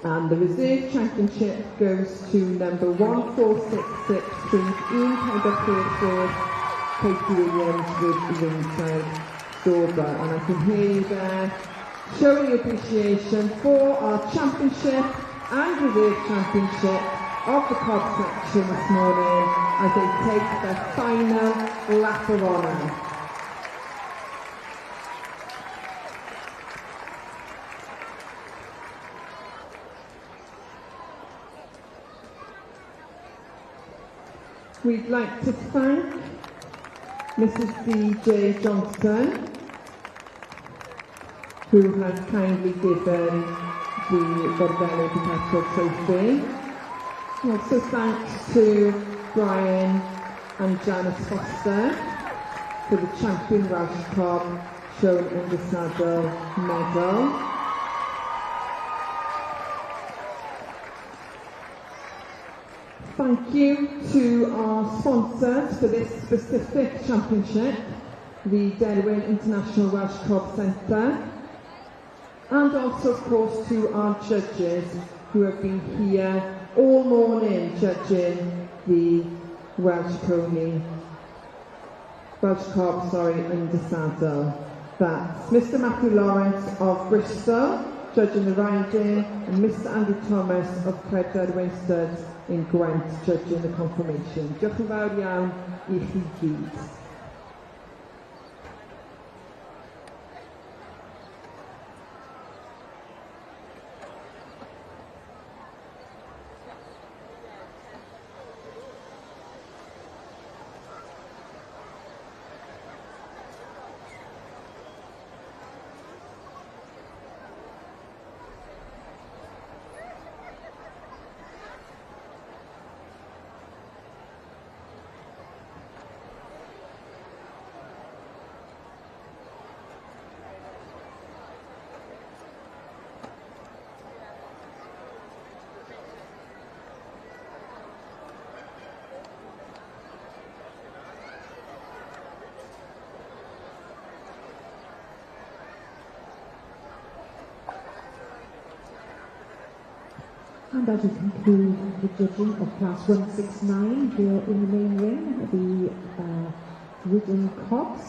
And the reserve championship goes to number 1466, Rhif 1444, Katie Williams with Ringside Dover. And I can hear you there showing your appreciation for our championship and reserve championship of the Cob section this morning as they take their final lap of honour. We'd like to thank Mrs. D.J. Johnson, who has kindly given the Godfelyn Perpetual Trophy. Also thanks to Brian and Janice Foster for the Champion Welsh Cob shown in the saddle medal. Thank you to our sponsors for this specific championship, the Derwin International Welsh Cob Centre, and also, of course, to our judges who have been here all morning judging the Welsh Cob, under saddle. That's Mr. Matthew Lawrence of Bristol, judging the riding, and Mr. Andrew Thomas of Credderwyn Studs in Gwent, judging the confirmation. Diolch yn fawr iawn I chi gyd. And as we conclude the judging of class 169 here in the main ring, the ridden cobs,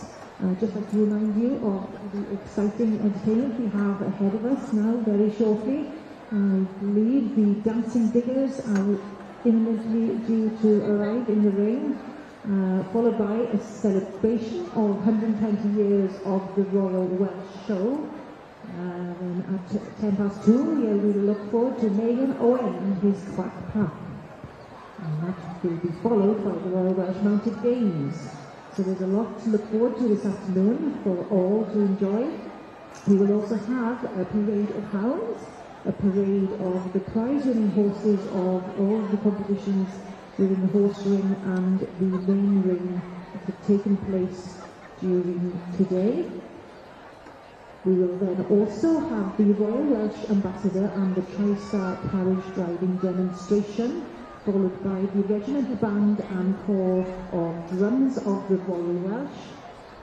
just like to remind you of the exciting entertainment we have ahead of us now very shortly. I believe the dancing diggers are imminently due to arrive in the ring, followed by a celebration of 120 years of the Royal Welsh Show. And at 2:10, we will look forward to Megan Owen and his Quack Pack. And that will be followed by the Royal Welsh Mounted Games. So there's a lot to look forward to this afternoon for all to enjoy. We will also have a parade of hounds, a parade of the prize-winning horses of all the competitions within the horse ring and the main ring that have taken place during today. We will then also have the Royal Welsh Ambassador and the Tri-Star Carriage Driving Demonstration, followed by the Regimental Band and Corps of Drums of the Royal Welsh.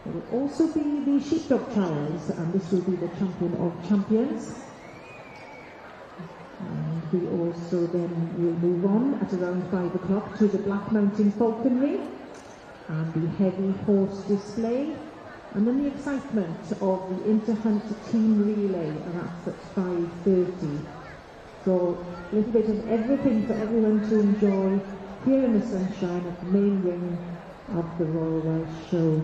There will also be the Sheepdog Trials, and this will be the Champion of Champions. And we also then will move on at around 5 o'clock to the Black Mountain Falconry and the Heavy Horse Display. And then the excitement of the Interhunt Team Relay, and that's at 5:30. So a little bit of everything for everyone to enjoy here in the sunshine at the main ring of the Royal Welsh Show.